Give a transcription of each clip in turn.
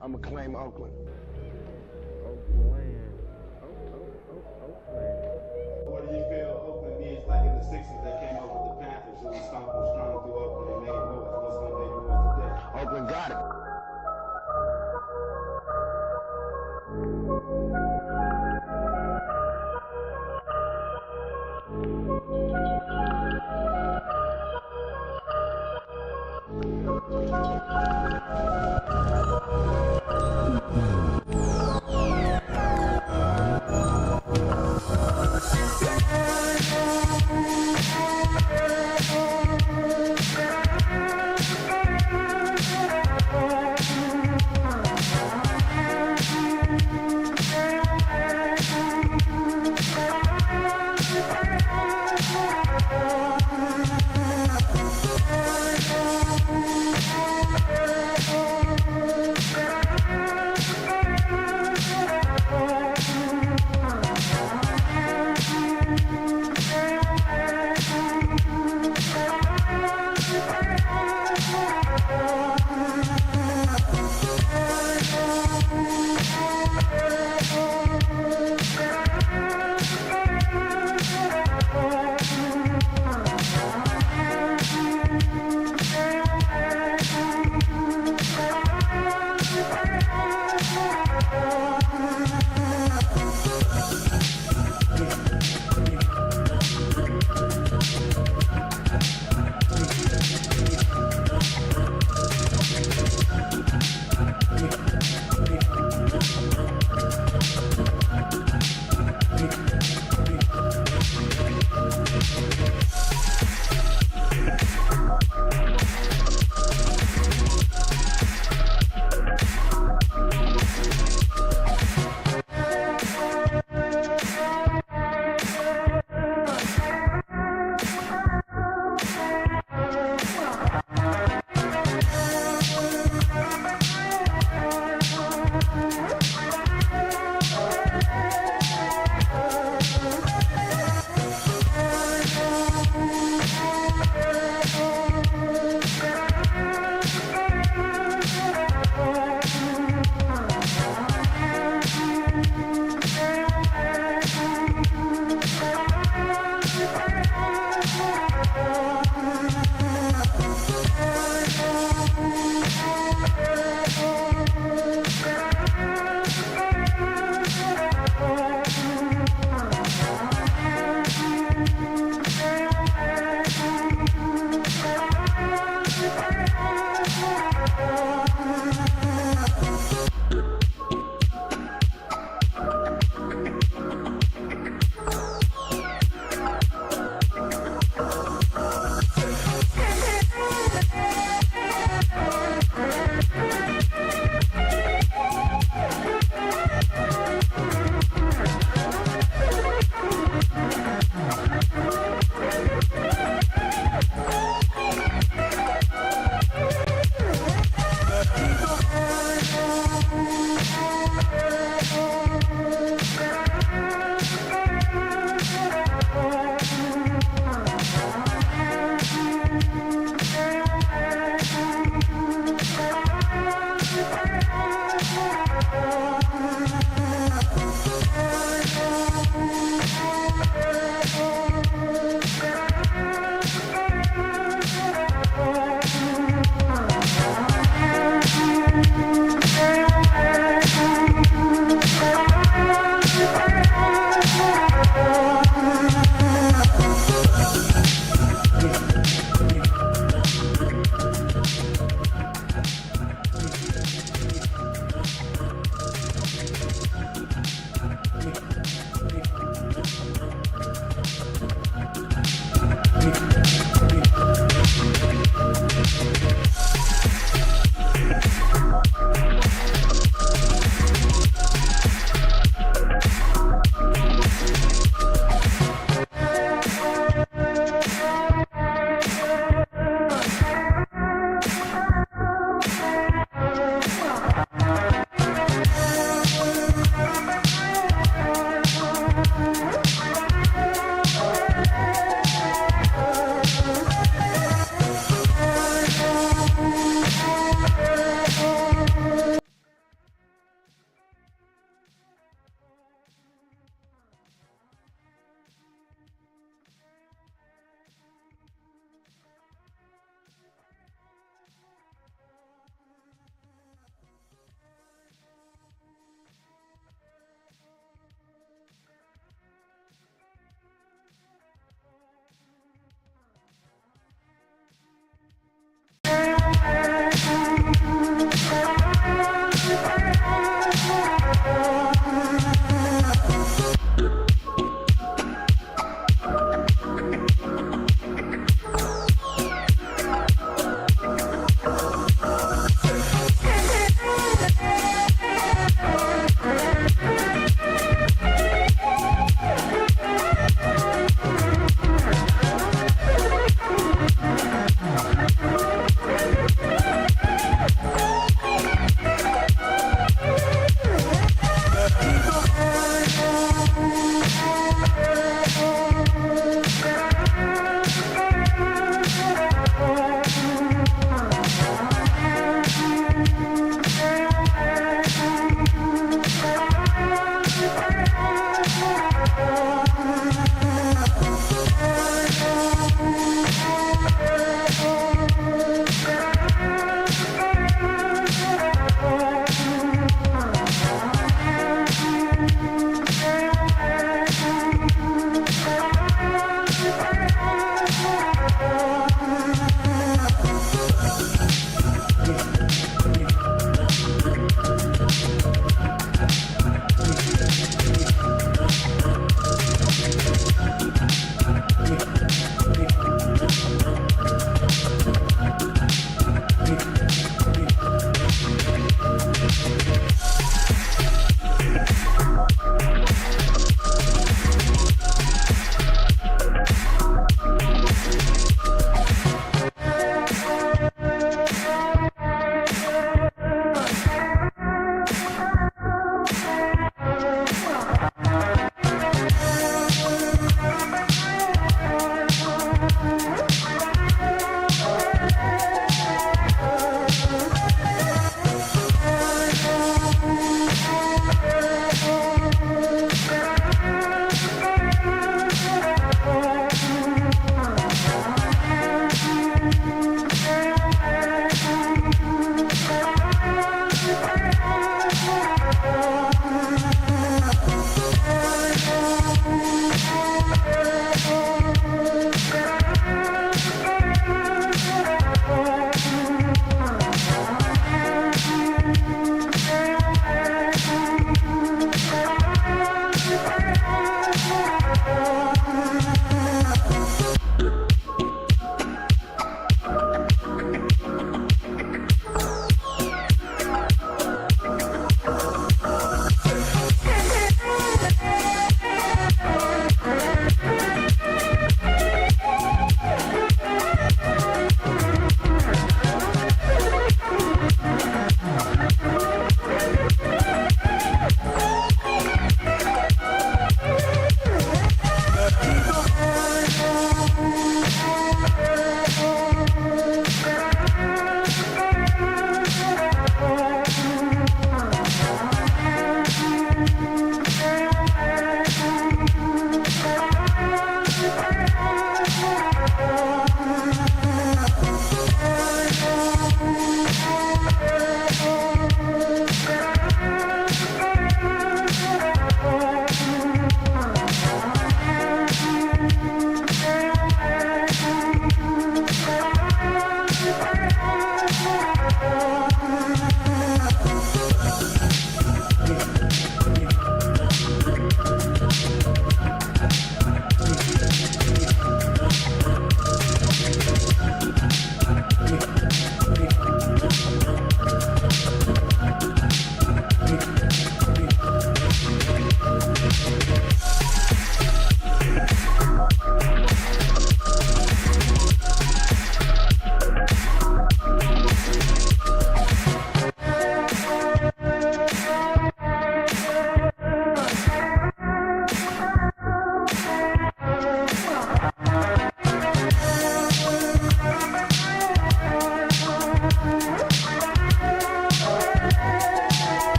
I'ma claim Oakland. Oakland. Oakland. What do you feel Oakland needs, like in the 60s they came up with the Panthers who was stomping strong through Oakland and made noise? What's going to make noise today? Oakland got it.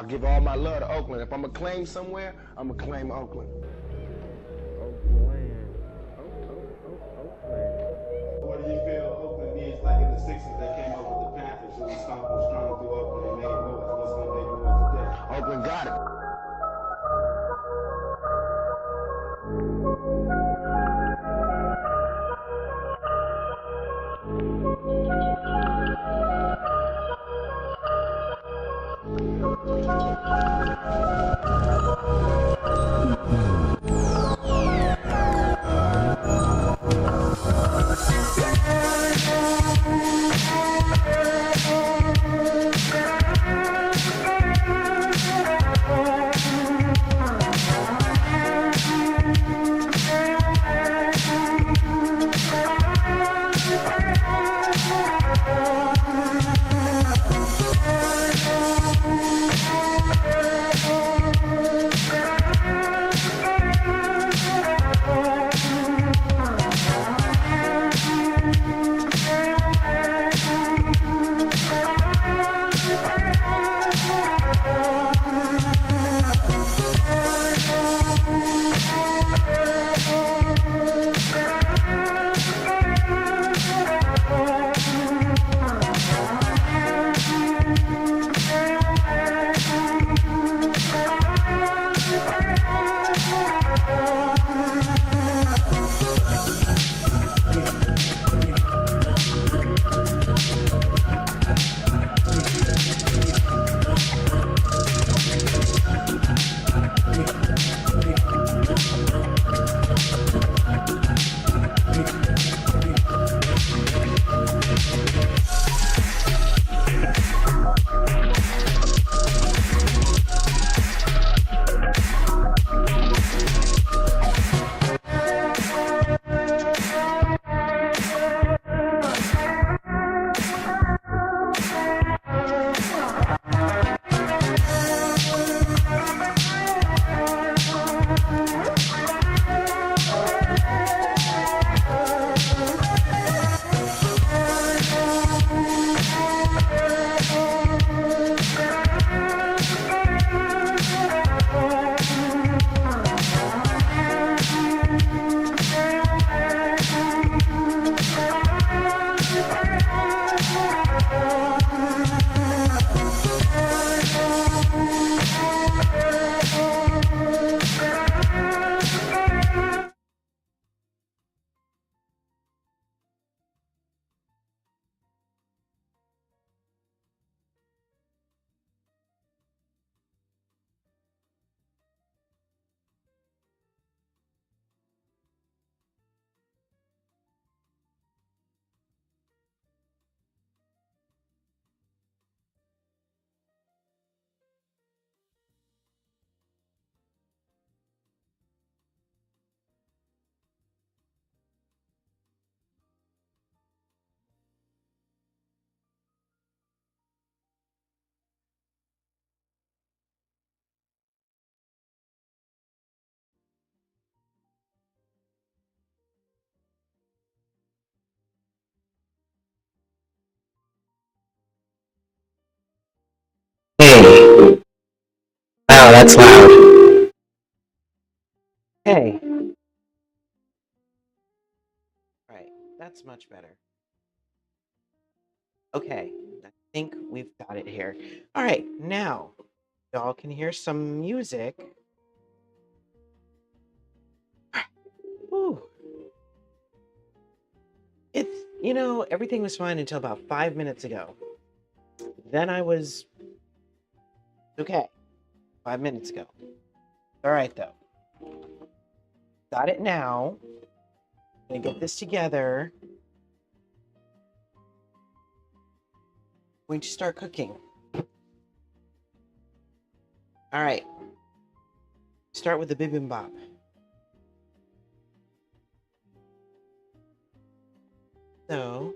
I give all my love to Oakland. If I'm gonna claim somewhere, I'm gonna claim Oakland. What do you feel Oakland needs, like in the 60s, they came up with the Panthers who was stomping strong through Oakland and made noise. What's going to make noise today? Oakland got it. Hey, wow, that's loud. Hey, right, that's much better. Okay, I think we've got it here. All right, now y'all can hear some music. Ooh, it's, everything was fine until about 5 minutes ago. Then I was okay, 5 minutes ago. All right, though. Got it now. Gonna get this together. Going to start cooking. All right. Start with the Bimbimbap. So,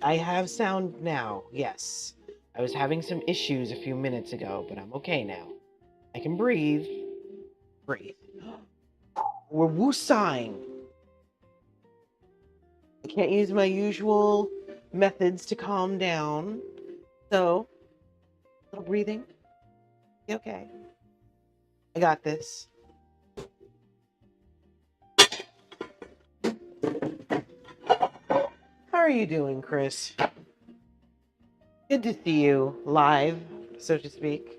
I have sound now. Yes. I was having some issues a few minutes ago, but I'm okay now. I can breathe. Breathe. We're woosahing. I can't use my usual methods to calm down. So, a little breathing. You okay? I got this. How are you doing, Chris? Good to see you live, so to speak.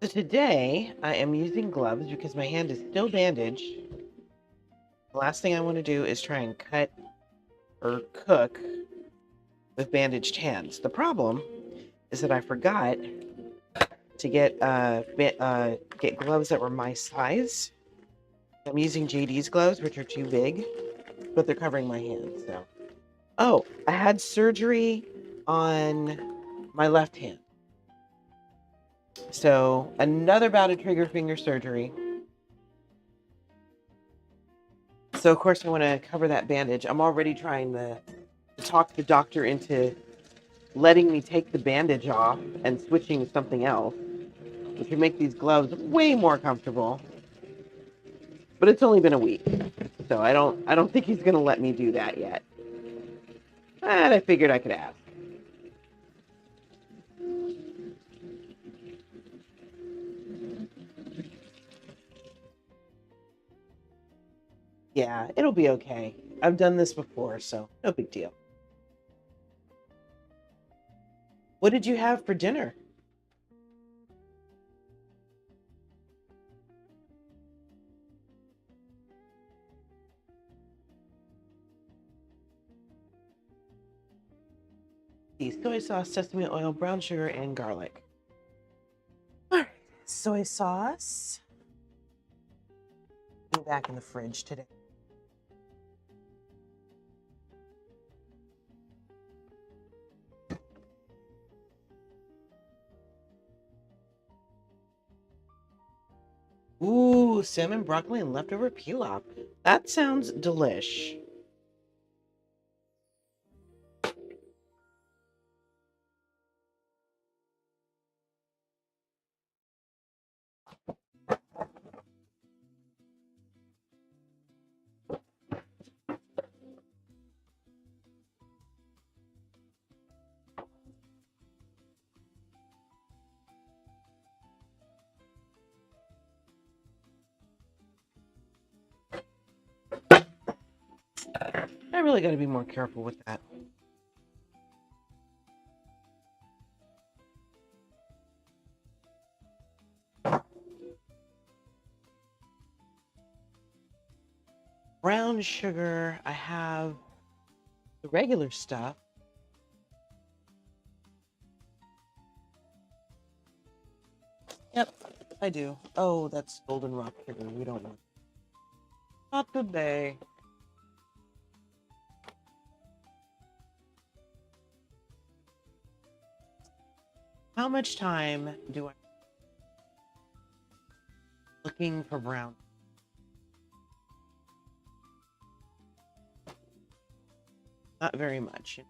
So today, I am using gloves because my hand is still bandaged. The last thing I want to do is try and cut or cook with bandaged hands. The problem is that I forgot to get gloves that were my size. I'm using JD's gloves, which are too big, but they're covering my hands. So, oh, I had surgery on my left hand. So another bout of trigger finger surgery. So of course I want to cover that bandage. I'm already trying to talk the doctor into letting me take the bandage off and switching to something else, which would make these gloves way more comfortable. But it's only been a week, so I don't think he's gonna let me do that yet. And I figured I could ask. Yeah, it'll be okay. I've done this before, so no big deal. What did you have for dinner? Soy sauce, sesame oil, brown sugar, and garlic. All right, soy sauce. Back in the fridge today. Ooh, salmon, broccoli, and leftover pilaf. That sounds delish. I really got to be more careful with that. Brown sugar, I have the regular stuff. Yep, I do. Oh, that's goldenrod sugar. We don't want. Not today. How much time do I looking for brown? Not very much.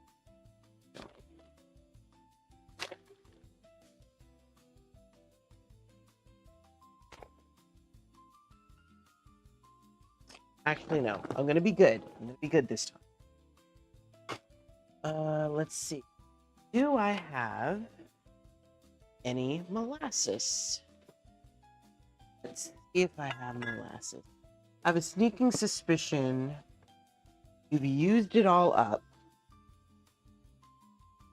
Actually, no. I'm gonna be good. I'm gonna be good this time. Let's see. Do I have any molasses? Let's see if I have molasses. I have a sneaking suspicion you've used it all up.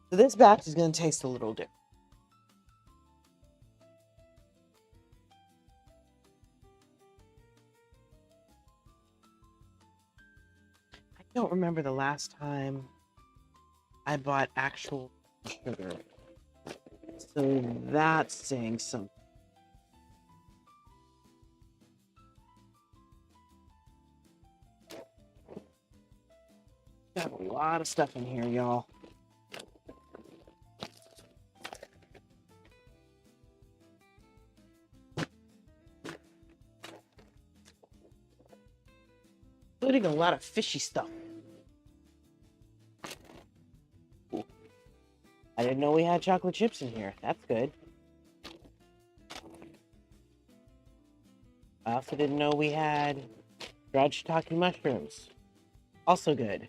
So this batch is going to taste a little different. I don't remember the last time I bought actual sugar. So that's saying something. Got a lot of stuff in here, y'all. Including a lot of fishy stuff. Ooh. I didn't know we had chocolate chips in here. That's good. I also didn't know we had dried shiitake mushrooms. Also good.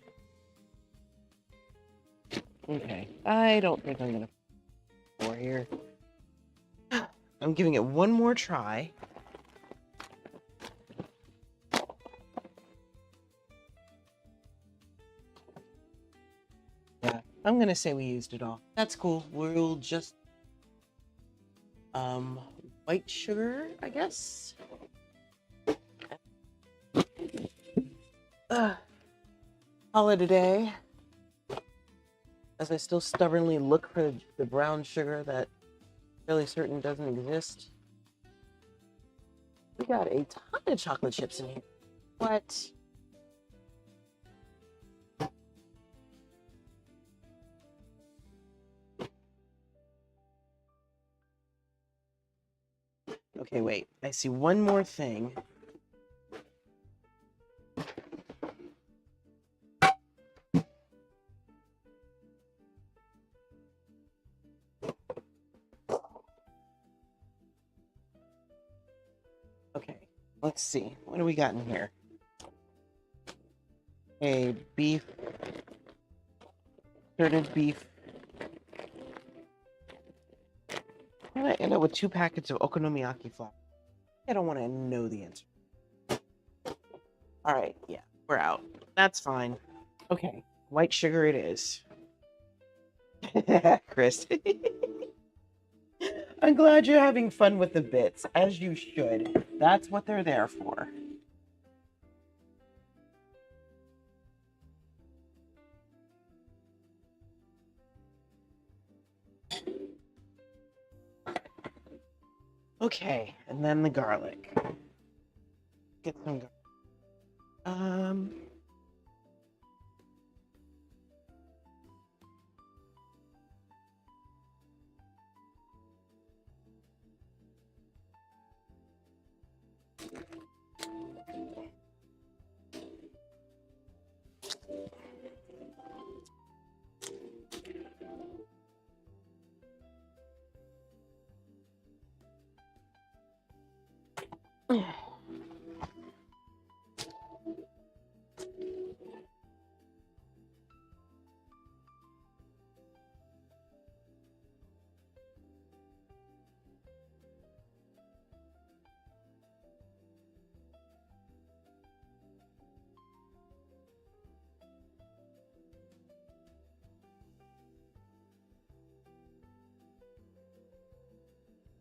Okay, I don't think I'm gonna pour here. I'm giving it one more try. Yeah, I'm gonna say we used it all. That's cool. We'll just white sugar, I guess. Call it a day. As I still stubbornly look for the brown sugar that I'm fairly certain doesn't exist. We got a ton of chocolate chips in here. What? Okay, wait. I see one more thing. Okay, let's see. What do we got in here? A beef, shredded beef. I'm gonna end up with 2 packets of okonomiyaki flour. I don't want to know the answer. All right, yeah, we're out. That's fine. Okay, white sugar it is. Chris. I'm glad you're having fun with the bits, as you should. That's what they're there for. Okay, and then the garlic. Get some garlic.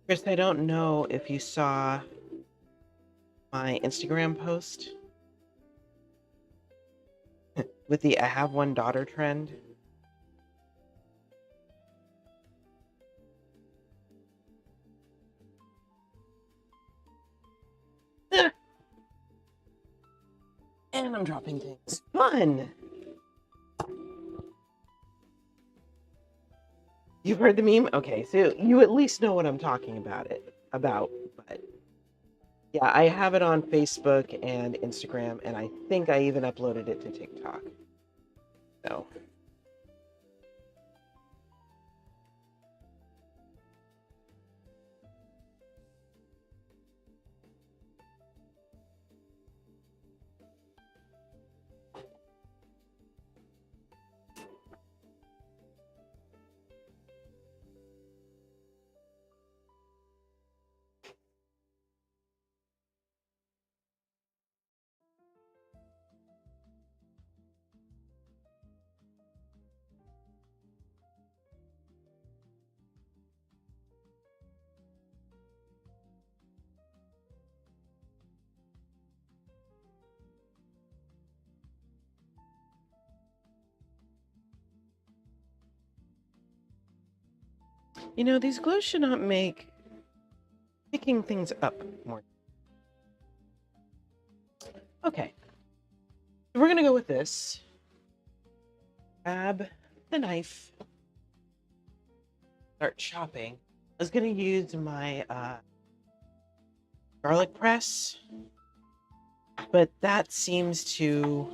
Chris, I don't know if you saw my Instagram post with the I have one daughter trend. And I'm dropping things. Fun! You've heard the meme? Okay, so you at least know what I'm talking about but yeah, I have it on Facebook and Instagram, and I think I even uploaded it to TikTok. So you know, these glows should not make picking things up more. Okay. So we're gonna go with this. Grab the knife. Start chopping. I was gonna use my garlic press, but that seems to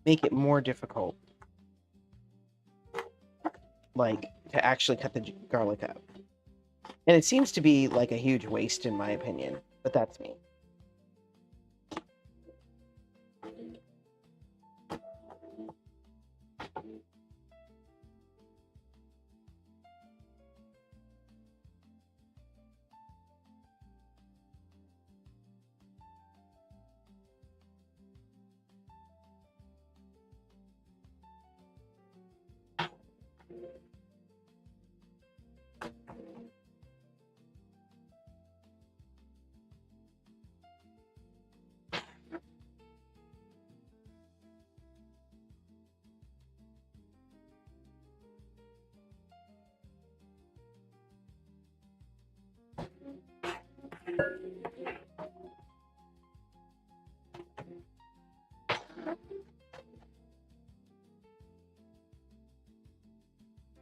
make it more difficult. Like, to actually cut the garlic up. And it seems to be like a huge waste in my opinion, but that's me.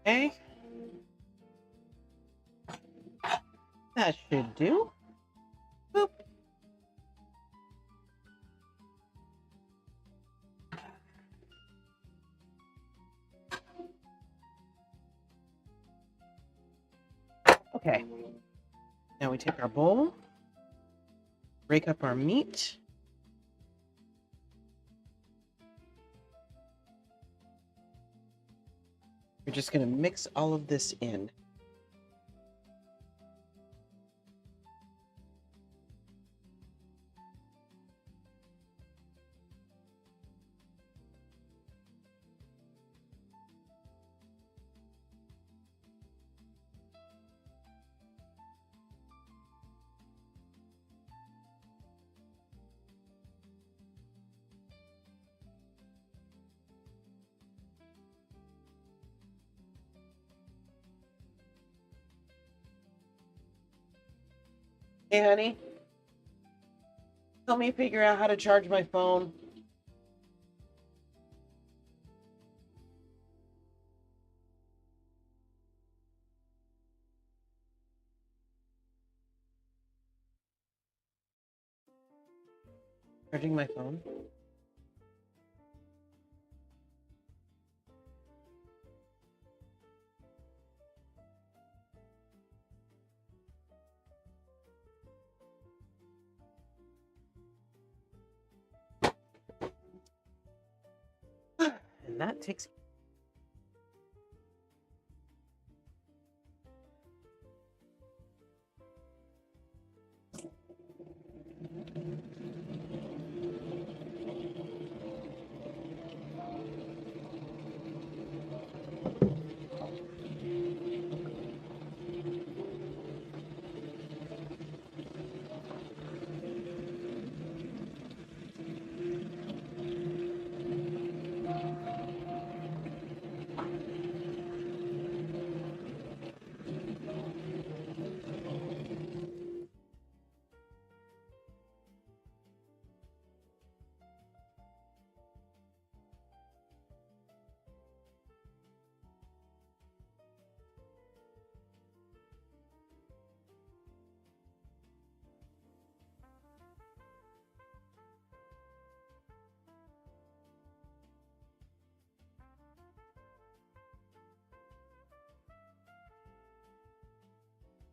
Okay. That should do. Boop. Okay. Now we take our bowl, break up our meat. We're just going to mix all of this in. Hey, honey, help me figure out how to charge my phone. Charging my phone? And that takes...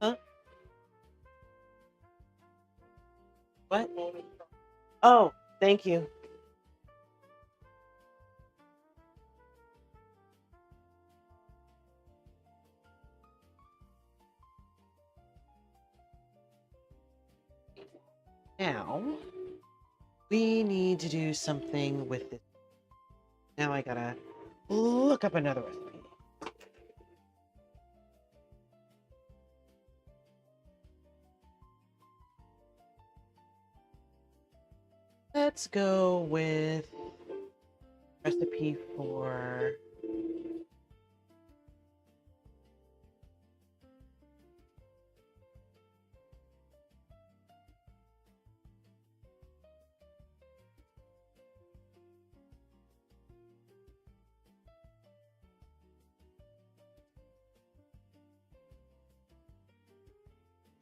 Huh? What? Oh, thank you. Now, we need to do something with this. Now I gotta look up another recipe. Let's go with recipe for...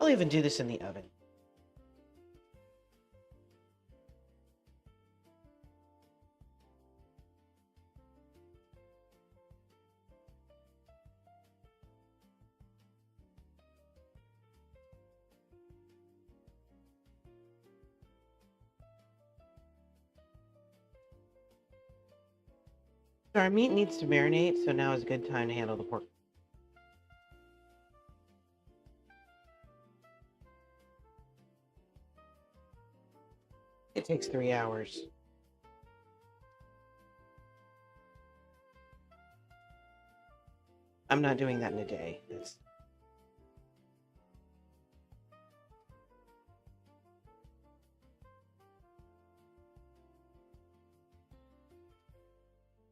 I'll even do this in the oven. So our meat needs to marinate, so now is a good time to handle the pork. It takes 3 hours. I'm not doing that in a day. That's...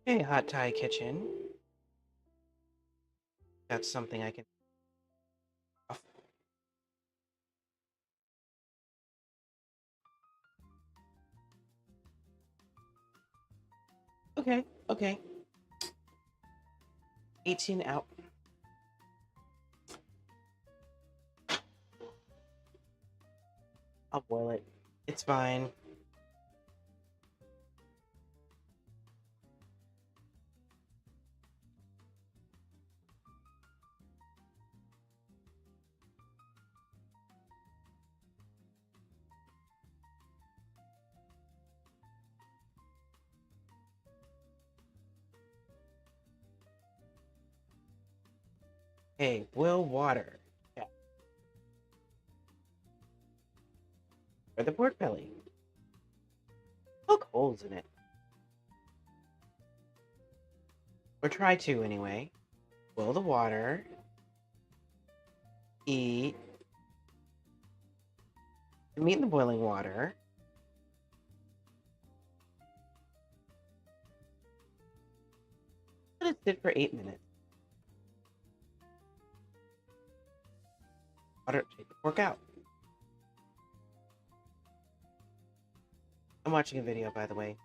Okay, hot Thai kitchen. That's something I can... Okay, okay. 18 out. I'll boil it. It's fine. Okay, boil water. Yeah. For the pork belly. Poke holes in it. Or try to, anyway. Boil the water. Eat. The meat in the boiling water. Let it sit for 8 minutes. Water, take the pork out. I'm watching a video, by the way.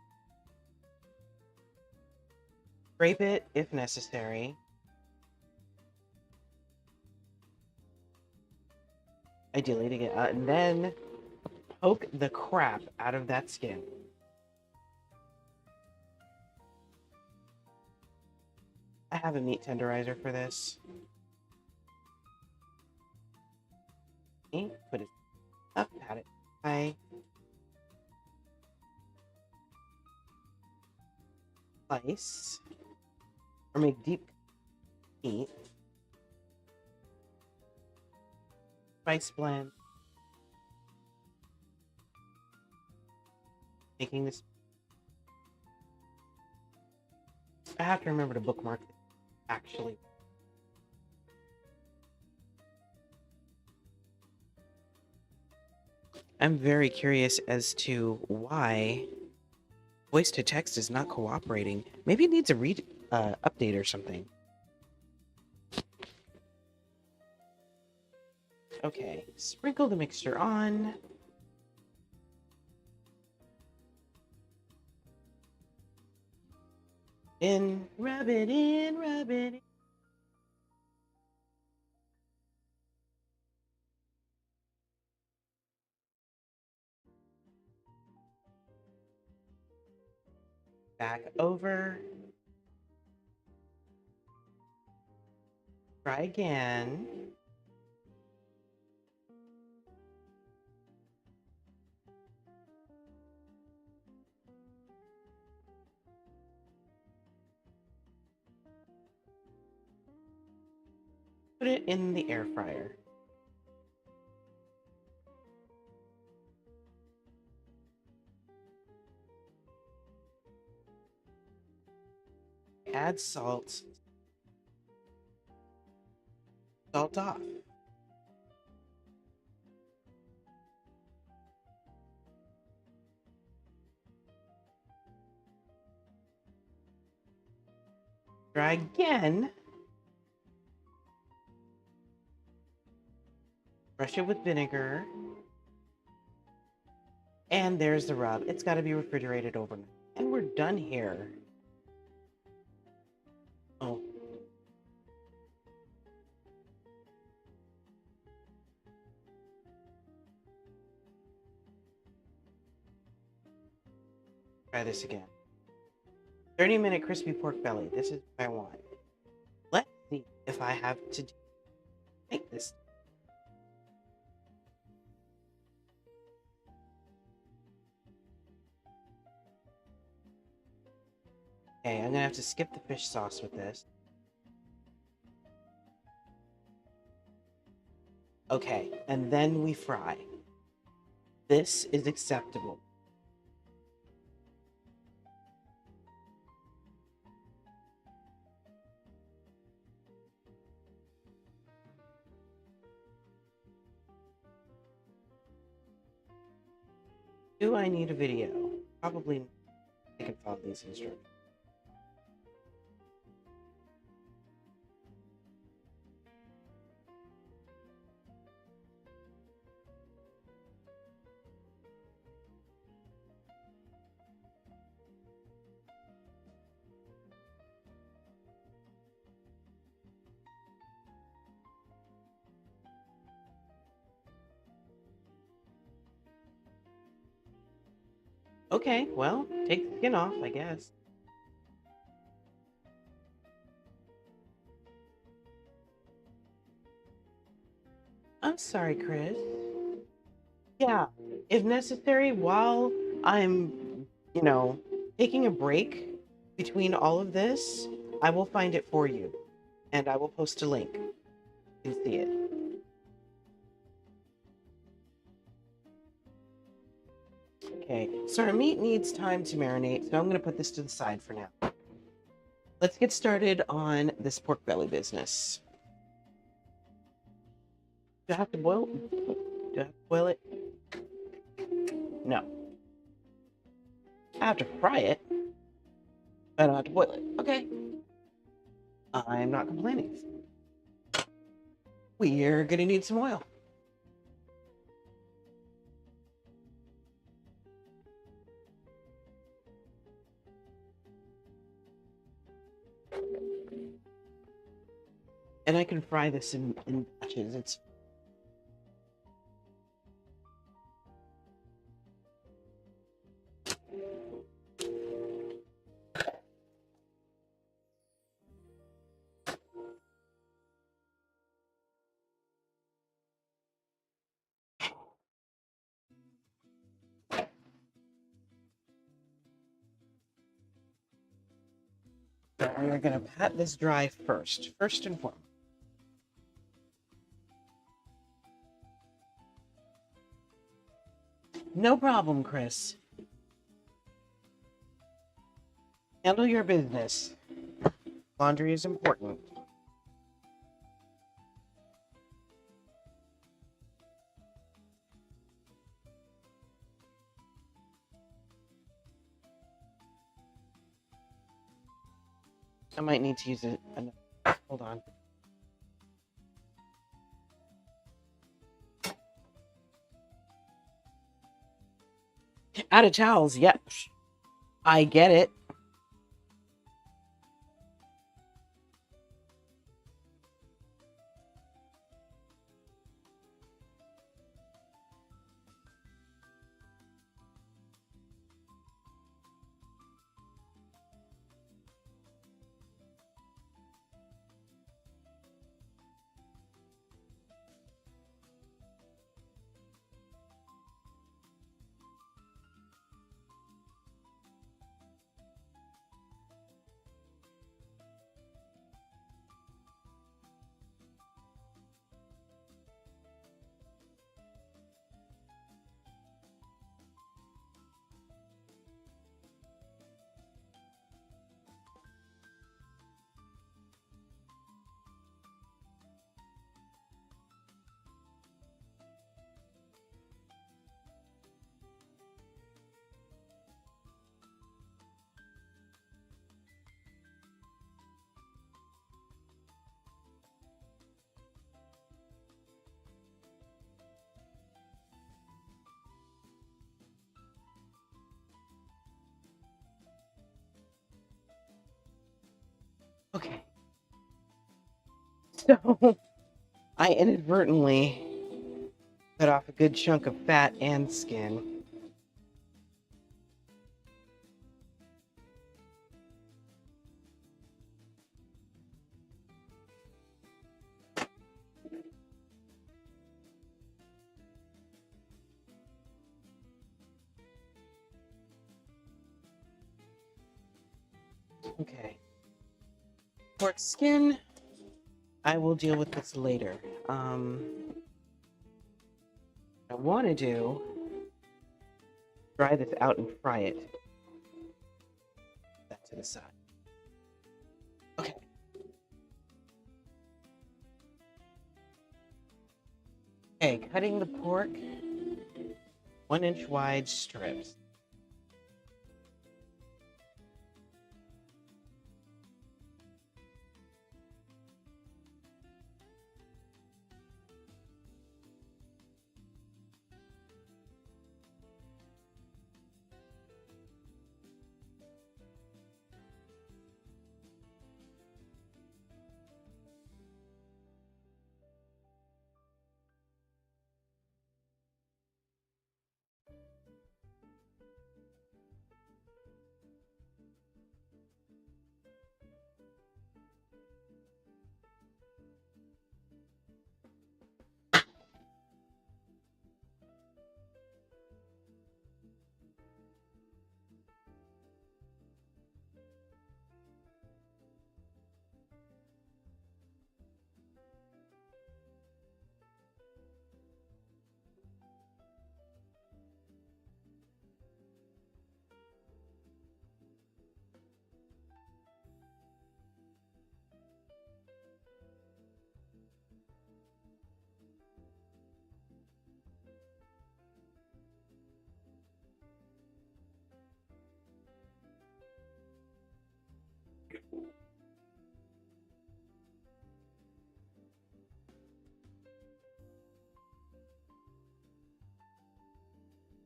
Scrape it if necessary. Ideally to get out, and then poke the crap out of that skin. I have a meat tenderizer for this. Okay, put it up, pat it high. Slice. Or make deep meat. Spice blend. Making this. I have to remember to bookmark it, actually. I'm very curious as to why voice to text is not cooperating. Maybe it needs a update or something. Okay, sprinkle the mixture on. Rub it in, rub it in. Back over. Try again. Put it in the air fryer. Add salt. Salt off. Try again. Brush it with vinegar. And there's the rub. It's got to be refrigerated overnight. And we're done here. Oh. Try this again. 30-minute crispy pork belly. This is what I want. Let's see if I have to make this. Okay, I'm gonna have to skip the fish sauce with this. Okay, and then we fry. This is acceptable. Do I need a video? Probably. I can follow these instructions. Okay, well, take the skin off, I guess. I'm sorry, Chris. Yeah, if necessary, while I'm, taking a break between all of this, I will find it for you, and I will post a link. You can see it. Okay, so our meat needs time to marinate, so I'm going to put this to the side for now. Let's get started on this pork belly business. Do I have to boil? Do I have to boil it? No. I have to fry it, but I don't have to boil it. Okay. I'm not complaining. We're gonna need some oil. And I can fry this in batches. It's we're gonna pat this dry first and foremost. No problem, Chris. Handle your business. Laundry is important. I might need to use it. Hold on. Out of towels, yep. I get it. Okay. So, I inadvertently cut off a good chunk of fat and skin. Okay. Pork skin. I will deal with this later. I want to do dry this out and fry it. That to the side. Okay. Okay, cutting the pork 1-inch wide strips.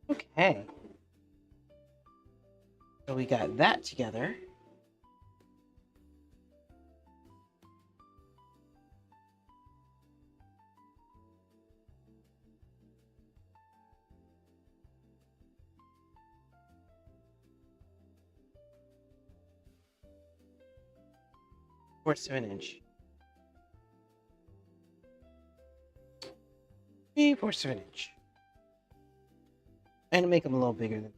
Okay. So we got that together. Fourths of an inch. 3/4 of an inch. And make them a little bigger than.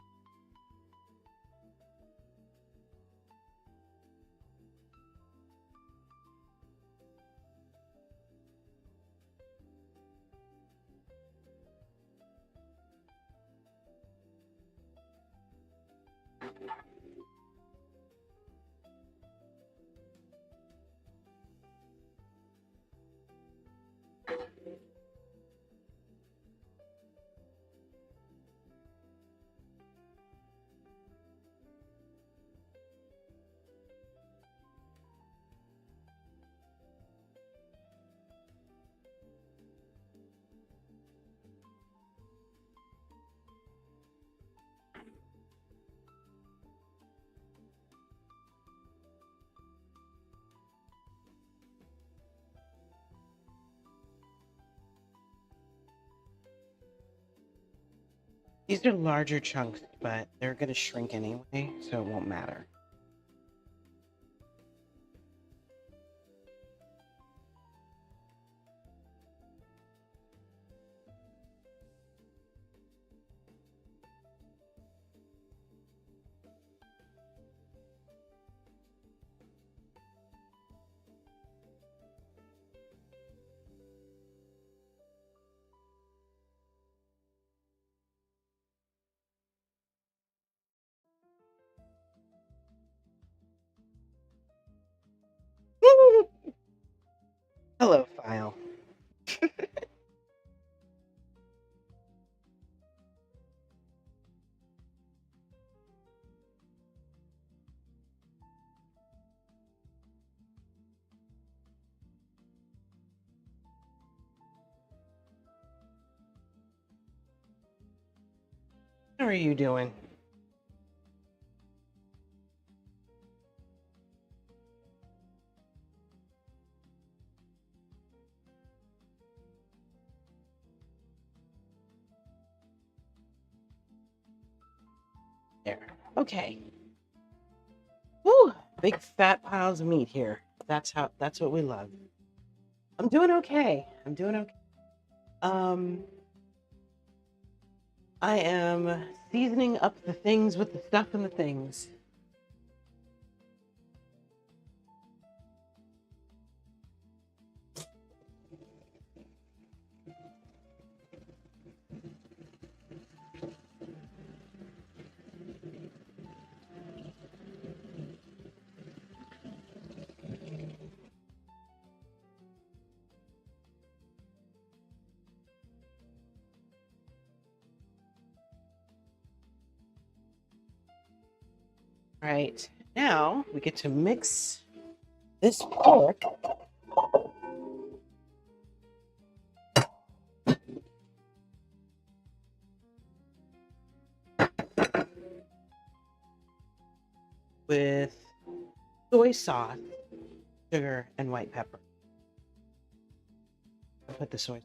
These are larger chunks, but they're going to shrink anyway, so it won't matter. Hello, file. How are you doing? There. Okay. Woo! Big fat piles of meat here. That's what we love. I'm doing okay. I am seasoning up the things with the stuff and the things. All right, now we get to mix this pork with soy sauce, sugar, and white pepper. I'll put the soy.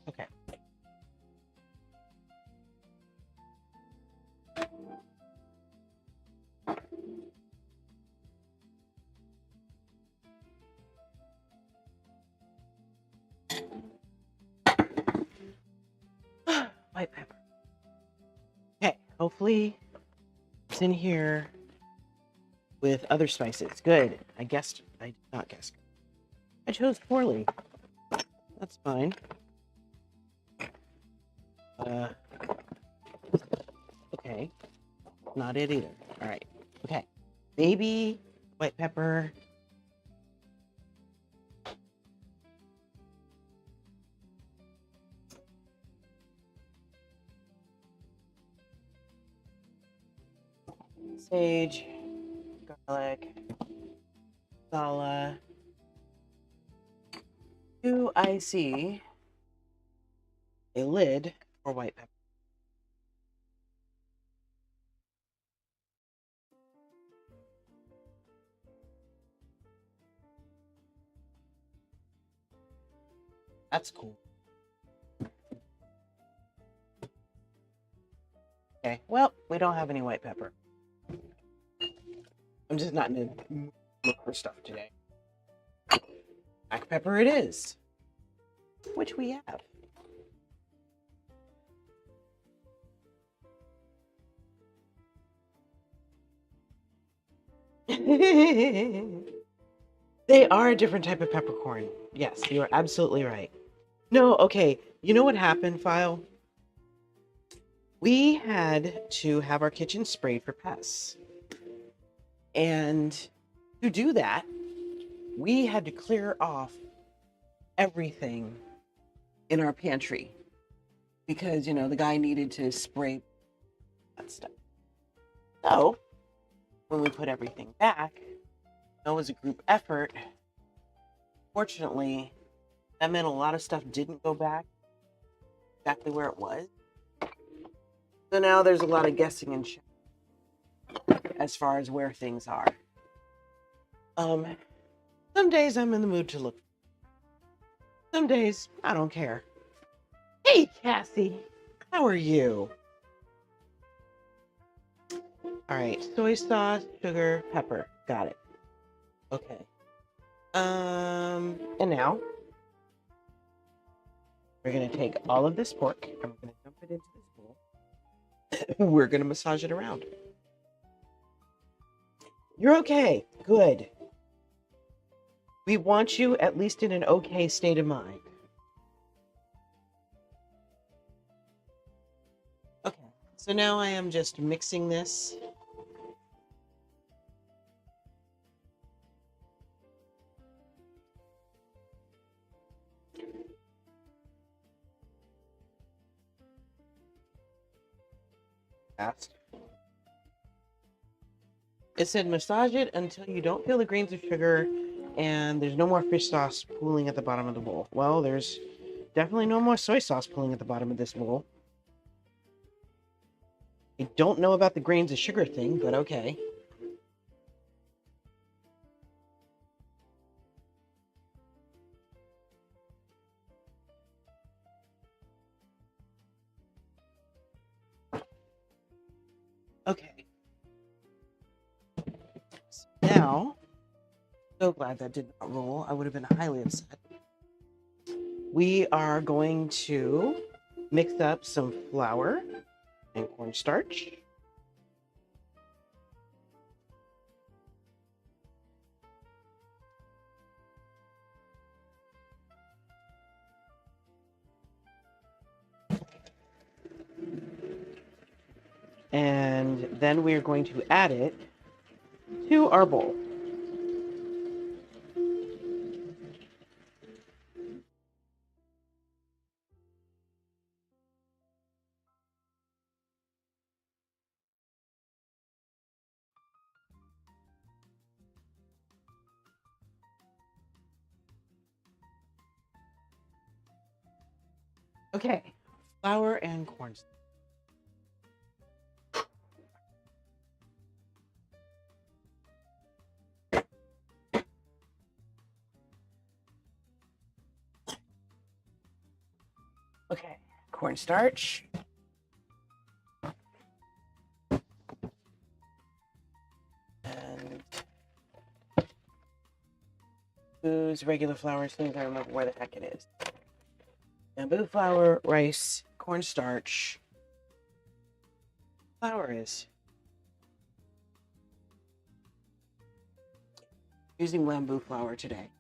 Okay. White pepper. Okay, hopefully it's in here with other spices. Good. I did not guess. I chose poorly. That's fine. Okay. Not it either. All right. Okay. Baby white pepper. Sage, garlic, masala. Do I see a lid for white pepper? That's cool. Okay, well, we don't have any white pepper. I'm just not in the mood to look for stuff today. Black pepper it is, which we have. They are a different type of peppercorn. Yes, you are absolutely right. No, okay. You know what happened, File? We had to have our kitchen sprayed for pests. And to do that, we had to clear off everything in our pantry because, you know, the guy needed to spray that stuff. So when we put everything back, it was a group effort. Fortunately, that meant a lot of stuff didn't go back exactly where it was. So now there's a lot of guessing and shit as far as where things are. Some days I'm in the mood to look. Some days I don't care. Hey, Cassie, how are you? All right, soy sauce, sugar, pepper. Got it. Okay. And now we're gonna take all of this pork and we're gonna dump it into this bowl. We're gonna massage it around. You're okay. Good. We want you at least in an okay state of mind. Okay, so now I am just mixing this. Fast. It said massage it until you don't feel the grains of sugar and there's no more fish sauce pooling at the bottom of the bowl. Well, there's definitely no more soy sauce pooling at the bottom of this bowl. I don't know about the grains of sugar thing, but okay. Okay. So now, so glad that did not roll. I would have been highly upset. We are going to mix up some flour and cornstarch. And then we are going to add it into our bowl. Okay, flour and cornstarch. Okay, cornstarch. And booze, regular flour, as soon as I remember where the heck it is. Bamboo flour, rice, cornstarch. Flour is. Using bamboo flour today.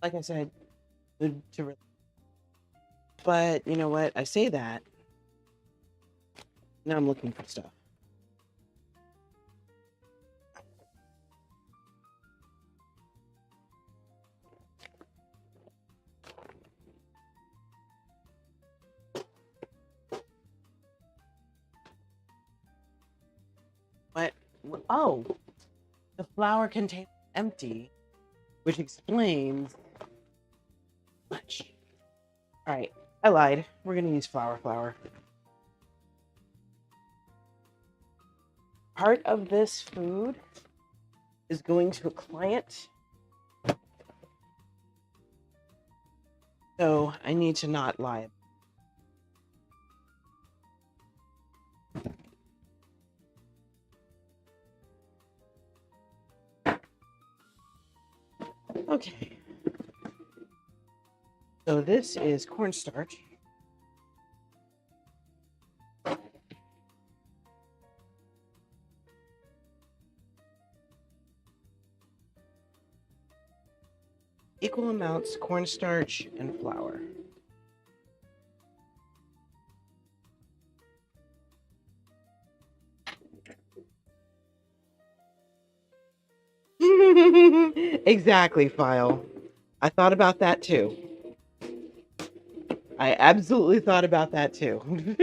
Like I said, good to but you know what? I say that. Now I'm looking for stuff. What? Oh, the flour container is empty, which explains much. All right, I lied. We're gonna use flour. Part of this food is going to a client, so I need to not lie. Okay. So this is cornstarch. Equal amounts cornstarch and flour. Exactly, File. I thought about that too. I absolutely thought about that too.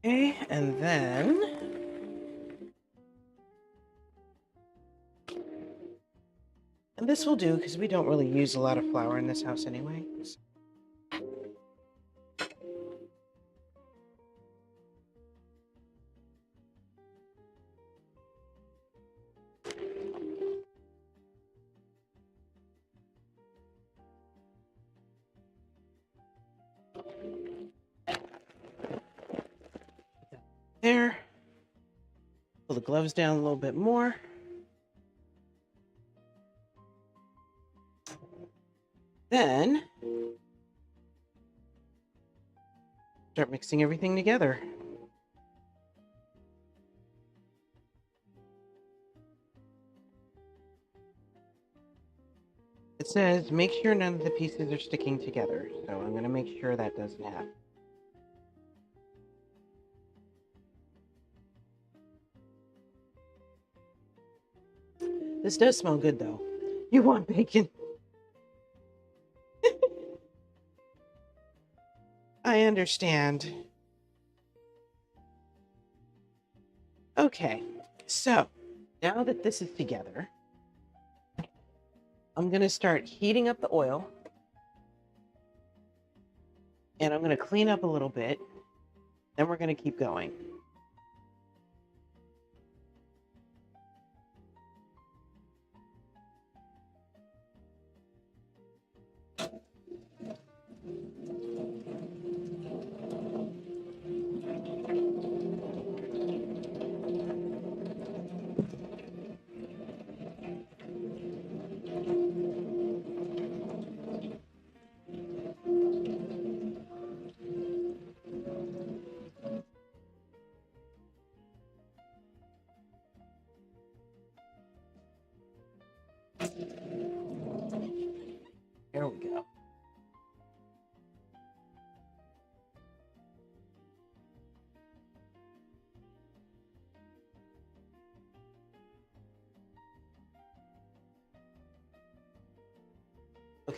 Okay, and then this will do because we don't really use a lot of flour in this house anyway. There. Pull the gloves down a little bit more. Then start mixing everything together. It says make sure none of the pieces are sticking together, so I'm going to make sure that doesn't happen. This does smell good though. You want bacon? I understand. Okay, so now that this is together, I'm going to start heating up the oil. And I'm going to clean up a little bit. Then we're going to keep going.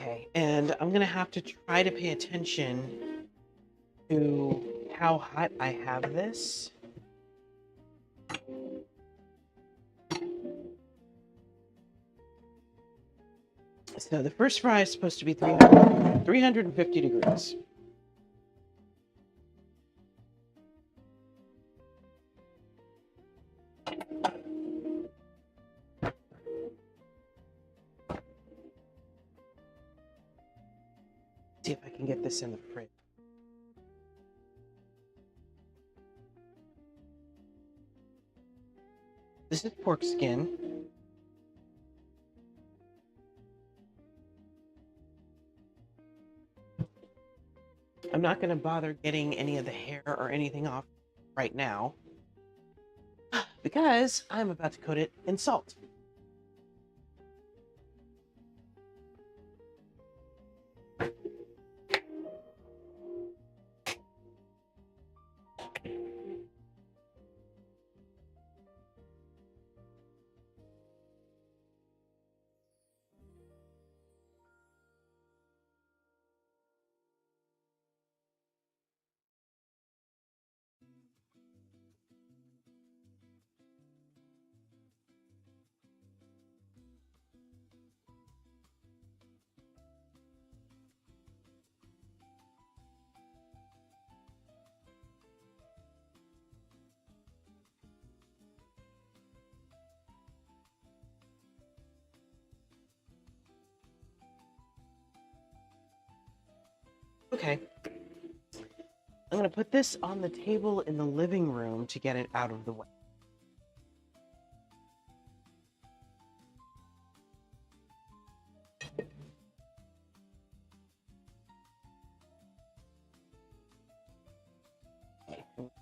Okay, and I'm gonna have to try to pay attention to how hot I have this. So the first fry is supposed to be 350 degrees. See if I can get this in the fridge. This is pork skin. I'm not going to bother getting any of the hair or anything off right now because I'm about to coat it in salt. Okay. I'm going to put this on the table in the living room to get it out of the way.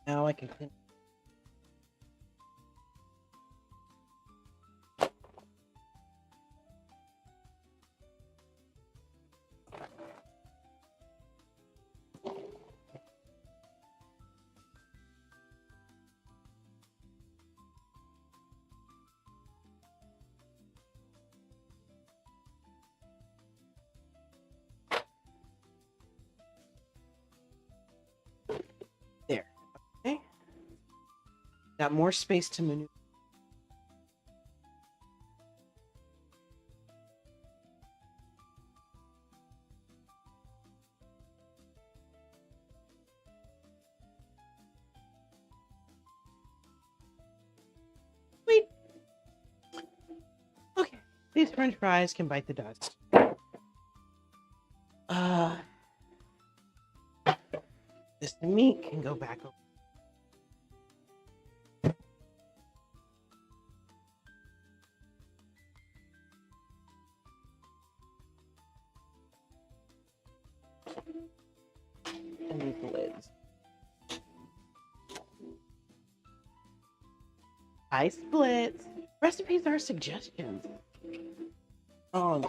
Now I can clean. There. Okay. Got more space to maneuver. Sweet. Okay. These French fries can bite the dust. This meat can go back over. And these lids. I split. Recipes are suggestions. Um,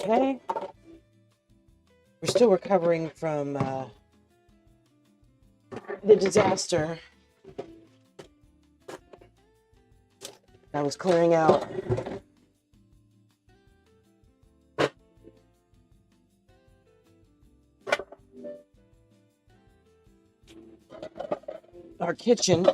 okay. We're still recovering from the disaster. I was clearing out our kitchen.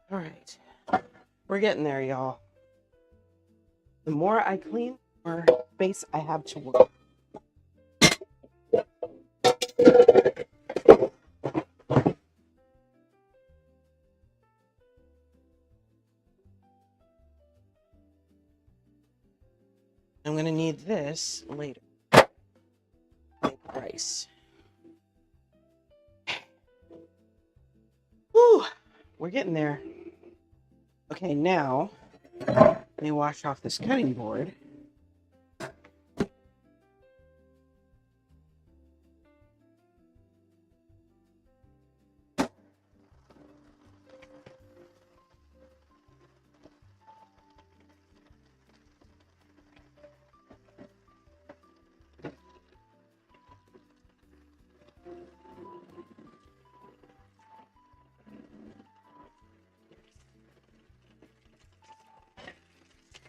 All right. We're getting there, y'all. The more I clean, the more space I have to work. I'm going to need this later. Make rice. Whew, we're getting there. Okay, now let me wash off this cutting board.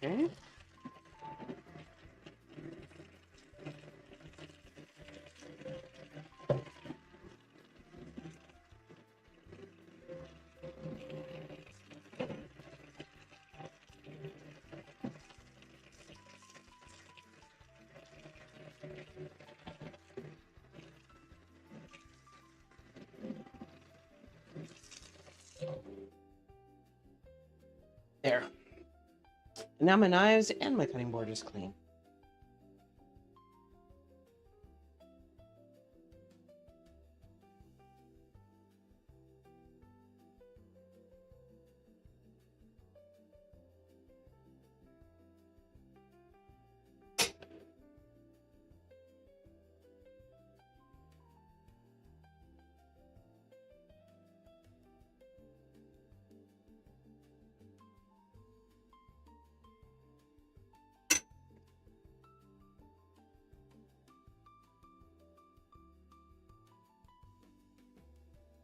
Okay. There. Now my knives and my cutting board is clean.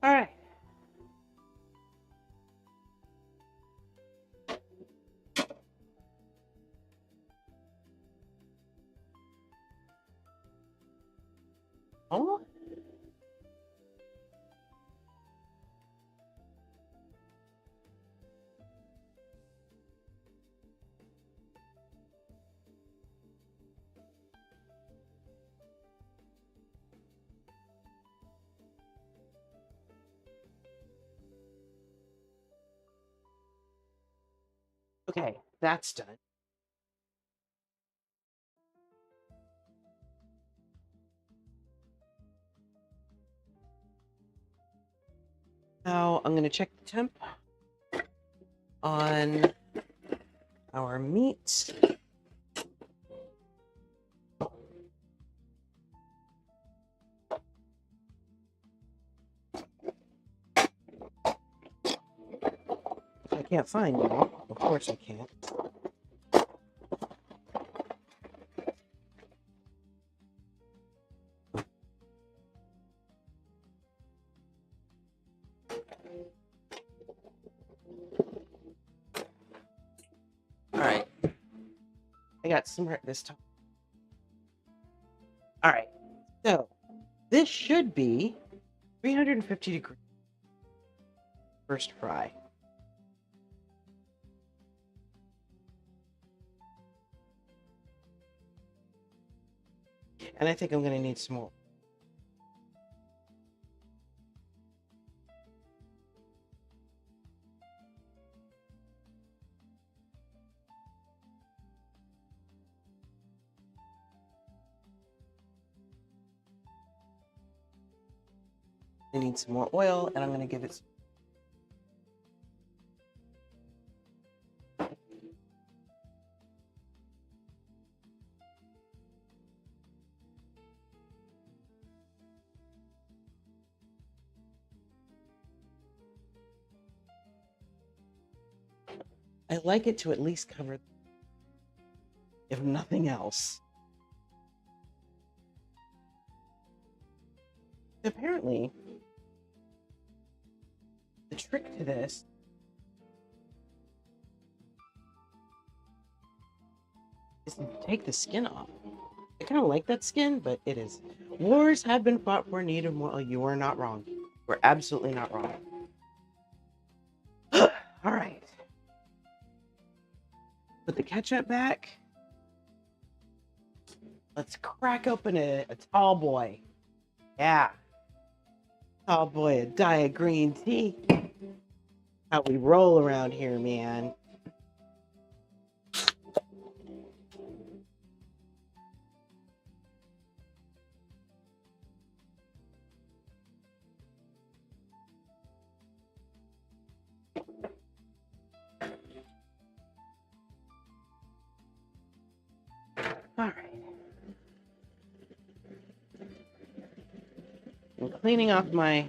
All right. Oh. Okay, that's done. Now I'm going to check the temp on our meat. I can't find it. Of course I can't. All right. I got some right this time. All right. So this should be 350 degrees first fry. And I think I'm going to need some more. I need some more oil, and I'm going to give it. I like it to at least cover, if nothing else. Apparently, the trick to this is to take the skin off. I kind of like that skin, but it is. Wars have been fought for need of more. You are not wrong. We're absolutely not wrong. All ketchup back. Let's crack open a tall boy. Yeah. Tall boy, a diet green tea. How we roll around here, man. All right. I'm cleaning off my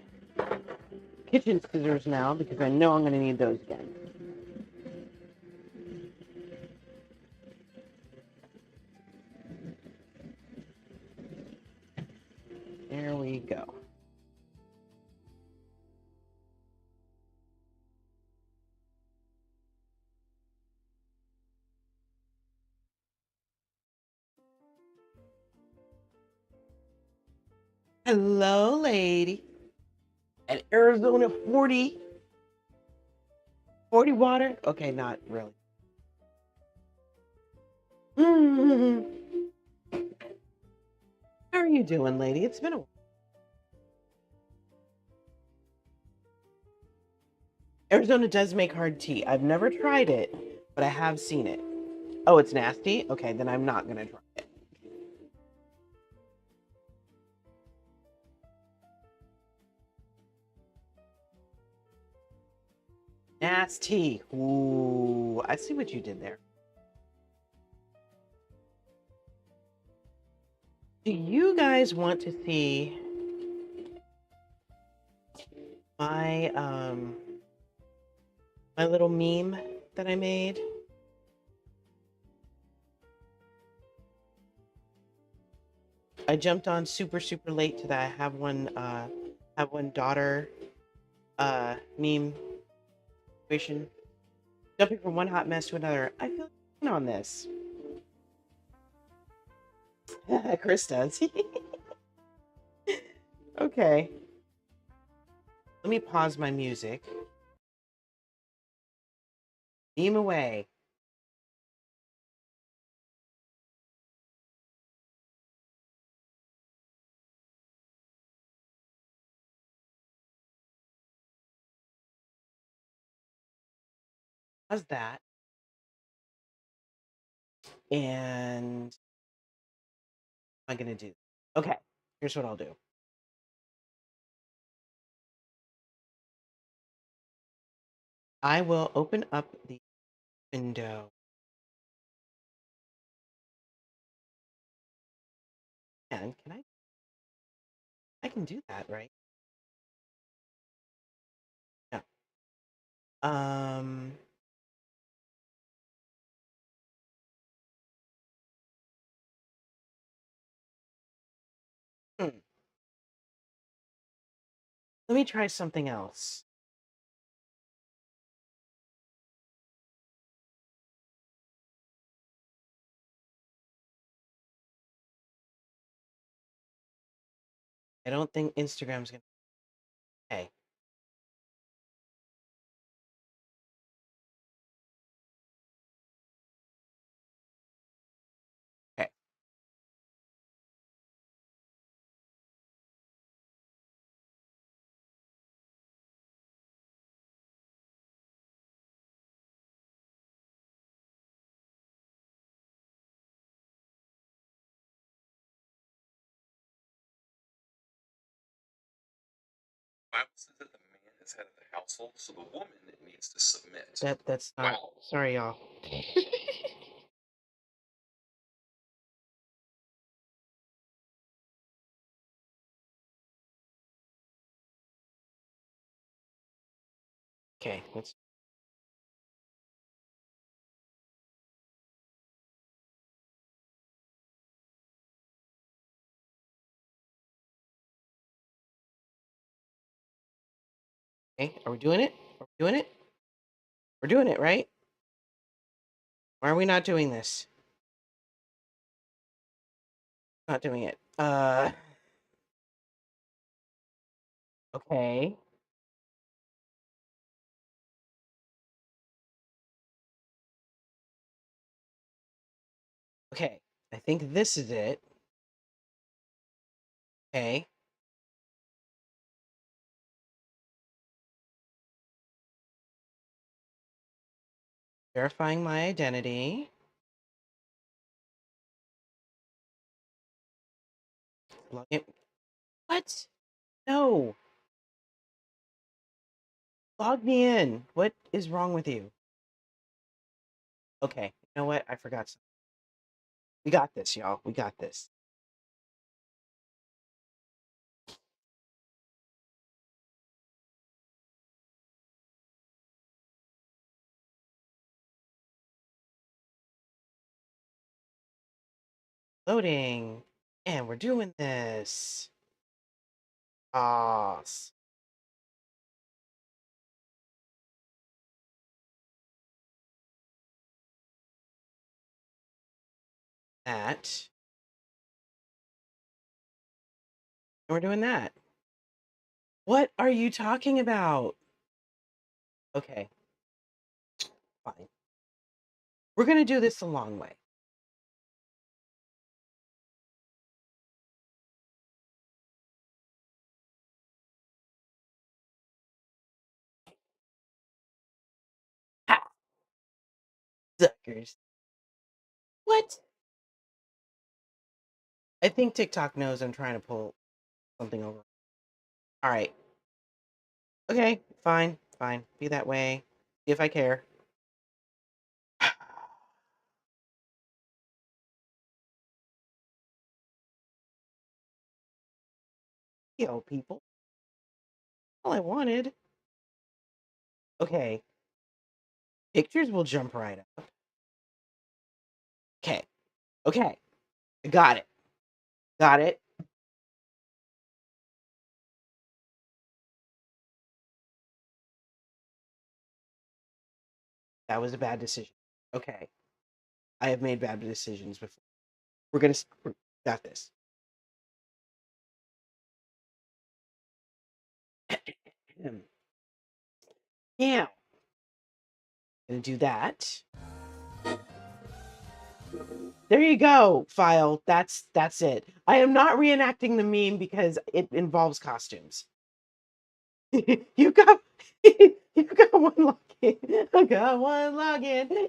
kitchen scissors now because I know I'm going to need those again. There we go. Hello, lady. At Arizona 40. 40 water? Okay, not really. How are you doing, lady? It's been a while. Arizona does make hard tea. I've never tried it, but I have seen it. Oh, it's nasty? Okay, then I'm not going to try it. Nasty. Ooh, I see what you did there. Do you guys want to see my my little meme that I made? I jumped on super late to that. I have one daughter meme situation. Jumping from one hot mess to another. I feel like on this. Chris does. Okay. Let me pause my music. Beam away. How's that? And what am I gonna do? Okay, here's what I'll do. I will open up the window. And can I can do that, right? No. Um hmm. Let me try something else. I don't think Instagram's gonna. Hey. Okay. Bible says that the man is head of the household, so the woman needs to submit. That's not. Wow. Sorry, y'all. Okay, let's. Okay, are we doing it? Are we doing it? We're doing it, right? Why are we not doing this? Not doing it. Okay. Okay, I think this is it. Okay. Verifying my identity. Log in. What? No. Log me in. What is wrong with you? Okay. You know what? I forgot something. We got this, y'all. We got this. Loading. And we're doing this. Awesome. That. And we're doing that. What are you talking about? Okay. Fine. We're going to do this a long way. Ha! Suckers. What? I think TikTok knows I'm trying to pull something over. All right. Okay, fine, fine. Be that way. See if I care. Yo, people. All I wanted. Okay. Pictures will jump right up. Okay. Okay. Got it. Got it. That was a bad decision. Okay. I have made bad decisions before. We're got this. Now, gonna do that. There you go, file. That's it. I am not reenacting the meme because it involves costumes. You got you got one login. I got one login.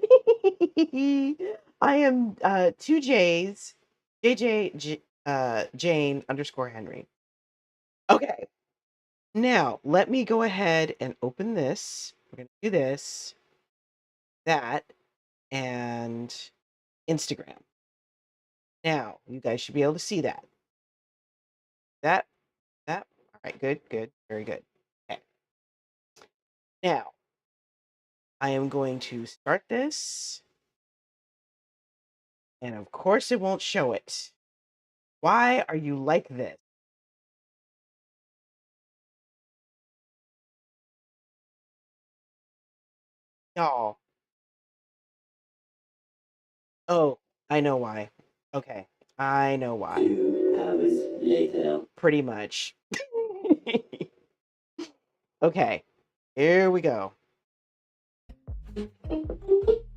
I am 2J's Jane underscore Henry. Okay. Now let me go ahead and open this. We're gonna do this, that, and Instagram. Now you guys should be able to see that. That. All right, good, good, very good. Okay. Now I am going to start this. And of course it won't show it. Why are you like this? Y'all. Oh, I know why. Okay. I know why. Pretty much. Okay. Here we go.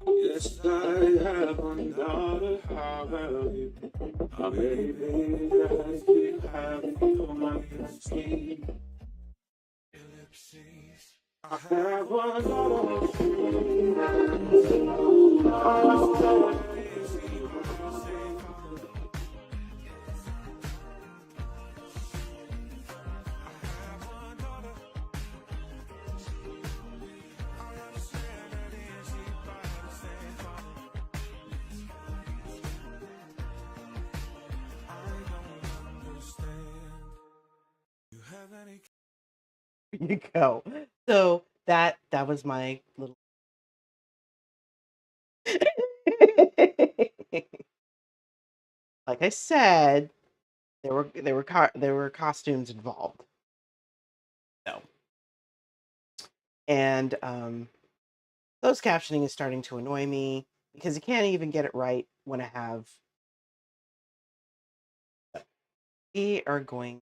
Yes, I have one daughter. How about you? How many babies do you have for my skin? Ellipses. I have one daughter. You go. So that was my little like I said, there were costumes involved. So and closed captioning is starting to annoy me because you can't even get it right when I have. We are going.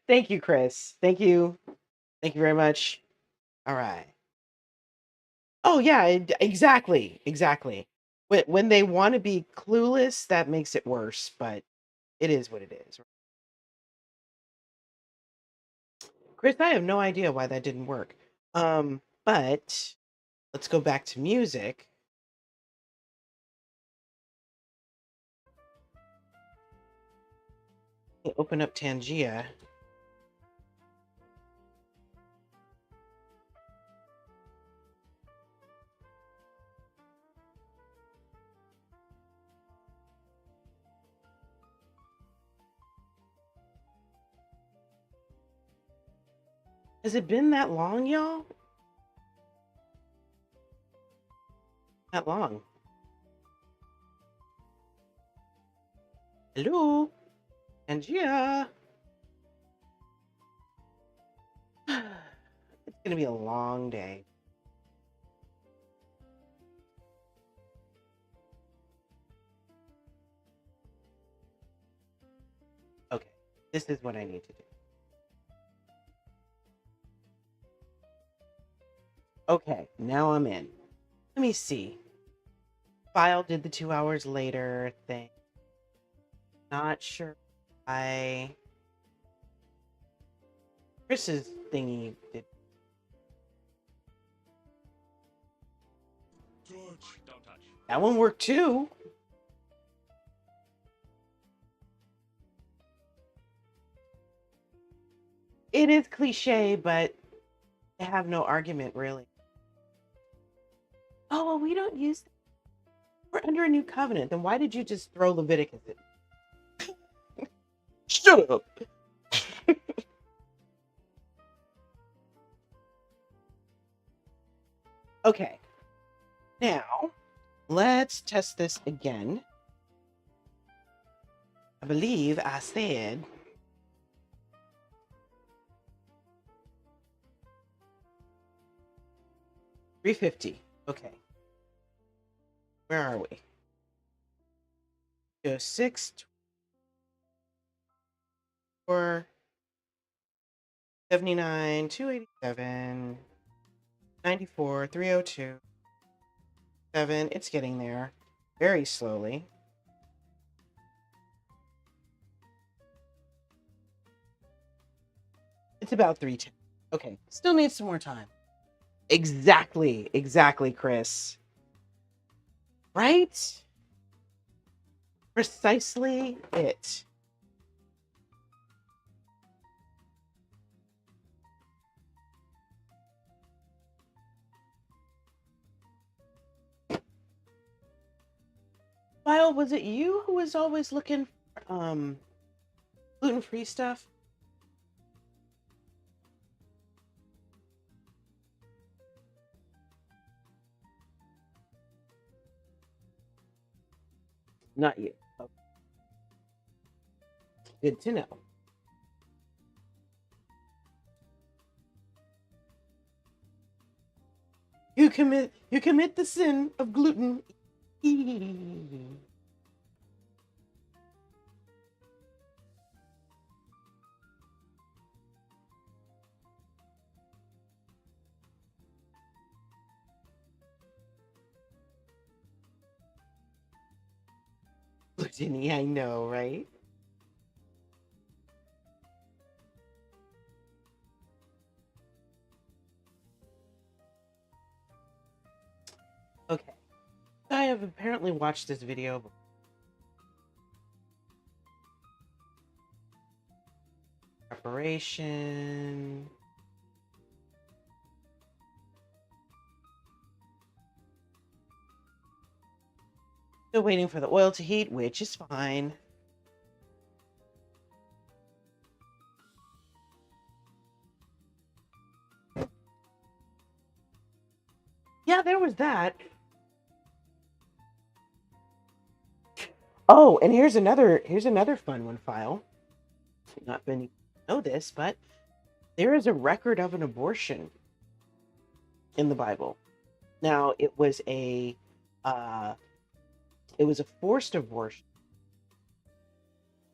Thank you, Chris. Thank you. Thank you very much. All right. Oh yeah, exactly, exactly. When they want to be clueless, that makes it worse, but it is what it is. Chris, I have no idea why that didn't work. But let's go back to music. Open up Tangia. Has it been that long, y'all? That long. Hello? Tangia. It's gonna be a long day. Okay, this is what I need to do. Okay, now I'm in. Let me see. File did the 2 hours later thing. Not sure why. Chris's thingy did. Don't touch. That one worked too. It is cliche, but they have no argument really. Oh, well, we don't use. We're under a new covenant. Then why did you just throw Leviticus in? Shut up. Okay. Now, let's test this again. I believe I said 350. Okay. Where are we? Go 6, 4, 79, 287, 94, 302, 7. It's getting there very slowly. It's about 310. Okay, still needs some more time. Exactly, Chris. Right? Precisely it. Lyle, was it you who was always looking for gluten-free stuff? Not you. Okay. Good to know. You commit the sin of gluten. Gluttony, I know, right? Okay. I have apparently watched this video before. Preparation. Still waiting for the oil to heat, which is fine. Yeah, there was that. Oh, and here's another fun one, File. Not many know this, but there is a record of an abortion in the Bible. Now, it was a forced abortion,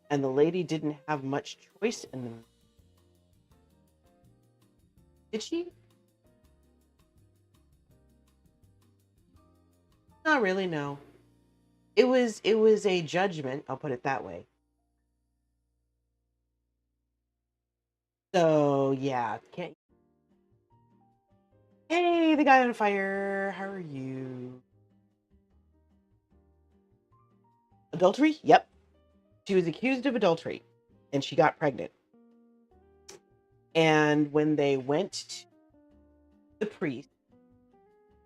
and the lady didn't have much choice in them. Did she? Not really, no. It was a judgment, I'll put it that way. So yeah, can't. Hey, the guy on fire. How are you? Adultery? Yep. She was accused of adultery, and she got pregnant. And when they went to the priest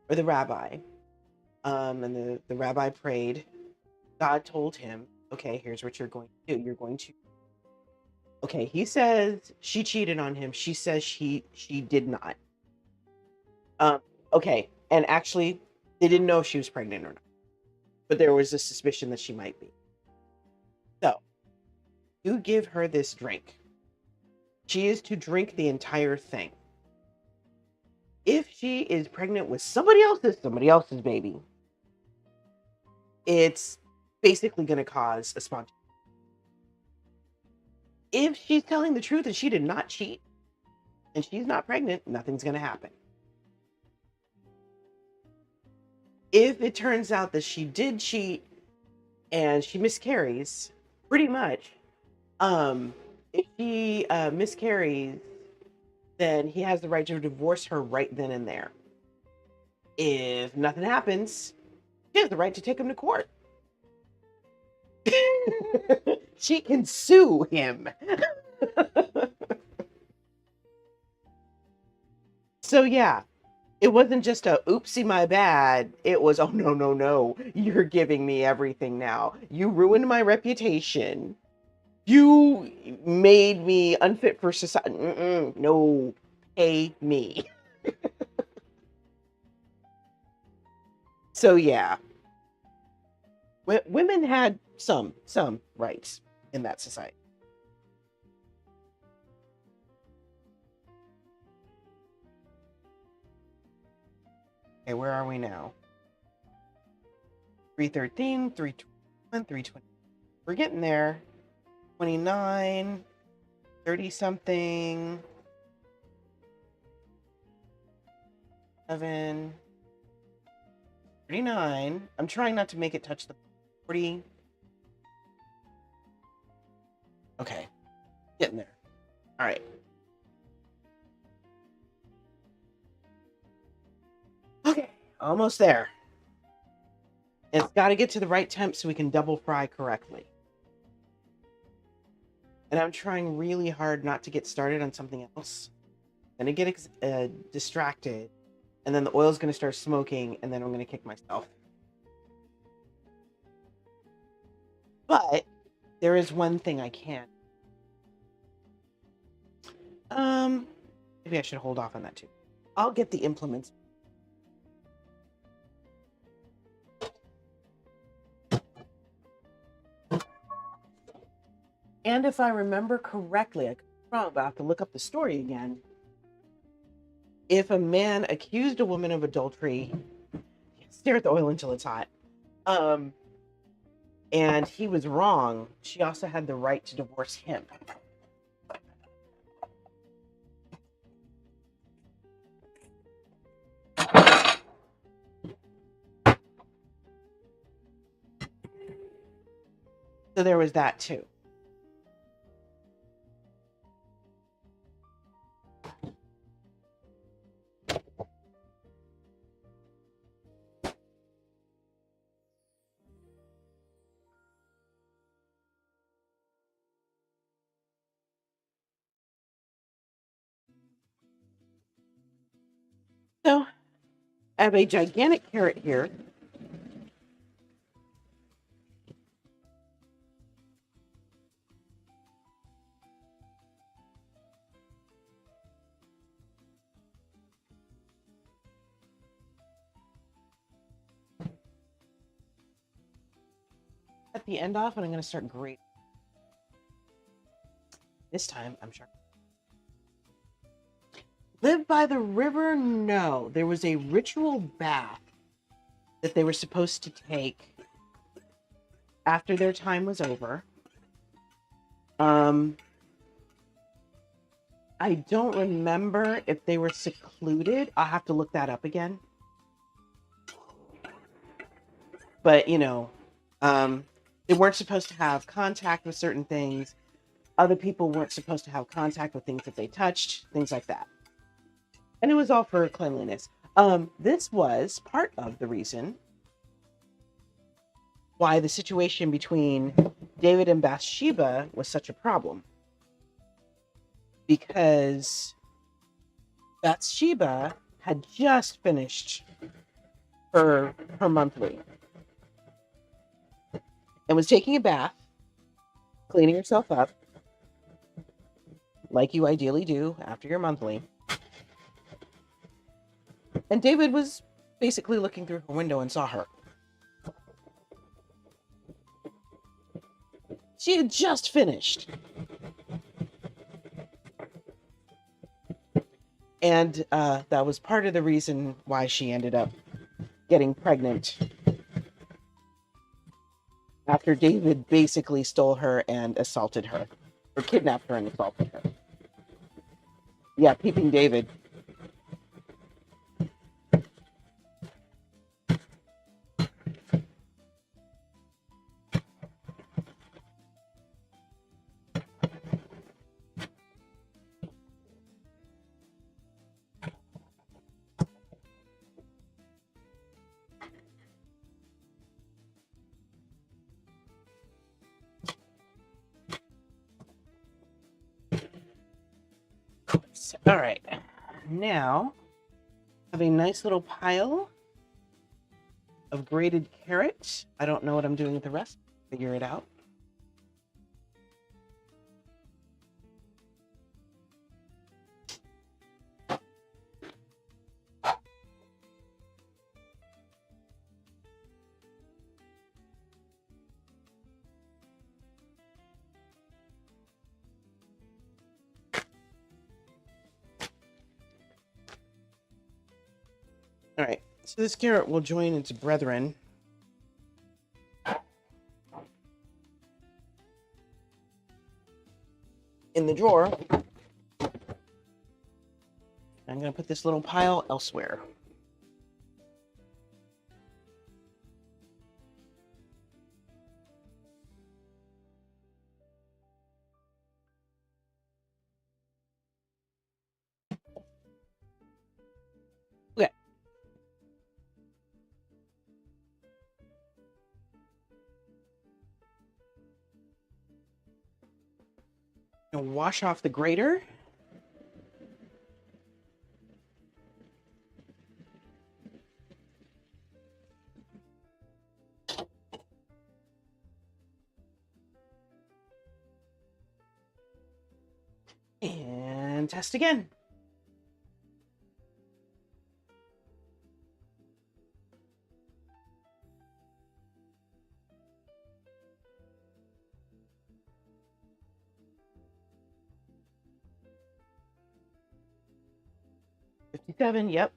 or the rabbi, and the rabbi prayed, God told him, okay, here's what you're going to do. You're going to, okay, he says she cheated on him. She says she did not. Um, okay, and actually, they didn't know if she was pregnant or not, but there was a suspicion that she might be. So, you give her this drink. She is to drink the entire thing. If she is pregnant with somebody else's baby, it's basically going to cause a spontaneous. If she's telling the truth and she did not cheat and she's not pregnant, nothing's going to happen. If it turns out that she did cheat and she miscarries, pretty much, if she miscarries, then he has the right to divorce her right then and there. If nothing happens, she has the right to take him to court. She can sue him. So yeah, it wasn't just a oopsie my bad. It was, oh no, no, no. You're giving me everything now. You ruined my reputation. You made me unfit for society. No, pay me. So yeah, women had some rights in that society. Okay, where are we now? 313, 321, 320. We're getting there. 29, 30 something. 7, 39. I'm trying not to make it touch the 40. Okay, getting there. All right. Okay, almost there. It's got to get to the right temp so we can double fry correctly. And I'm trying really hard not to get started on something else. Then I get distracted, and then the oil's going to start smoking, and then I'm going to kick myself. But there is one thing I can. Maybe I should hold off on that too. I'll get the implements. And if I remember correctly, I could be wrong, but I have to look up the story again. If a man accused a woman of adultery, stare at the oil until it's hot, and he was wrong, she also had the right to divorce him. So there was that too. So I have a gigantic carrot here. Cut the end off, and I'm going to start grating. This time, I'm sure. Live by the river? No. There was a ritual bath that they were supposed to take after their time was over. I don't remember if they were secluded. I'll have to look that up again. but they weren't supposed to have contact with certain things. Other people weren't supposed to have contact with things that they touched, things like that. And it was all for cleanliness. This was part of the reason why the situation between David and Bathsheba was such a problem. Because Bathsheba had just finished her monthly and was taking a bath, cleaning herself up, like you ideally do after your monthly. And David was basically looking through her window and saw her. She had just finished. And that was part of the reason why she ended up getting pregnant. After David basically stole her and assaulted her. Or kidnapped her and assaulted her. Yeah, Peeping David. All right. Now, I have a nice little pile of grated carrot. I don't know what I'm doing with the rest. Figure it out. All right, so this carrot will join its brethren. In the drawer. I'm going to put this little pile elsewhere. Okay. And wash off the grater. And test again. $57, yep.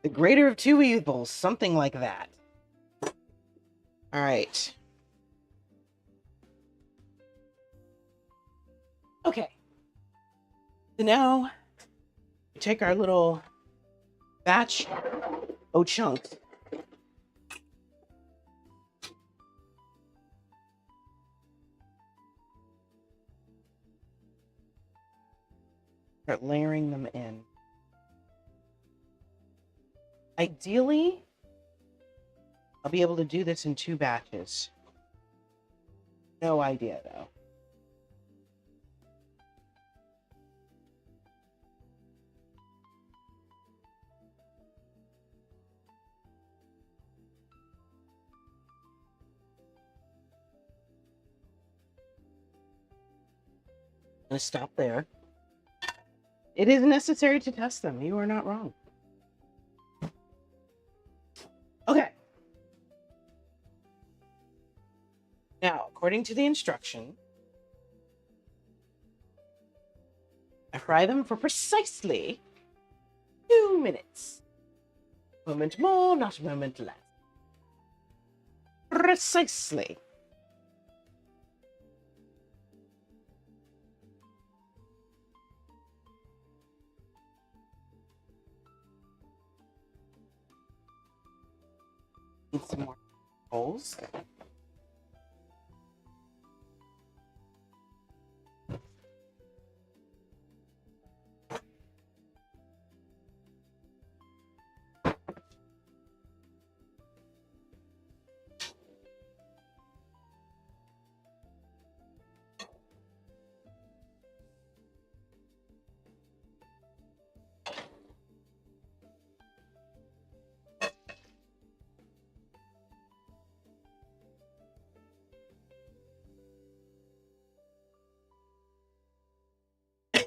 The greater of two evils, something like that. All right. Okay. So now we take our little batch of chunks. Start layering them in. Ideally, I'll be able to do this in 2 batches. No idea, though. I'm going to stop there. It is necessary to test them. You are not wrong. Okay. Now, according to the instruction, I fry them for precisely 2 minutes. A moment more, not a moment less. Precisely. Need some more bowls.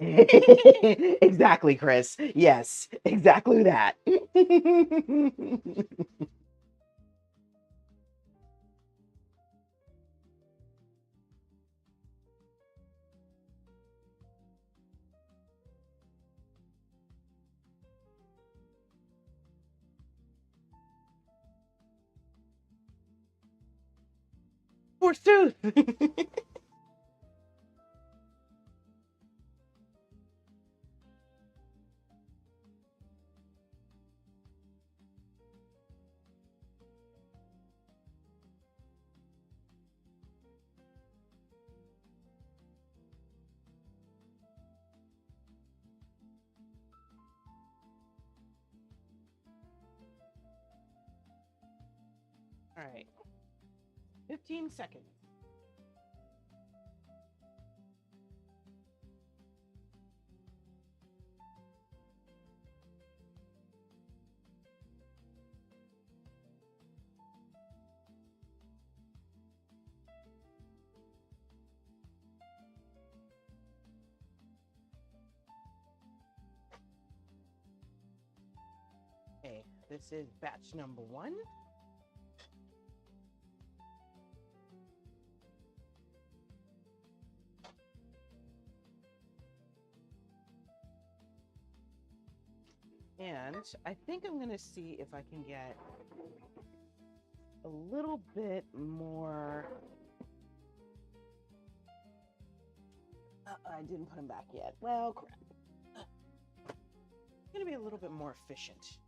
Exactly, Chris. Yes, exactly that. Forsooth. All right. 15 seconds. Okay, this is batch number 1. And I think I'm going to see if I can get a little bit more. I didn't put them back yet. Well, crap. I'm going to be a little bit more efficient.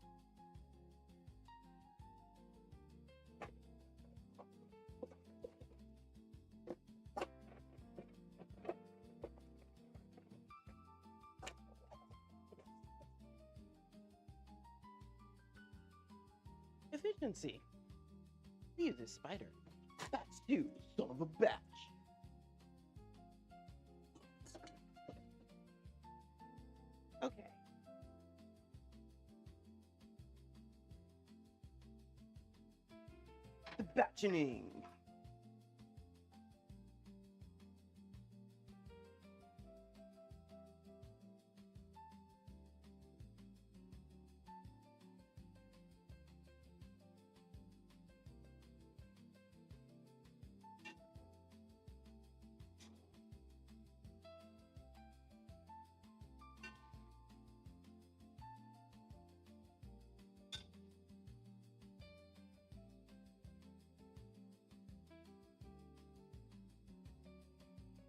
Efficiency. Use this spider. That's you, son of a bitch. Okay. The batching.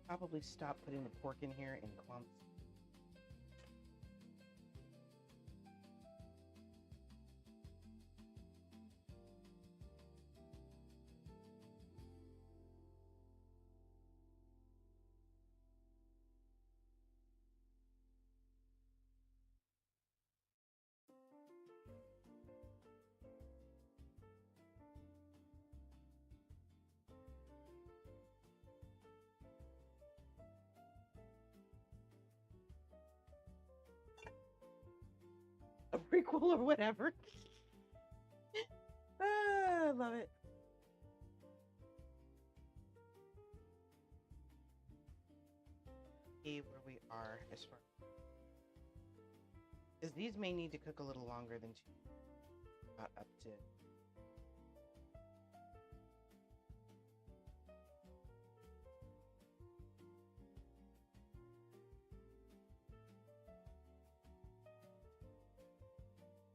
Probably stop putting the pork in here in clumps. A prequel or whatever. I love it. See where we are as far as these may need to cook a little longer than 2. Not up to.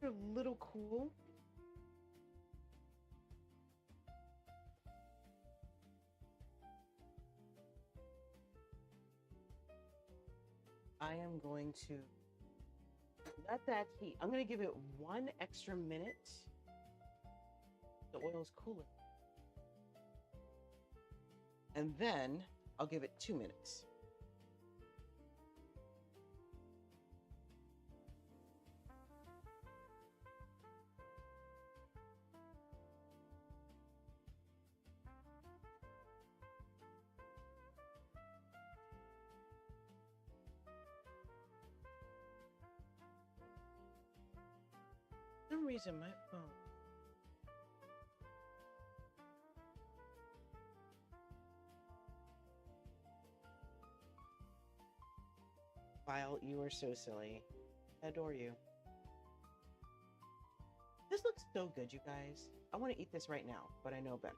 They're a little cool. I am going to let that heat. I'm going to give it 1 extra minute. The oil's cooler. And then I'll give it 2 minutes. For some reason, my phone. File, you are so silly. I adore you. This looks so good, you guys. I want to eat this right now, but I know better.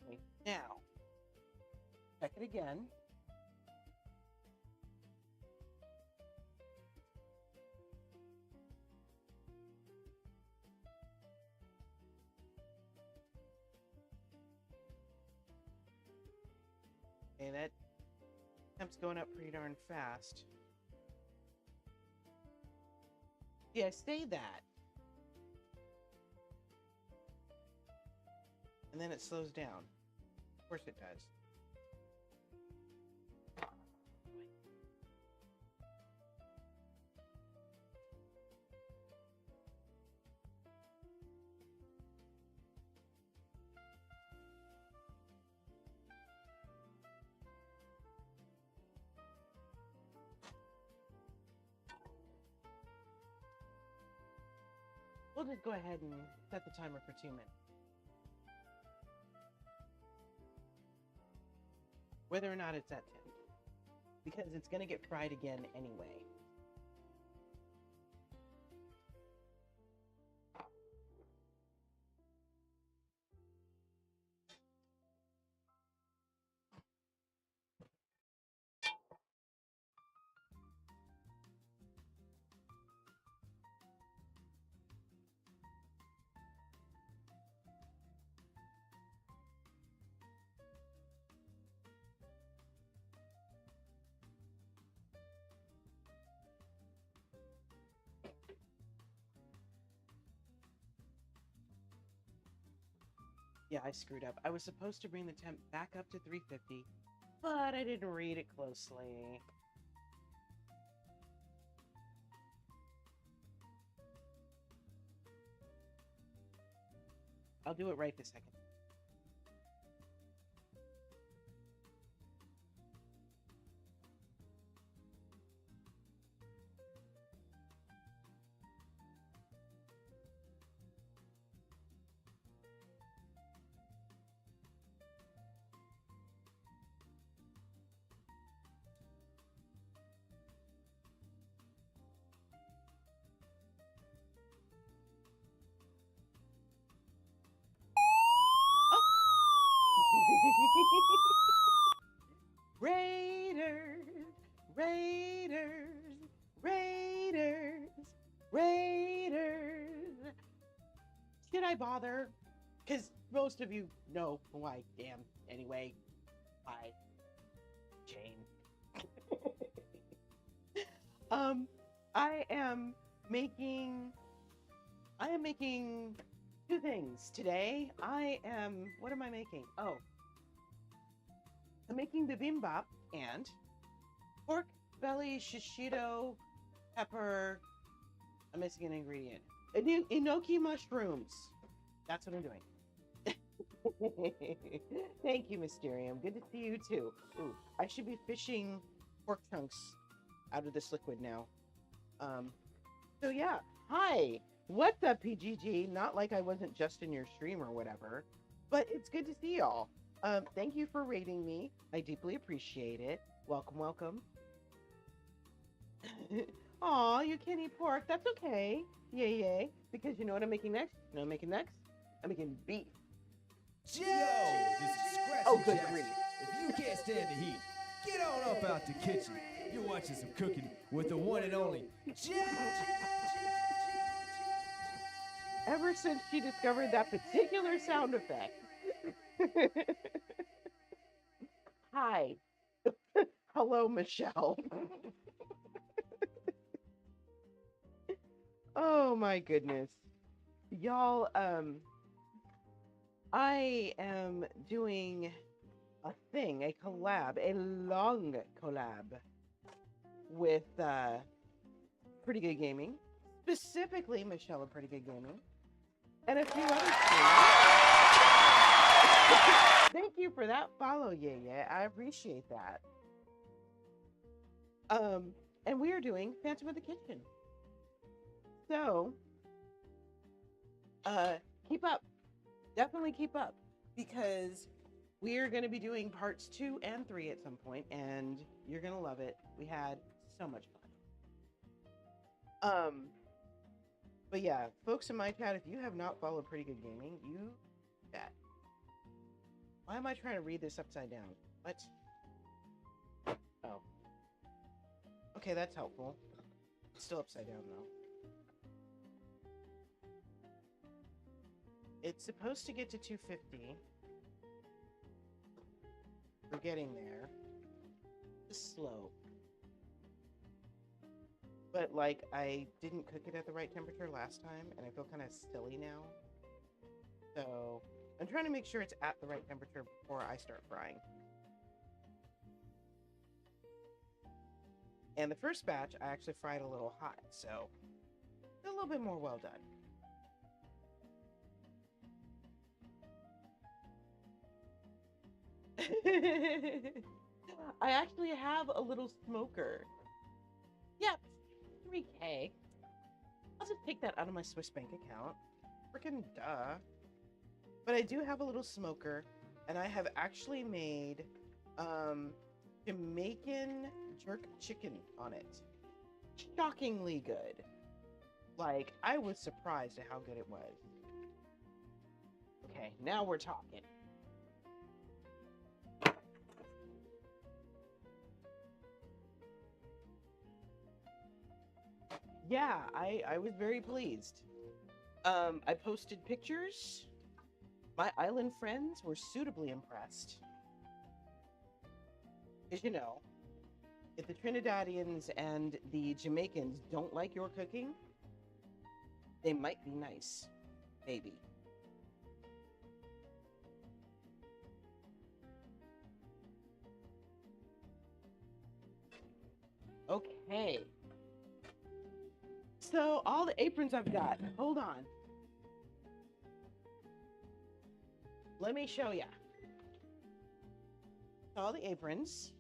Okay, now, check it again. Okay, that temp's going up pretty darn fast. Yeah, say that. And then it slows down. Of course it does. We'll just go ahead and set the timer for 2 minutes. Whether or not it's at 10. Because it's going to get fried again anyway. Yeah, I screwed up. I was supposed to bring the temp back up to 350, but I didn't read it closely. I'll do it right this second. Raiders, Raiders, Raiders, Raiders. Should I bother? Because most of you know who I am anyway. Hi, Jane. I am making 2 things today. What am I making? Oh, I'm making bibimbap and pork belly shishito pepper. I'm missing an ingredient. Enoki mushrooms. That's what I'm doing. Thank you, Mysterium. Good to see you too. Ooh, I should be fishing pork chunks out of this liquid now. So yeah, hi. What's up, PGG? Not like I wasn't just in your stream or whatever, but it's good to see y'all. Thank you for rating me. I deeply appreciate it. Welcome, welcome. Aw, you can't eat pork. That's okay. Yay, yay. Because you know what I'm making next? You know what I'm making next? I'm making beef. Yo, this is Scratchy Oh, good Jackson. grief. If you can't stand the heat, get on up out the kitchen. You're watching some cooking with the one and only Ever since she discovered that particular sound effect. Hi. Hello, Michelle. Oh my goodness. Y'all, I am doing a thing, a collab, a long collab with Pretty Good Gaming, specifically Michelle of Pretty Good Gaming, and a few other streamers. Thank you for that follow, yeah. I appreciate that. And we are doing Phantom of the Kitchen. So, keep up. Definitely keep up, because we are going to be doing parts 2 and 3 at some point, and you're going to love it. We had so much fun. But yeah, folks in my chat, if you have not followed Pretty Good Gaming, you that. Why am I trying to read this upside down? What? Oh. Okay, that's helpful. It's still upside down though. It's supposed to get to 250. We're getting there. It's slow. But like, I didn't cook it at the right temperature last time, and I feel kind of silly now. So I'm trying to make sure it's at the right temperature before I start frying. And the first batch, I actually fried a little hot, so it's a little bit more well done. I actually have a little smoker. Yep, 3K. I'll just take that out of my Swiss bank account. Freaking duh. But I do have a little smoker, and I have actually made Jamaican jerk chicken on it. Shockingly good. Like, I was surprised at how good it was. Okay, now we're talking. Yeah, I was very pleased. I posted pictures. My island friends were suitably impressed. Because, you know, if the Trinidadians and the Jamaicans don't like your cooking, they might be nice. Maybe. Okay. So, all the aprons I've got. Hold on. Let me show ya. All the aprons.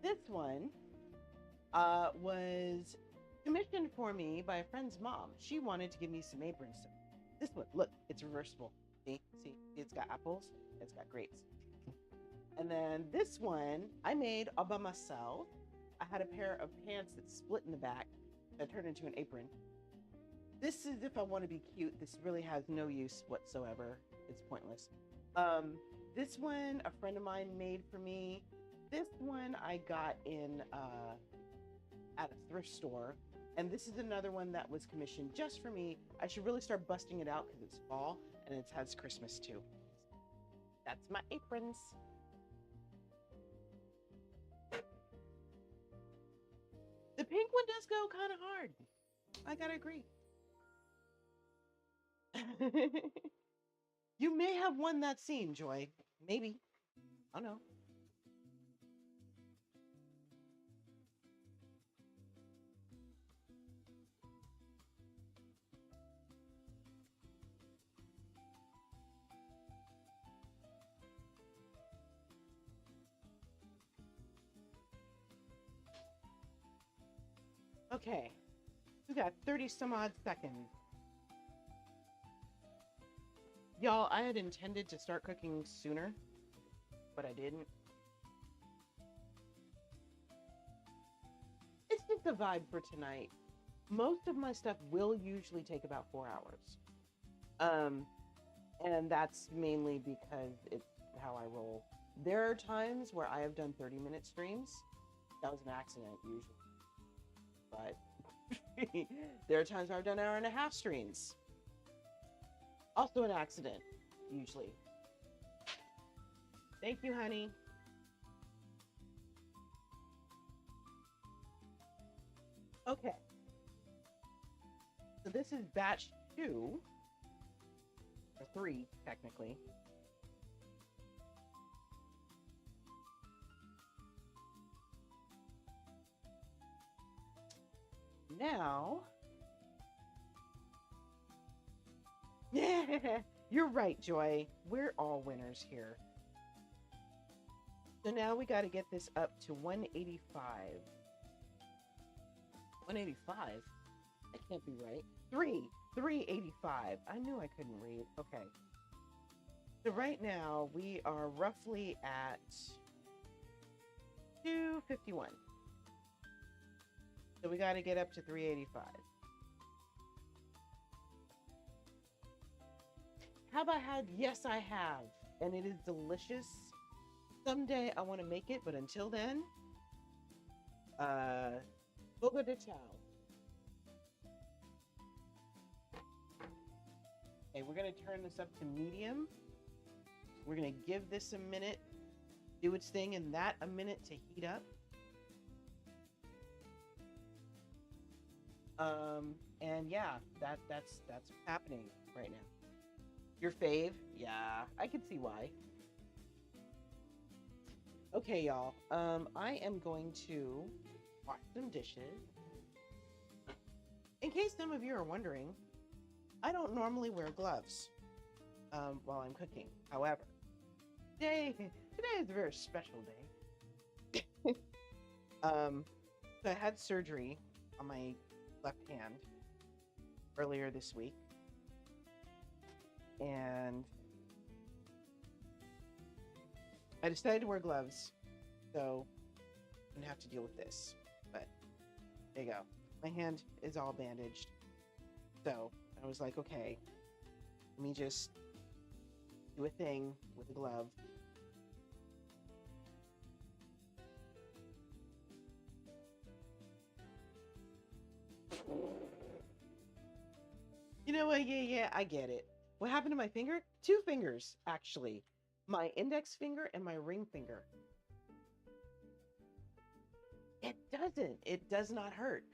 This one was commissioned for me by a friend's mom. She wanted to give me some aprons. This one, look, it's reversible. See, it's got apples, it's got grapes. And then this one, I made all by myself. I had a pair of pants that split in the back that turned into an apron. This is if I want to be cute. This really has no use whatsoever. It's pointless. This one, a friend of mine made for me. This one I got in at a thrift store. And this is another one that was commissioned just for me. I should really start busting it out because it's fall and it has Christmas too. That's my aprons. The pink one does go kind of hard. I gotta agree. You may have won that scene, Joy. Maybe. I don't know. Okay. We got 30 some odd seconds. Y'all, I had intended to start cooking sooner, but I didn't. It's just a vibe for tonight. Most of my stuff will usually take about 4 hours. And that's mainly because it's how I roll. There are times where I have done 30-minute streams. That was an accident, usually. But there are times where I've done 1.5-hour streams. Also an accident, usually. Thank you, honey. Okay. So this is batch 2. Or 3, technically. Now, yeah, you're right, Joy. We're all winners here. So now we got to get this up to 185. 185? That can't be right. 385. I knew I couldn't read. Okay. So right now we are roughly at 251. So we got to get up to 385. Have I had? Yes, I have. And it is delicious. Someday I want to make it, but until then, Boga de Chow. Okay, we're going to turn this up to medium. We're going to give this a minute, do its thing, and that a minute to heat up. And yeah, that's what's happening right now. Your fave? Yeah, I can see why. Okay, y'all. I am going to wash some dishes. In case some of you are wondering, I don't normally wear gloves while I'm cooking. However, today is a very special day. So I had surgery on my left hand earlier this week, and I decided to wear gloves so I didn't have to deal with this. But there you go. My hand is all bandaged, so I was like, okay, let me just do a thing with a glove. You know what? Yeah, I get it. What happened to my finger? 2 fingers, actually. My index finger and my ring finger. It does not hurt.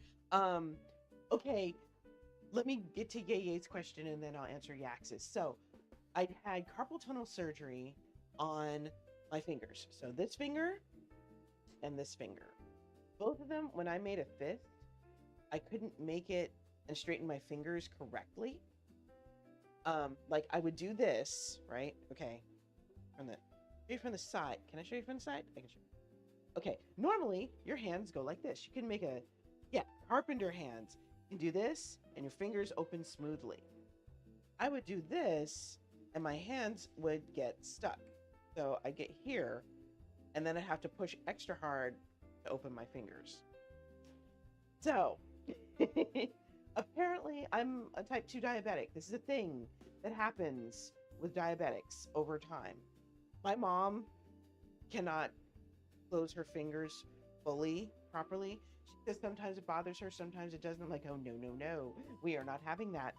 Okay, let me get to Ye's question and then I'll answer Yax's. So, I had carpal tunnel surgery on my fingers. So this finger and this finger. Both of them, when I made a fist, I couldn't make it and straighten my fingers correctly. Like I would do this, right? Okay. From the side. Can I show you from the side? I can show you. Okay. Normally, your hands go like this. You can make carpenter hands. You can do this, and your fingers open smoothly. I would do this, and my hands would get stuck. So I get here, and then I have to push extra hard to open my fingers. So, apparently, I'm a type 2 diabetic. This is a thing that happens with diabetics over time. My mom cannot close her fingers fully, properly. She says sometimes it bothers her, sometimes it doesn't. I'm like, oh, no. We are not having that.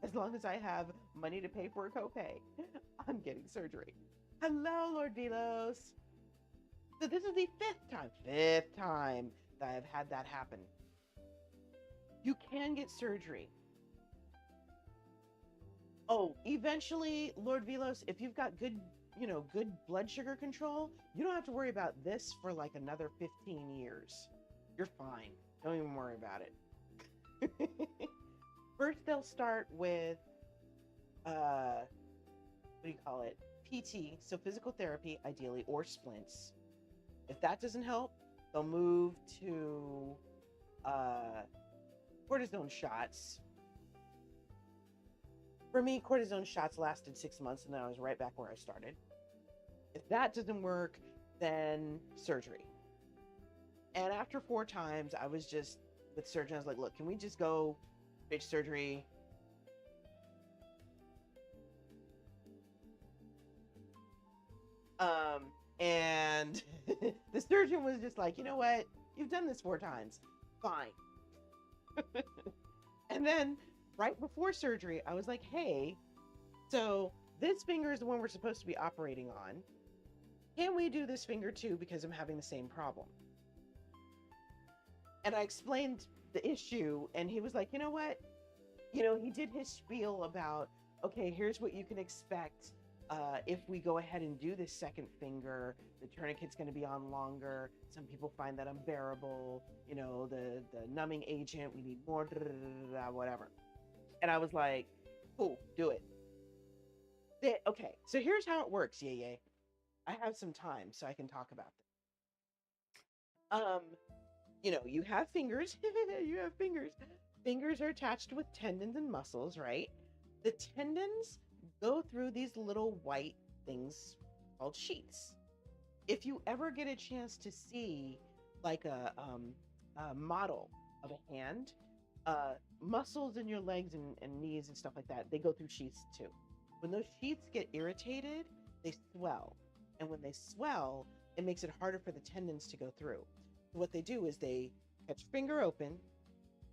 As long as I have money to pay for a copay, I'm getting surgery. Hello, Lord Velos. So this is the fifth time that I've had that happen. You can get surgery. Oh, eventually, Lord Velos, if you've got good blood sugar control, you don't have to worry about this for like another 15 years. You're fine. Don't even worry about it. First, they'll start with, PT, so physical therapy, ideally, or splints. If that doesn't help, they'll move to cortisone shots. For me, cortisone shots lasted 6 months, and then I was right back where I started. If that doesn't work, then surgery. And after 4 times, I was just, with surgeon, I was like, look, can we just go straight to surgery? And the surgeon was just like, you know what? You've done this 4 times. Fine. And then right before surgery, I was like, hey, so this finger is the one we're supposed to be operating on. Can we do this finger too? Because I'm having the same problem. And I explained the issue, and he was like, you know what? You know, he did his spiel about, okay, here's what you can expect if we go ahead and do this second finger. The tourniquet's going to be on longer. Some people find that unbearable. You know, the numbing agent, we need more, whatever. And I was like, cool, do it. Okay, so here's how it works, Yay. I have some time so I can talk about this. You know, you have fingers. You have fingers. Fingers are attached with tendons and muscles, right? The tendons go through these little white things called sheaths. If you ever get a chance to see like a model of a hand, muscles in your legs and knees and stuff like that, they go through sheaths too. When those sheaths get irritated, they swell. And when they swell, it makes it harder for the tendons to go through. So what they do is they catch your finger open,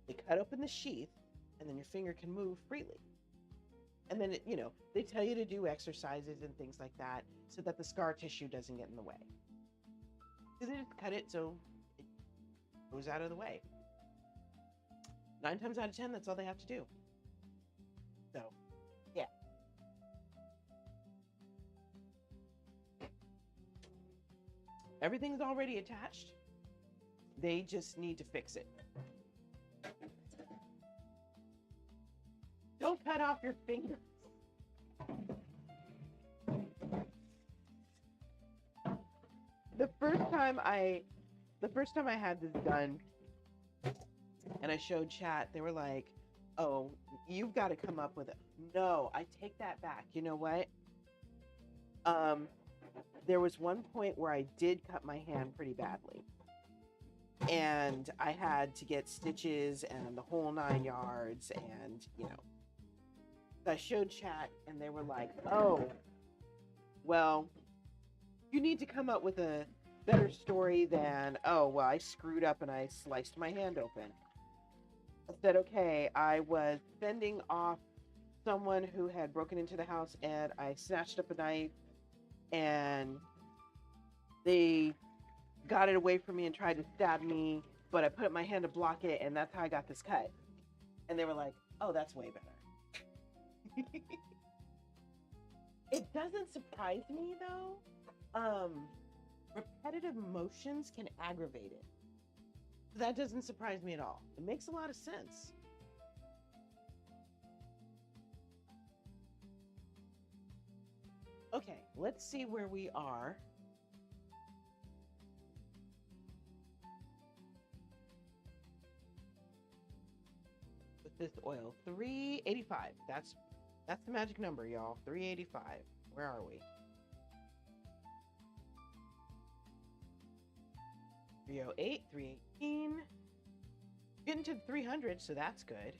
they cut open the sheath, and then your finger can move freely. And then, you know, they tell you to do exercises and things like that so that the scar tissue doesn't get in the way. So they just cut it so it goes out of the way. 9 times out of 10, that's all they have to do. So, yeah. Everything's already attached. They just need to fix it. Don't cut off your fingers. The first time I had this done and I showed chat, they were like, oh, you've got to come up with it. No, I take that back. You know what? There was one point where I did cut my hand pretty badly. And I had to get stitches and the whole 9 yards, and, you know. I showed chat and they were like, oh, well, you need to come up with a better story than, oh, well, I screwed up and I sliced my hand open. I said, okay, I was fending off someone who had broken into the house and I snatched up a knife and they got it away from me and tried to stab me, but I put up my hand to block it, and that's how I got this cut. And they were like, oh, that's way better. It doesn't surprise me though. Repetitive motions can aggravate it. That doesn't surprise me at all. It makes a lot of sense. Okay, let's see where we are. With this oil, 385. That's the magic number, y'all. 385. Where are we? 308, 318. Getting to 300, so that's good.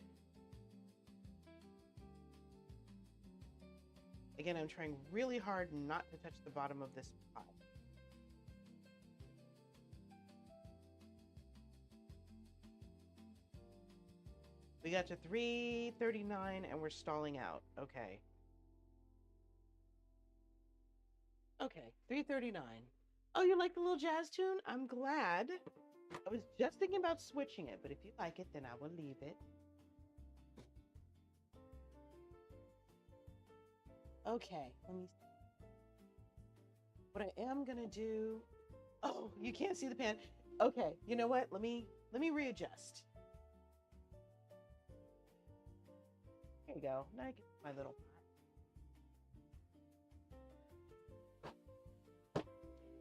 Again, I'm trying really hard not to touch the bottom of this pot. We got to 339 and we're stalling out. Okay. Okay, 339. Oh, you like the little jazz tune? I'm glad. I was just thinking about switching it, but if you like it, then I will leave it. Okay, let me see. What I am gonna do... Oh, you can't see the pan. Okay, you know what? Let me readjust. There you go. Now I get my little pot.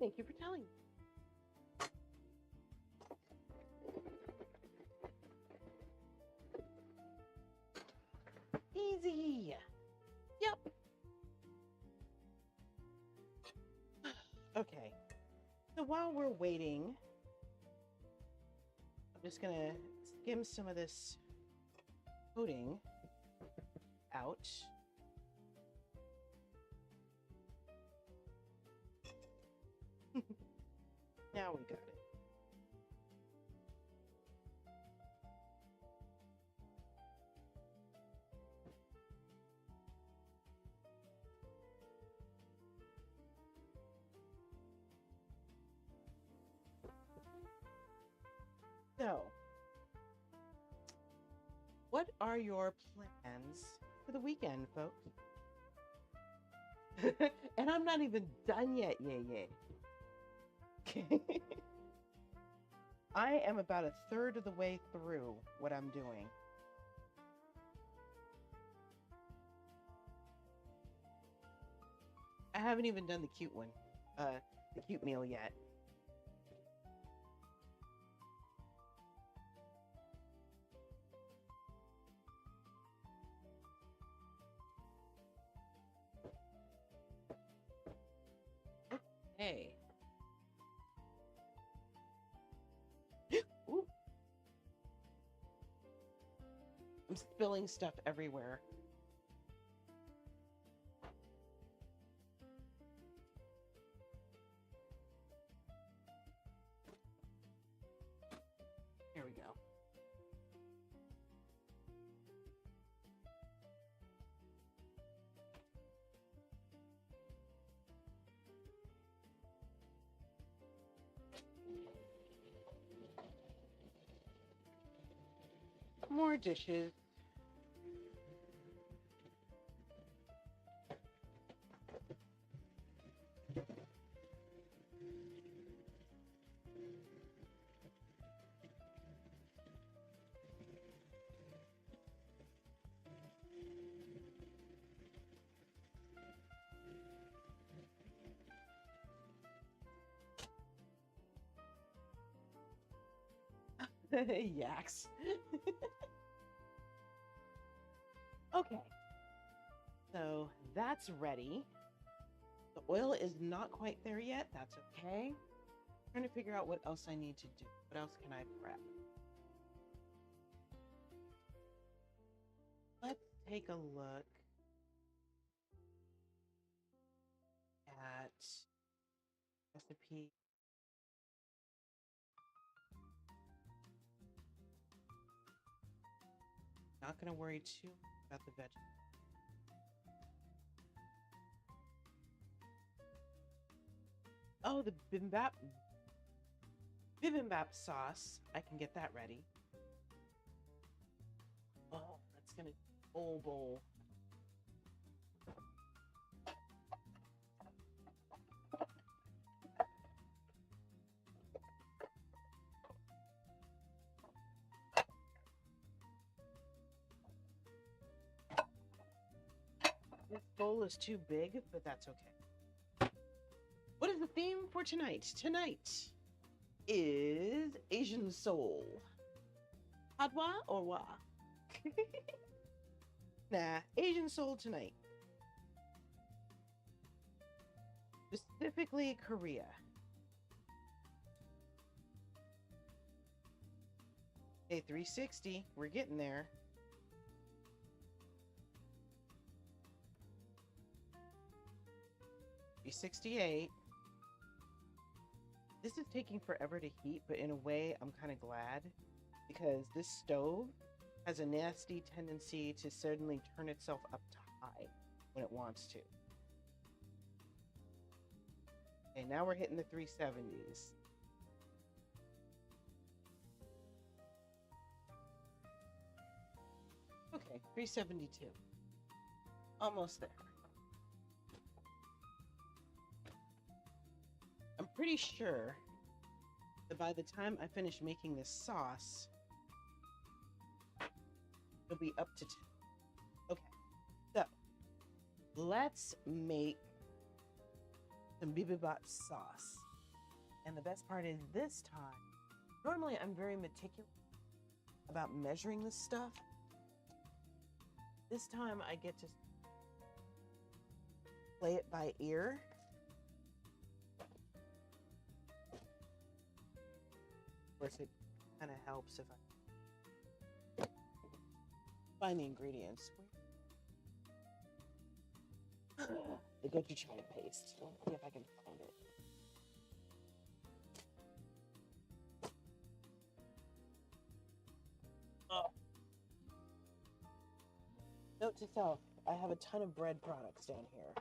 Thank you for telling me. Easy. Yep. Okay. So while we're waiting, I'm just gonna skim some of this coating out. Now we got it. So, what are your plans for the weekend, folks? And I'm not even done yet, yay. I am about a third of the way through what I'm doing. I haven't even done the cute one, the cute meal yet. Hey. Ooh. I'm spilling stuff everywhere. Here we go. More dishes. Yaks. Okay. So that's ready. The oil is not quite there yet. That's okay. I'm trying to figure out what else I need to do. What else can I prep? Let's take a look at recipe. Not going to worry too much about the vegetables. Oh, the Bimbimbap sauce. I can get that ready. Oh, that's gonna whole bowl. This bowl is too big, but that's okay. What is the theme for tonight? Tonight is Asian soul. Padwa or wa? Nah, Asian soul tonight. Specifically Korea. Hey, 360, we're getting there. $368. This is taking forever to heat, but in a way, I'm kind of glad because this stove has a nasty tendency to suddenly turn itself up to high when it wants to. Okay, now we're hitting the 370s. Okay, 372. Almost there. I'm pretty sure that by the time I finish making this sauce, it'll be up to 10. Okay, so let's make some bibimbap sauce. And the best part is this time, normally I'm very meticulous about measuring this stuff. This time I get to play it by ear. Of course, it kind of helps if I find the ingredients. The gochujang paste. Let's see if I can find it. Note to self, I have a ton of bread products down here.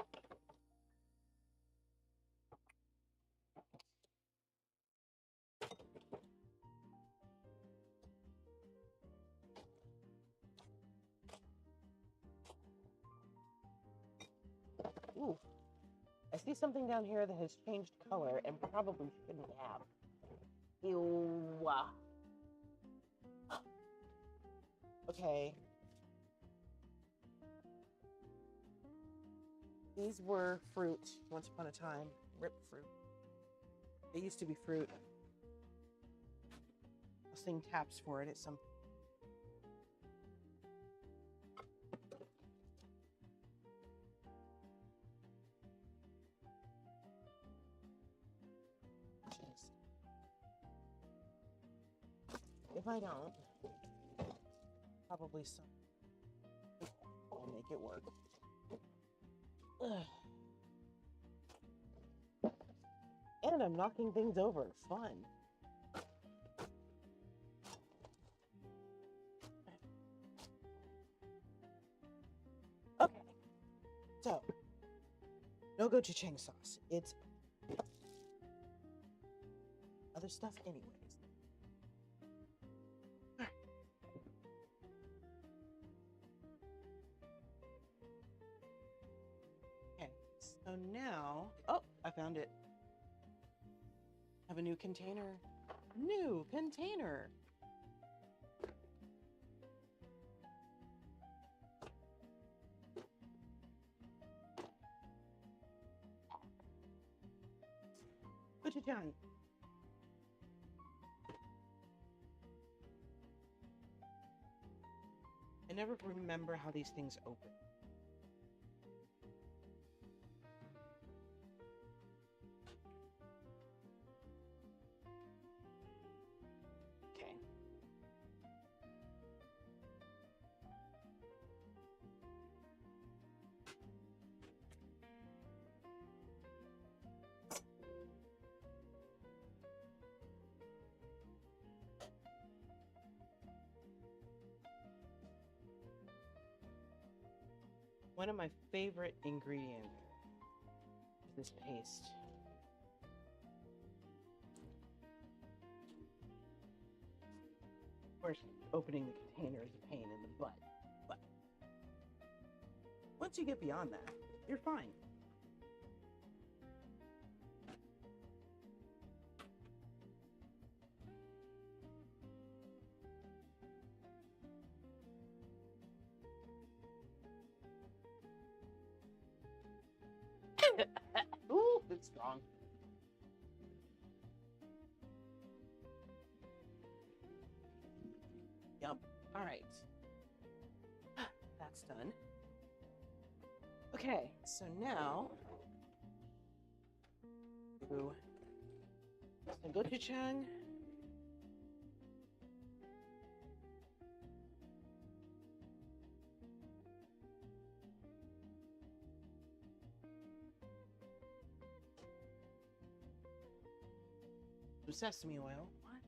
Ooh, I see something down here that has changed color and probably shouldn't have. Ew. Okay. These were fruit once upon a time. Rip fruit. They used to be fruit. I'll sing taps for it at some. Jeez. If I don't, probably some. I'll make it work. Ugh. And I'm knocking things over. Fun. Okay. So, no gochujang sauce. It's other stuff anyways. Okay. So now, oh, I found it. Have a new container. New container. Gochujang. I never remember how these things open. Okay. One of my favorite ingredients is this paste. Of course, opening the container is a pain in the butt, but once you get beyond that, you're fine. Ooh, that's strong. Yep. All right. That's done. Okay, so now do some gochujang. Some sesame oil. What?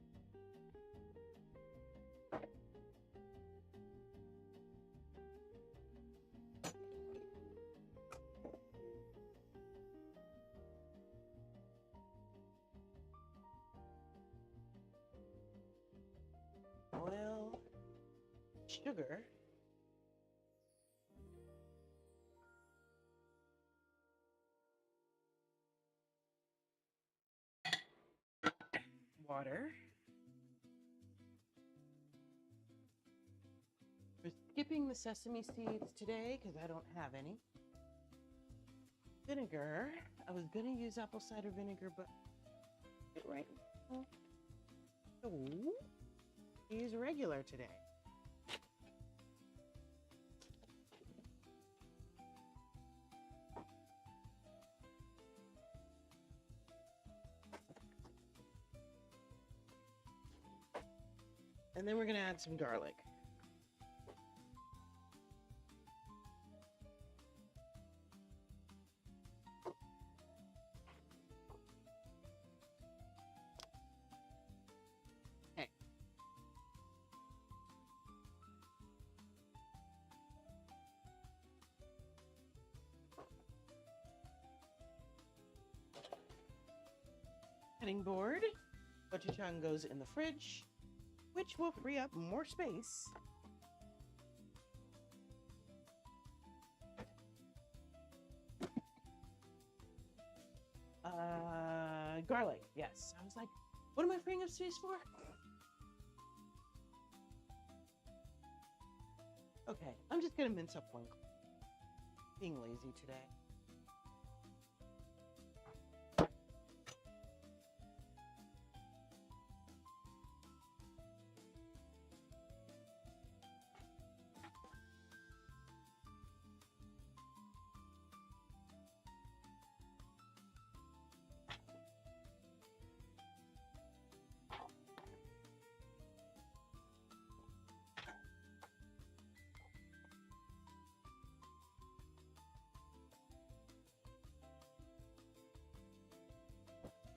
Oil, sugar, water. We're skipping the sesame seeds today because I don't have any. Vinegar. I was gonna use apple cider vinegar, but right now, so use regular today. And then we're gonna add some garlic. Okay. cutting board. Gochujang goes in the fridge, which will free up more space. Garlic, yes. I was like, what am I freeing up space for? Okay, I'm just gonna mince up one. Being lazy today.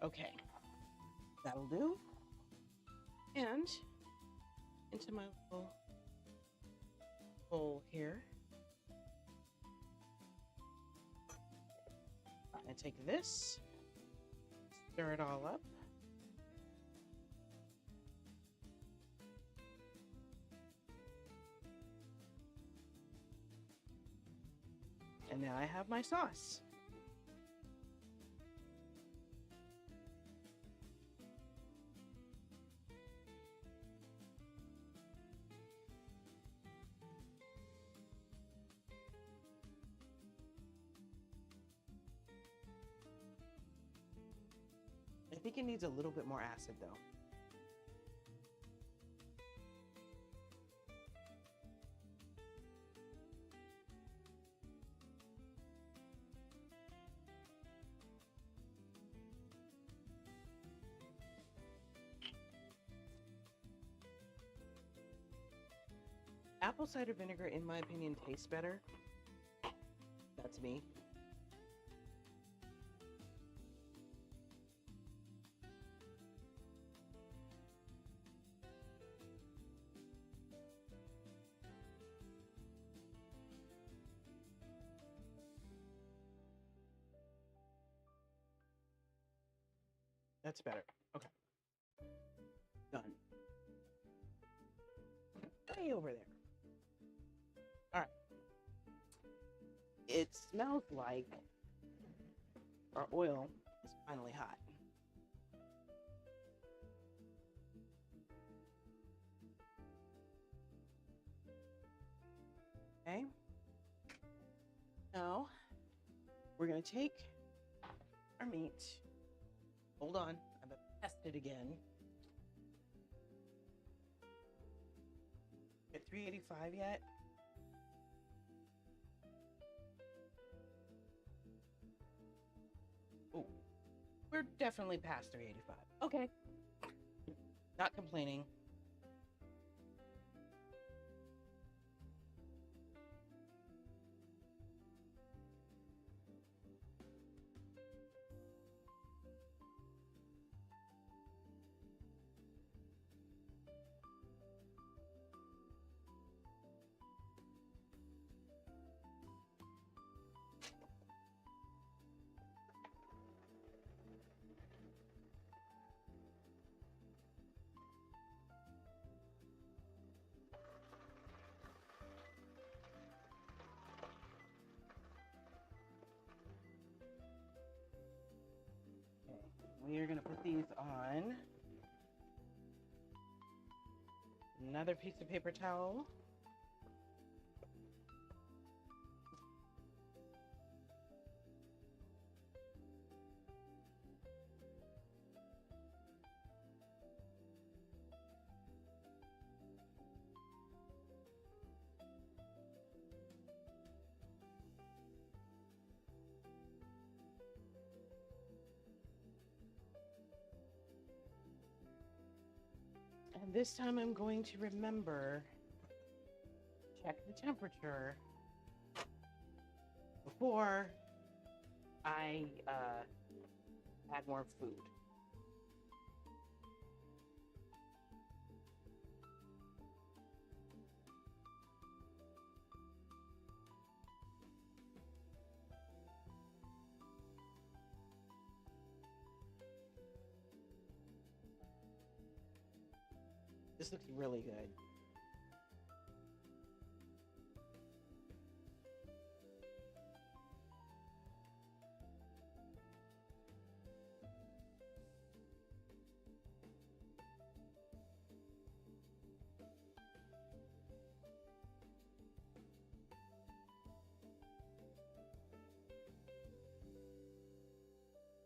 Okay, that'll do. And into my little bowl here. And take this, stir it all up. And now I have my sauce. I think it needs a little bit more acid though. Apple cider vinegar, in my opinion, tastes better. That's me. That's better. Okay. Done. Way over there. All right. It smells like our oil is finally hot. Okay. Now, we're going to take our meat. Hold on, I'm going to test it again. At 385 yet? Oh, we're definitely past 385. Okay. Not complaining. We are going to put these on another piece of paper towel. And this time I'm going to remember, check the temperature before I add more food. This looks really good.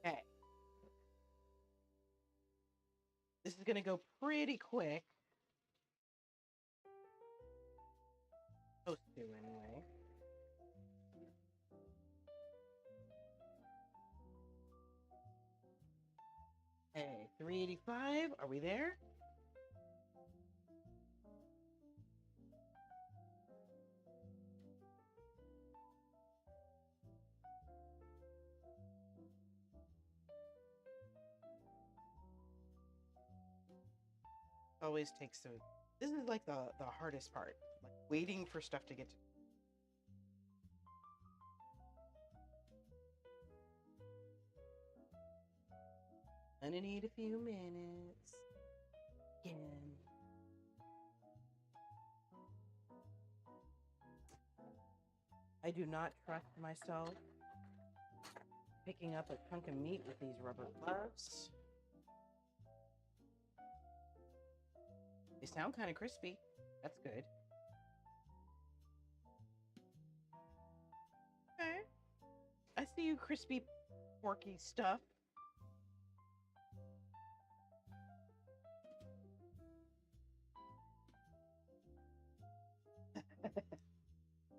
Okay. This is going to go pretty quick. Supposed to, anyway. Hey, 385. Are we there? Always takes so. This is like the hardest part, like waiting for stuff to get to. Gonna need a few minutes. Again. I do not trust myself picking up a chunk of meat with these rubber gloves. They sound kind of crispy. That's good. Okay. I see you, crispy, porky stuff.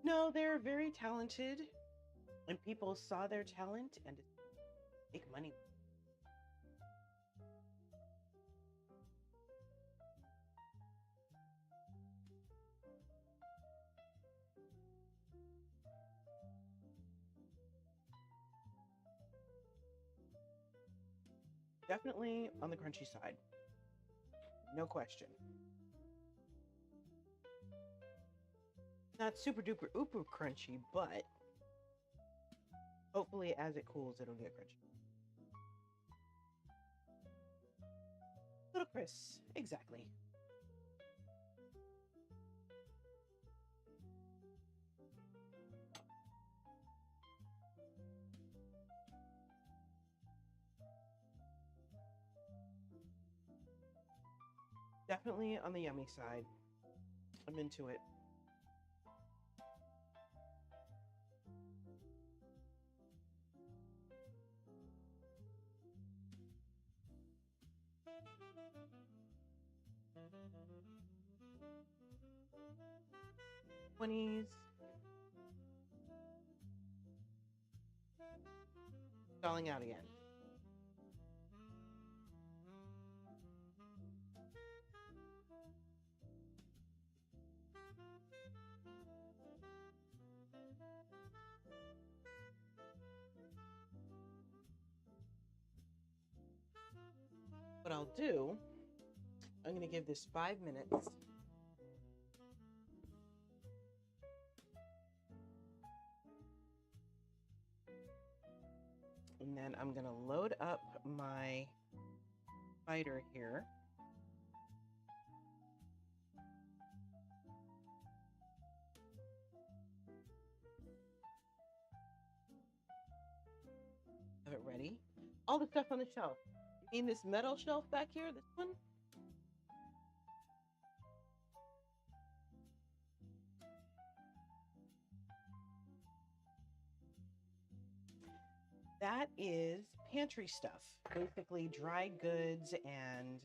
No, they're very talented. And people saw their talent and make money. Definitely on the crunchy side. No question. Not super duper uber crunchy, but hopefully as it cools, it'll get crunchy. Little crisp, exactly. Definitely on the yummy side. I'm into it. '20s. Stalling out again. What I'll do, I'm going to give this 5 minutes. And then I'm going to load up my spider here. Have it ready. All the stuff on the shelf. You mean this metal shelf back here? This one? That is pantry stuff. Basically dry goods and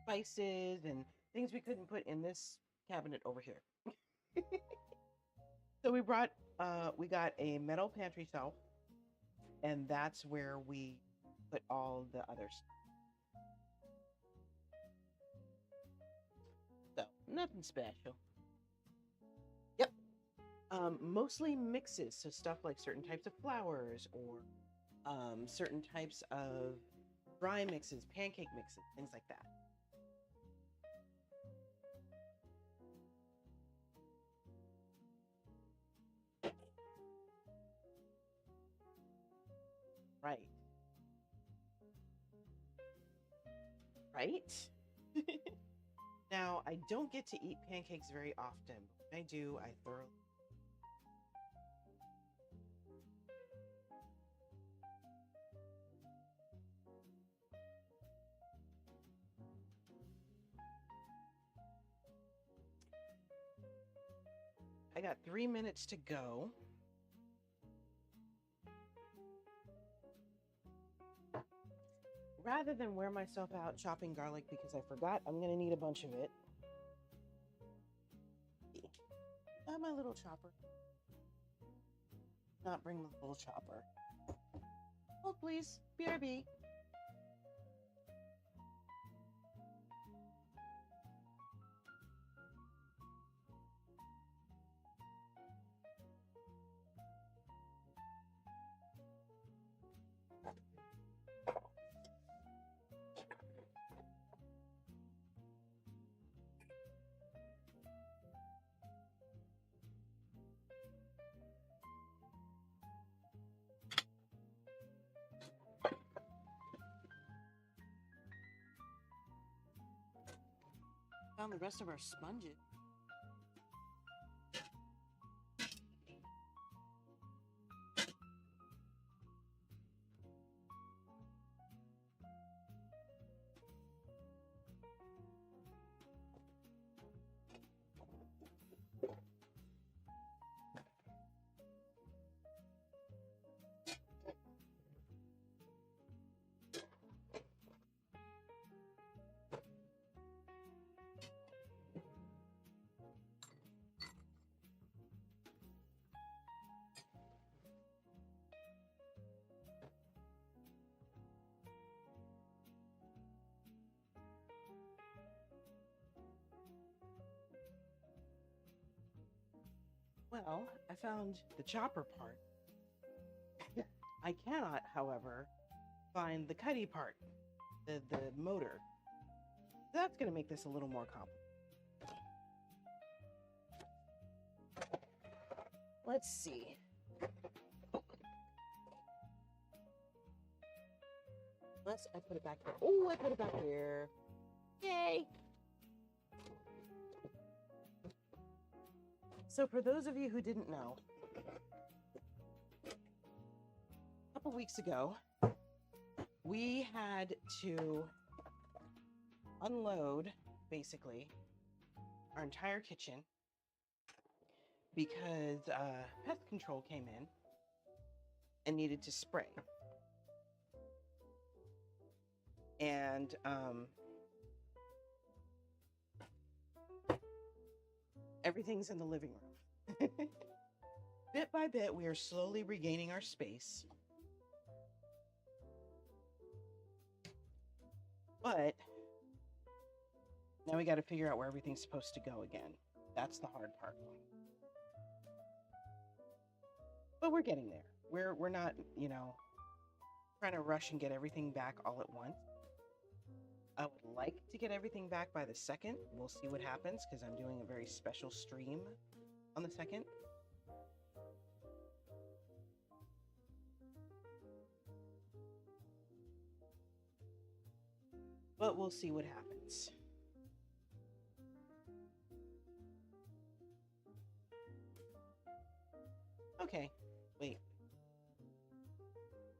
spices and things we couldn't put in this cabinet over here. So we got a metal pantry shelf, and that's where we put all the other stuff. So nothing special. Yep. Mostly mixes, so stuff like certain types of flours or certain types of dry mixes, pancake mixes, things like that. Right. Right? Now, I don't get to eat pancakes very often, but when I do, I thoroughly. I got 3 minutes to go. Rather than wear myself out chopping garlic because I forgot I'm going to need a bunch of it. My little chopper. Not bring the full chopper. Hold please. BRB. Found the rest of our sponges. Well, I found the chopper part. I cannot, however, find the cutty part, the motor. That's going to make this a little more complicated. Let's see. I put it back here. Oh, I put it back here. Yay! So for those of you who didn't know, a couple weeks ago, we had to unload, basically, our entire kitchen because pest control came in and needed to spray. And everything's in the living room. Bit by bit, we are slowly regaining our space. But now we got to figure out where everything's supposed to go again. That's the hard part. But we're getting there. We're not, trying to rush and get everything back all at once. I would like to get everything back by the 2nd. We'll see what happens because I'm doing a very special stream on the 2nd. But we'll see what happens. Okay, wait.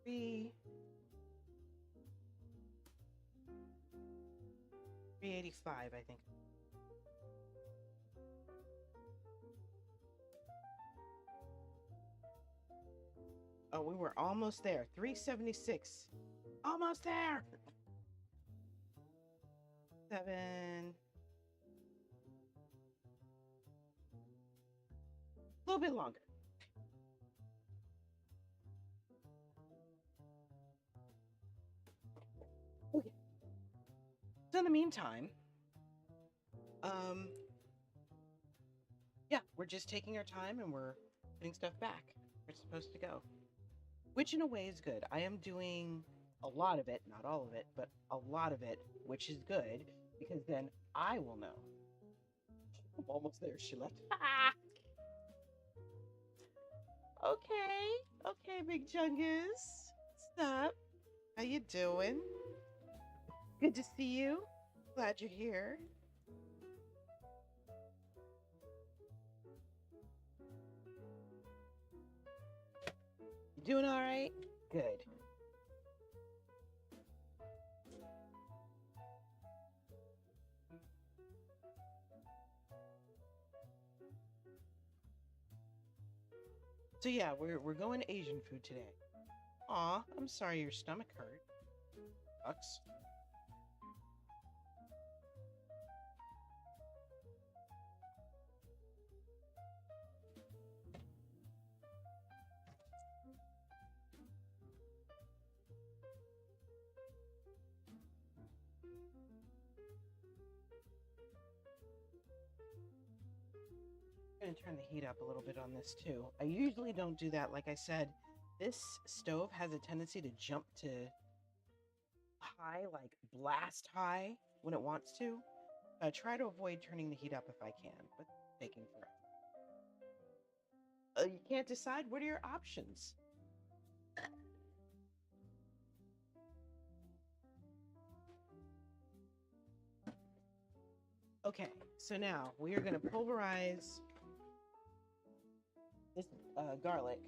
385, I think. Oh, we were almost there. 376. Almost there. 7. A little bit longer. Okay. So in the meantime, yeah, we're just taking our time and we're putting stuff back where it's supposed to go, which in a way is good. I am doing a lot of it, not all of it, but a lot of it, which is good because then I will know. I'm almost there. She left. Okay, Big Chungus. What's up? How you doing? Good to see you. Glad you're here. Doing all right? Good. So yeah, we're going Asian food today. Aw, I'm sorry your stomach hurt. Sucks. I'm gonna turn the heat up a little bit on this too. I usually don't do that. Like I said, this stove has a tendency to jump to high, like blast high when it wants to. I try to avoid turning the heat up if I can, but taking forever. You can't decide. What are your options? Okay, so now we are going to pulverize this garlic.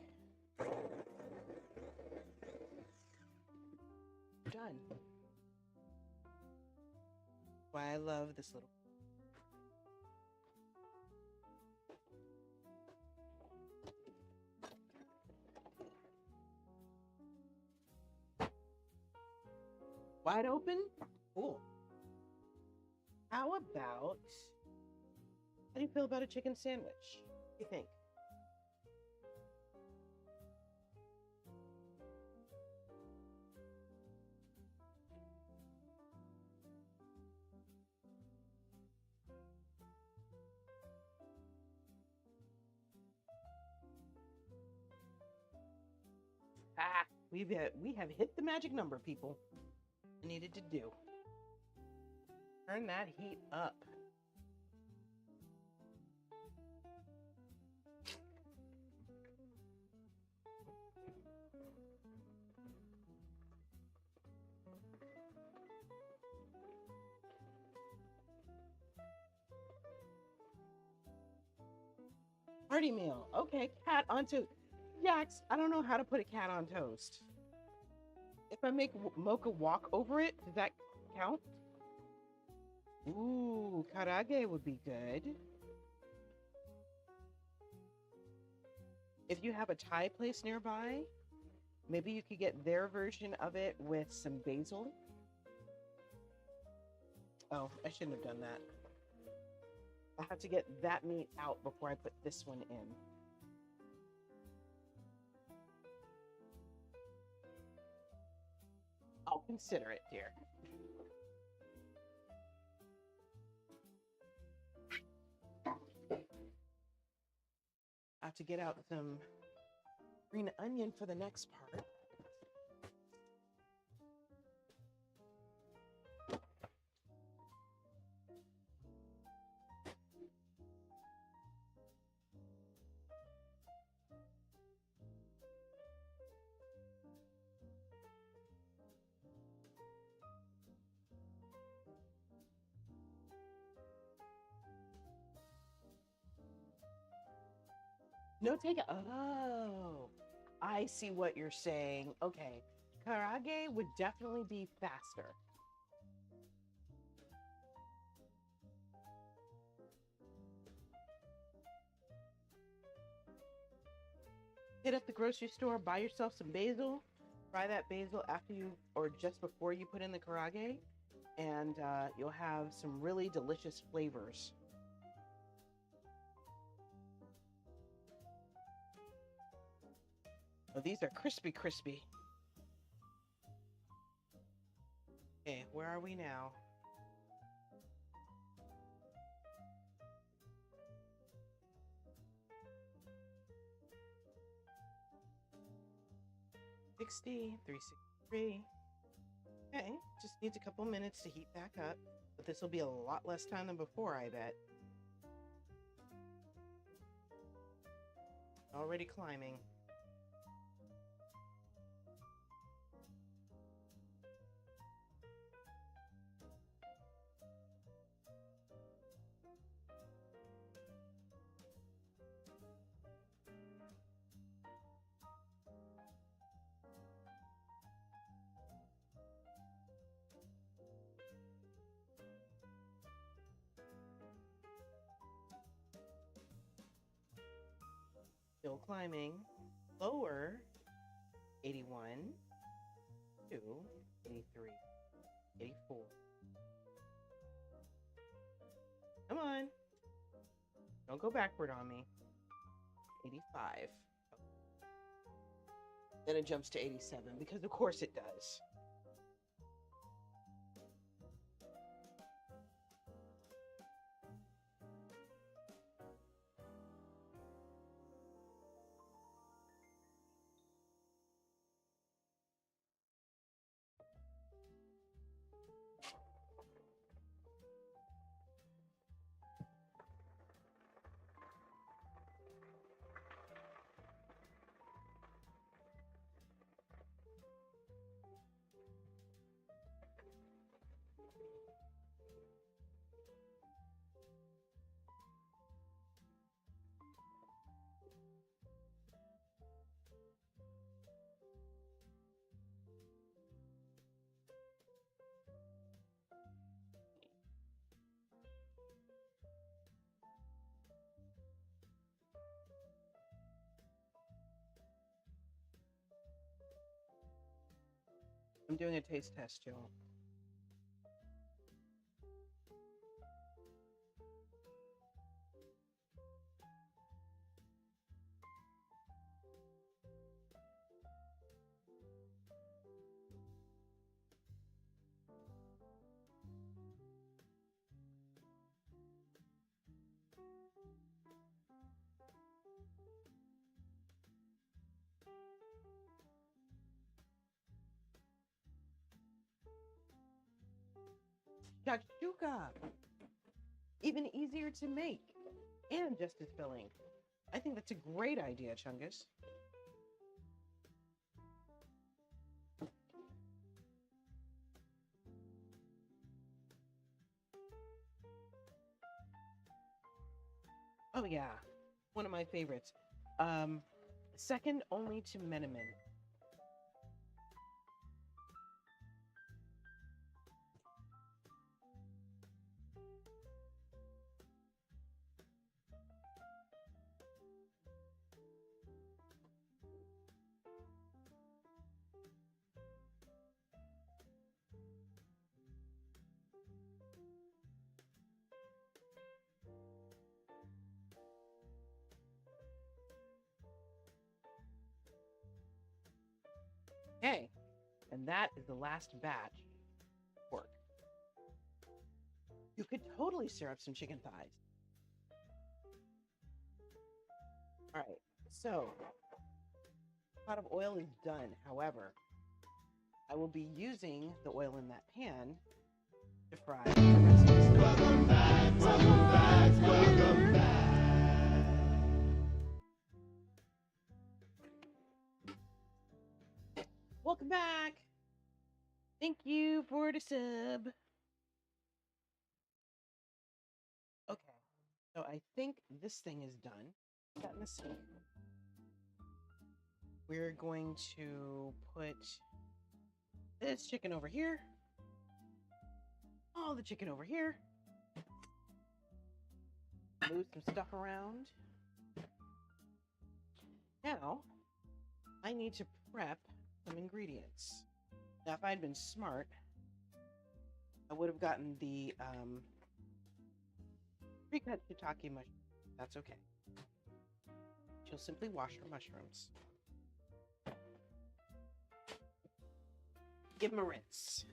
Done. Why I love this little. Wide open? Cool. How about... How do you feel about a chicken sandwich? What do you think? Ah, we have hit the magic number, people. I needed to do. Turn that heat up. Party meal. Okay, cat on toast. Yax, I don't know how to put a cat on toast. If I make Mocha walk over it, does that count? Ooh, karage would be good. If you have a Thai place nearby, maybe you could get their version of it with some basil. Oh, I shouldn't have done that. I have to get that meat out before I put this one in. I'll consider it, dear. I have to get out some green onion for the next part. No take it. Oh, I see what you're saying. Okay. Karage would definitely be faster. Hit up the grocery store, buy yourself some basil, fry that basil after you, or just before you put in the karage, and you'll have some really delicious flavors. Oh, these are crispy. Okay, where are we now? $363. Okay, just needs a couple minutes to heat back up, but this will be a lot less time than before, I bet. Already climbing. Still climbing. Lower. 81. 2. 83. 84. Come on. Don't go backward on me. 85. Then it jumps to 87 because of course it does. I'm doing a taste test, y'all. Shakshuka! Even easier to make and just as filling. I think that's a great idea, Chungus. Oh yeah, one of my favorites. Second only to Menemen. Okay, and that is the last batch of pork. You could totally sear up some chicken thighs. All right, so pot of oil is done. However, I will be using the oil in that pan to fry the rest of the stuff. Welcome back, welcome back, welcome back. Welcome back. Thank you for the sub. Okay, so I think this thing is done. Got in the sink. We're going to put this chicken over here. All the chicken over here. Move some stuff around. Now, I need to prep some ingredients. Now, if I'd been smart, I would have gotten the pre-cut shiitake mushroom. That's okay. She'll simply wash her mushrooms. Give them a rinse.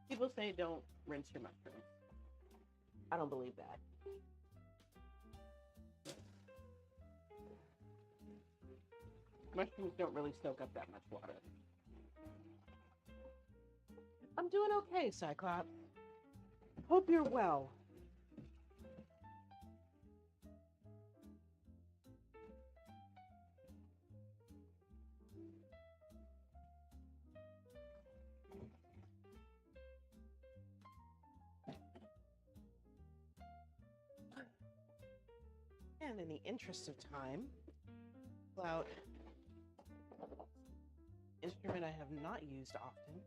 People say don't rinse your mushrooms. I don't believe that. Mushrooms don't really soak up that much water. I'm doing okay, Cyclops. Hope you're well. And in the interest of time, pull out instrument I have not used often.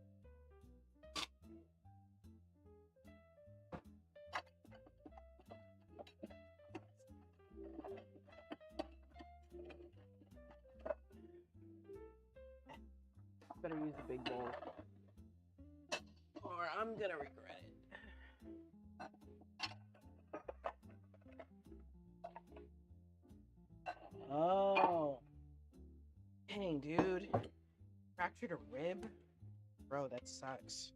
Better use the big bowl, or I'm gonna regret it. Oh, dang, dude. Fractured a rib? Bro, that sucks.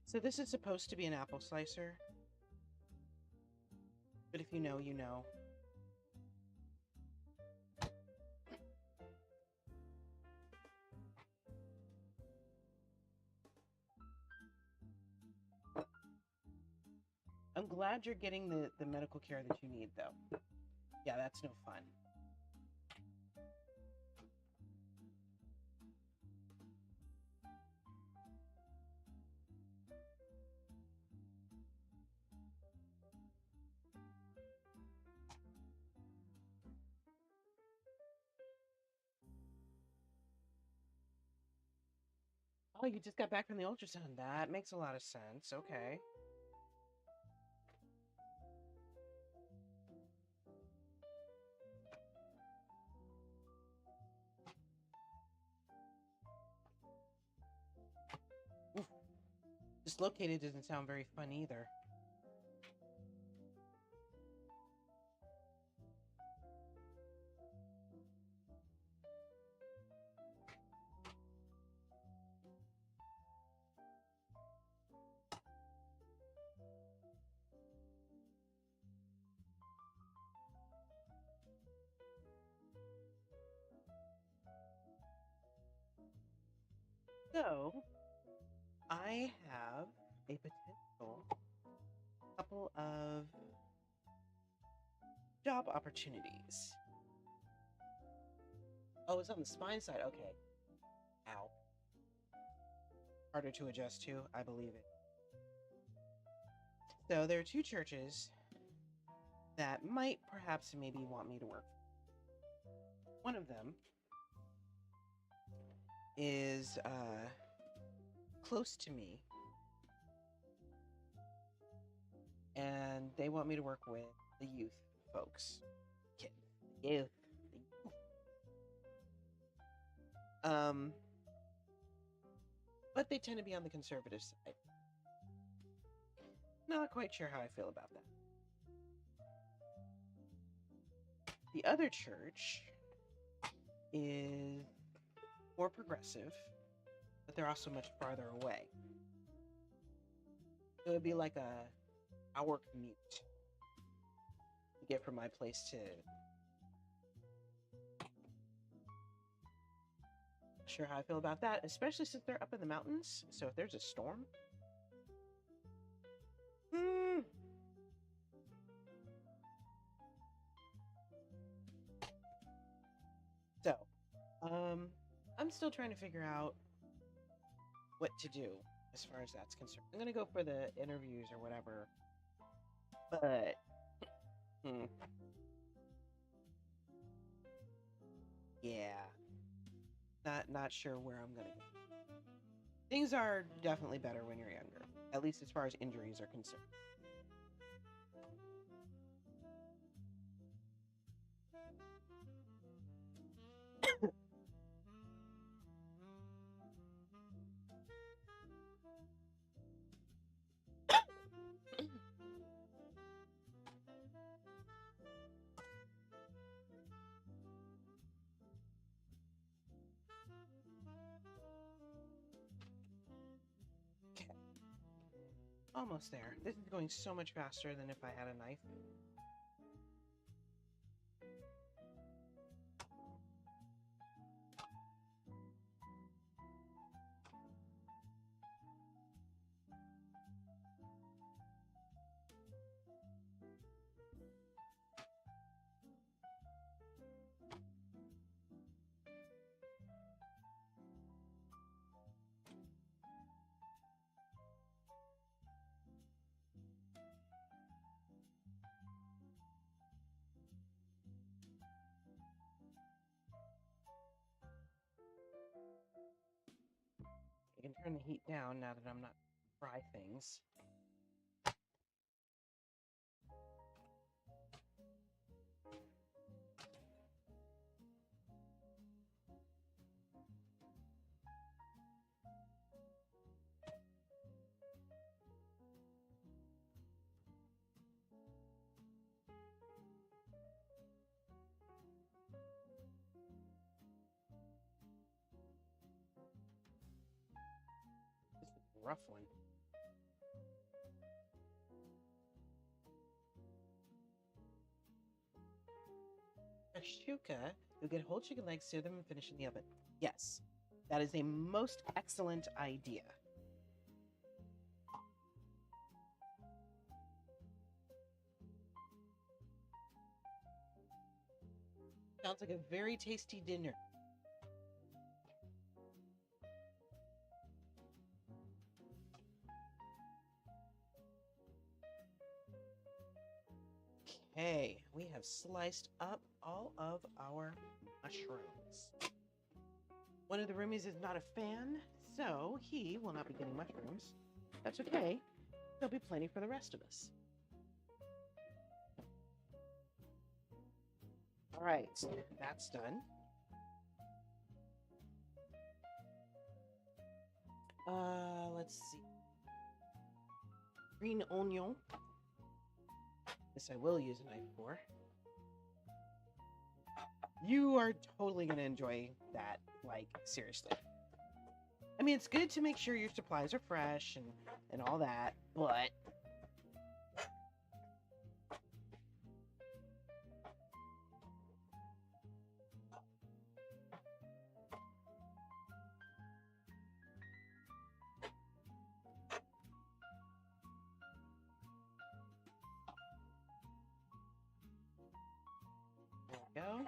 So this is supposed to be an apple slicer. But if you know, you know. I'm glad you're getting the medical care that you need, though. Yeah, that's no fun. Oh, you just got back from the ultrasound. That makes a lot of sense. Okay. Oof. Dislocated doesn't sound very fun either. So, I have a potential couple of job opportunities. Oh, it's on the spine side. Okay. Ow. Harder to adjust to. I believe it. So, there are two churches that might perhaps maybe want me to work. One of them is close to me, and they want me to work with the youth folks. Kids. Youth. The youth. But they tend to be on the conservative side. Not quite sure how I feel about that. The other church is more progressive, but they're also much farther away. So it'd be like a hour commute to get from my place to. Not sure how I feel about that, especially since they're up in the mountains. So if there's a storm, So, I'm still trying to figure out what to do as far as that's concerned. I'm gonna go for the interviews or whatever, but yeah, not sure where I'm gonna go. Things are definitely better when you're younger, at least as far as injuries are concerned. Okay. Almost there. This is going so much faster than if I had a knife. I can turn the heat down now that I'm not fry things. rough one. A shuka, you get whole chicken legs, sear them, and finish in the oven. Yes, that is a most excellent idea. Sounds like a very tasty dinner. Okay, we have sliced up all of our mushrooms. One of the roomies is not a fan, so he will not be getting mushrooms. That's okay. There'll be plenty for the rest of us. All right, that's done. Let's see. Green onion. This I will use a knife for. You are totally going to enjoy that, like, seriously. I mean, it's good to make sure your supplies are fresh and all that, but... There we go.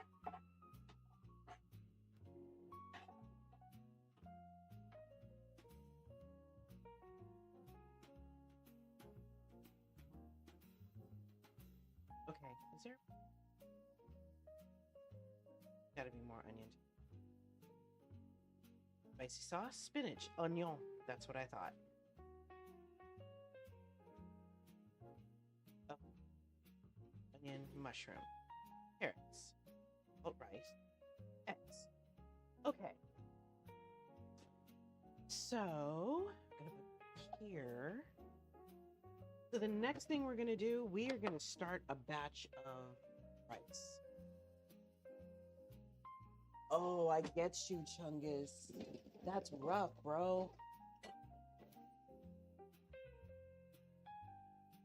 Okay, is there... Gotta be more onion. Spicy sauce, spinach, onion. That's what I thought. Oh. Onion, mushroom, carrots, oat rice, eggs. Okay. So, I'm gonna put here. So the next thing we're gonna do, we are gonna start a batch of rice. Oh, I get you, Chungus. That's rough, bro.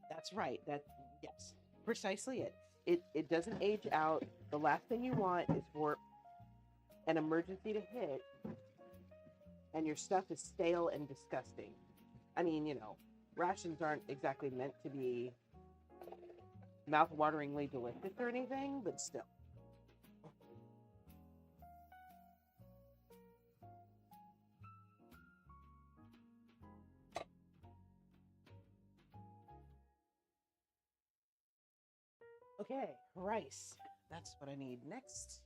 That's right. Yes, precisely it. It doesn't age out. The last thing you want is for an emergency to hit and your stuff is stale and disgusting. I mean, you know, rations aren't exactly meant to be mouth-wateringly delicious or anything, but still. Okay, rice. That's what I need next.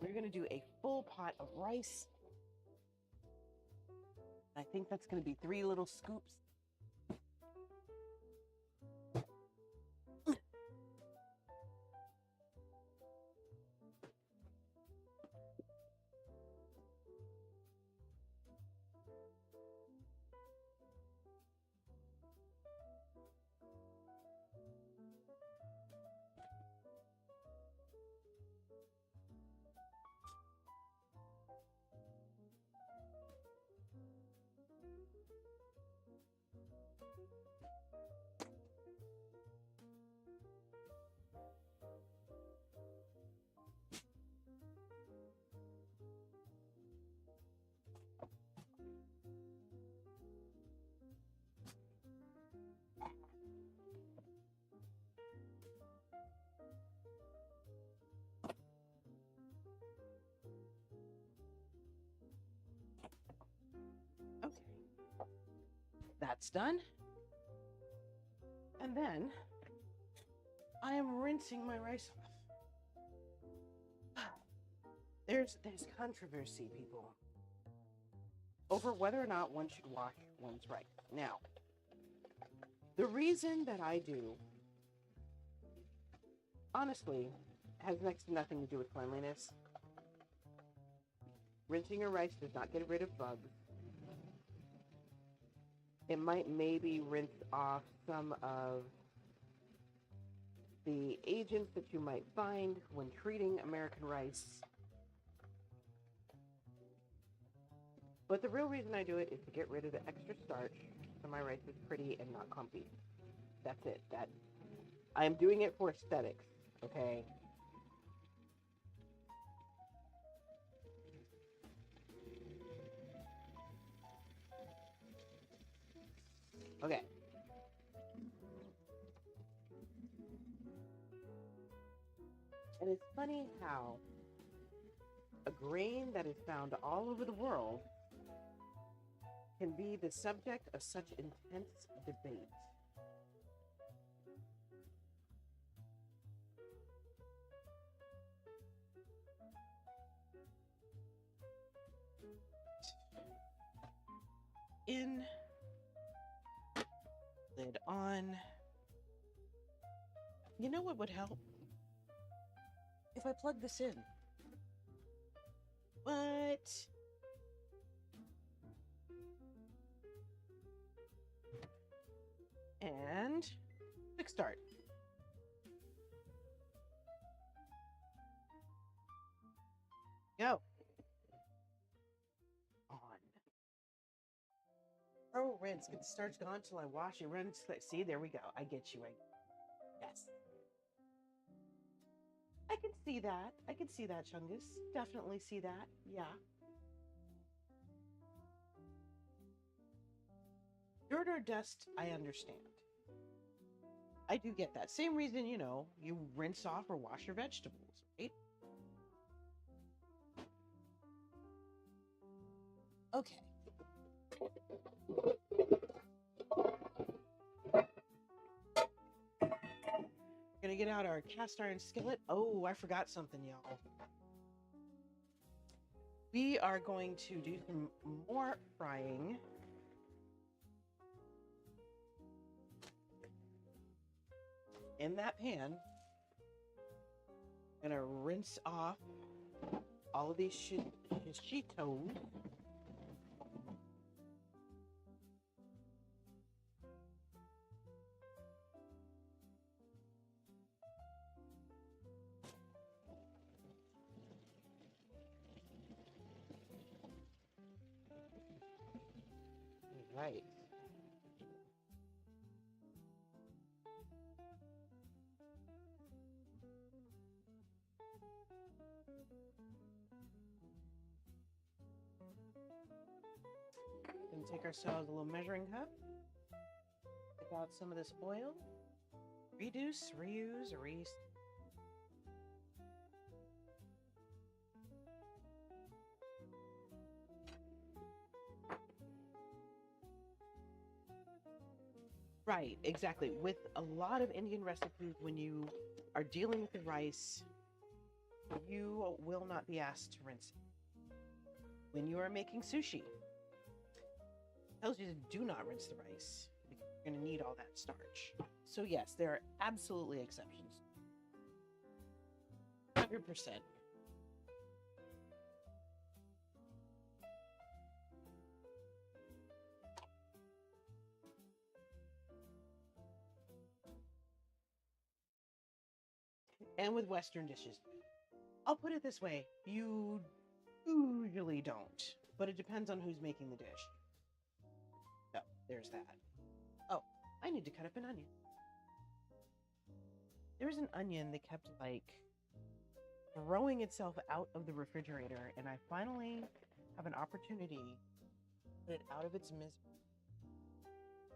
We're going to do a full pot of rice. I think that's going to be 3 little scoops. Okay, that's done. And then I am rinsing my rice off. There's controversy, people, over whether or not one should wash one's rice. Now, the reason that I do, honestly, has next to nothing to do with cleanliness. Rinsing your rice does not get rid of bugs. It might maybe rinse off some of the agents that you might find when treating American rice. But the real reason I do it is to get rid of the extra starch so my rice is pretty and not clumpy. That's it. I'm doing it for aesthetics, okay? Okay. And it's funny how a grain that is found all over the world can be the subject of such intense debate. In, lid on. You know what would help? If I plug this in. What? And quick start. Go. On. Oh, rinse. Get the starch gone till I wash it. Rinse. See, there we go. I get you. Yes. I can see that. I can see that, Chungus. Definitely see that. Yeah. Dirt or dust, I understand. I do get that. Same reason, you rinse off or wash your vegetables, right? Okay. We're gonna get out our cast iron skillet. Oh, I forgot something, y'all. We are going to do some more frying. In that pan, I'm gonna rinse off all of these Shishitos. Right. Gonna take ourselves a little measuring cup. Take out some of this oil. Reduce, reuse, erase. Right, exactly. With a lot of Indian recipes, when you are dealing with the rice, you will not be asked to rinse it. When you are making sushi, it tells you to do not rinse the rice because you're going to need all that starch. So yes, there are absolutely exceptions. 100%. And with Western dishes, I'll put it this way, you usually don't, but it depends on who's making the dish. So, there's that. Oh, I need to cut up an onion. There's an onion that kept, throwing itself out of the refrigerator, and I finally have an opportunity to put it out of its misery.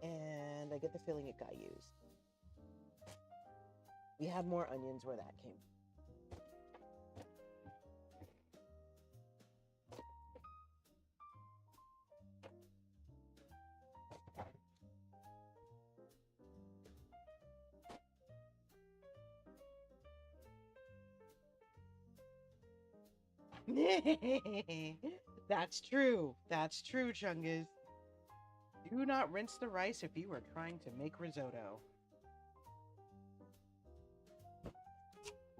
And I get the feeling it got used. We have more onions where that came from. That's true. That's true, Chungus. Do not rinse the rice if you are trying to make risotto.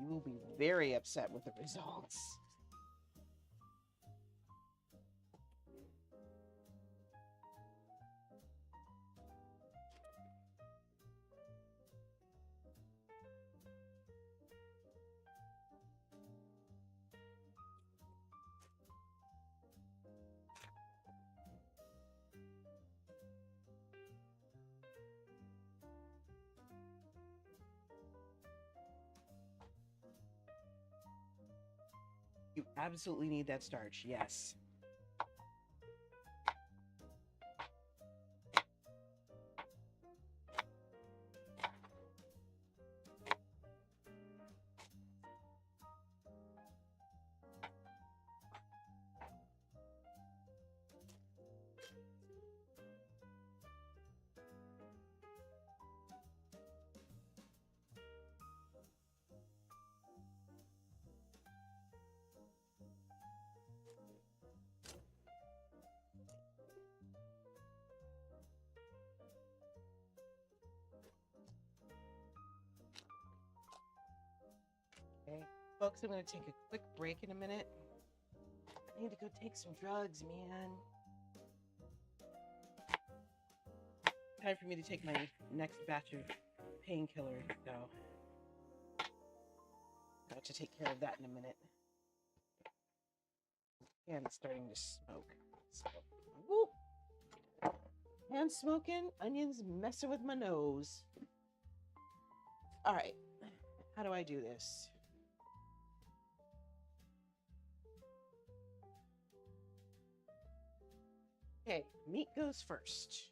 You will be very upset with the results. You absolutely need that starch, yes. Okay, folks, I'm going to take a quick break in a minute. I need to go take some drugs, man. Time for me to take my next batch of painkillers, so I have to take care of that in a minute. And it's starting to smoke. So, whoop. Hand smoking, onions messing with my nose. All right, how do I do this? Okay, meat goes first.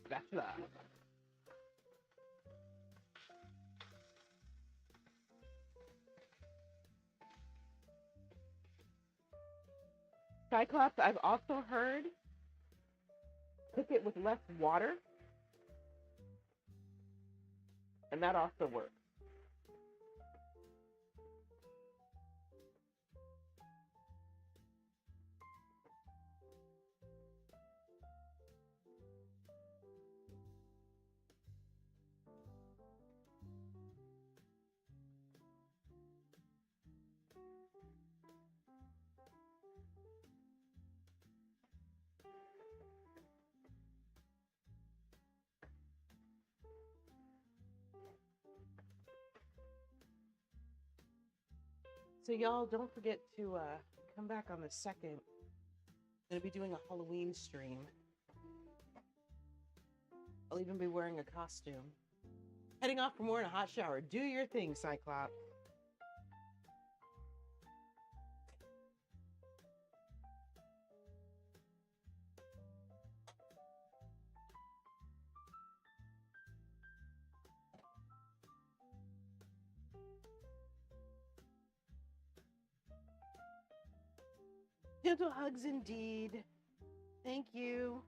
Spatula. Cyclops, I've also heard, cook it with less water, and that also works. So y'all, don't forget to come back on the 2nd. I'm going to be doing a Halloween stream. I'll even be wearing a costume. Heading off for more in a hot shower. Do your thing, Cyclops. Gentle hugs indeed. Thank you.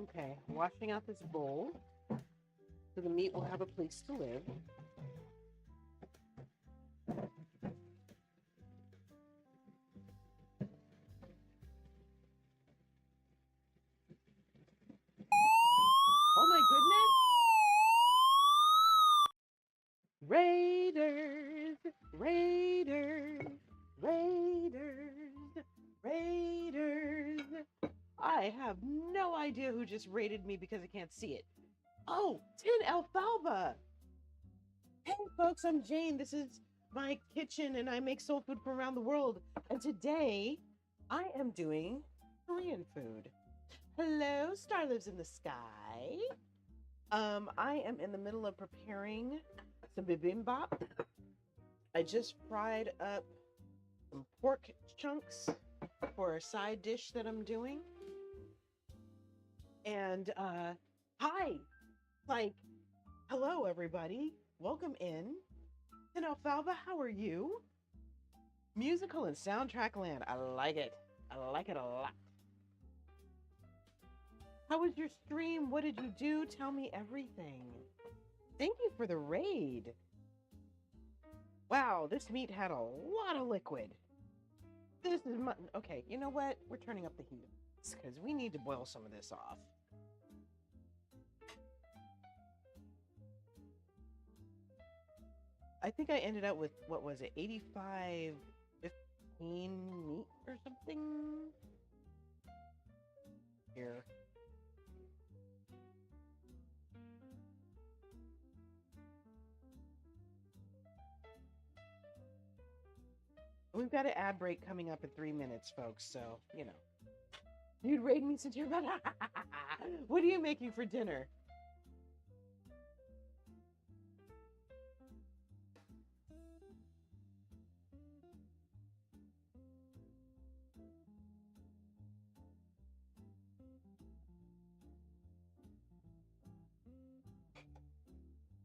Okay, washing out this bowl so the meat will have a place to live. Oh my goodness! Raiders! Raiders! Raiders! Raiders! I have no idea who just raided me because I can't see it. Oh, Tin Alfalfa! Hey folks, I'm Jane. This is my kitchen and I make soul food from around the world. And today, I am doing Korean food. Hello, Star Lives in the Sky. I am in the middle of preparing some bibimbap. I just fried up some pork chunks for a side dish that I'm doing. And hi, like, hello everybody, welcome in. Tin Alfalfa, how are you? Musical and soundtrack land, I like it. I like it a lot. How was your stream? What did you do? Tell me everything. Thank you for the raid. Wow, this meat had a lot of liquid. This is my... Okay, you know what? We're turning up the heat because we need to boil some of this off. I think I ended up with, what was it, 85, 15 meat or something? Here. We've got an ad break coming up in 3 minutes, folks, so, you know. You'd raid me since you're about... What are you making for dinner?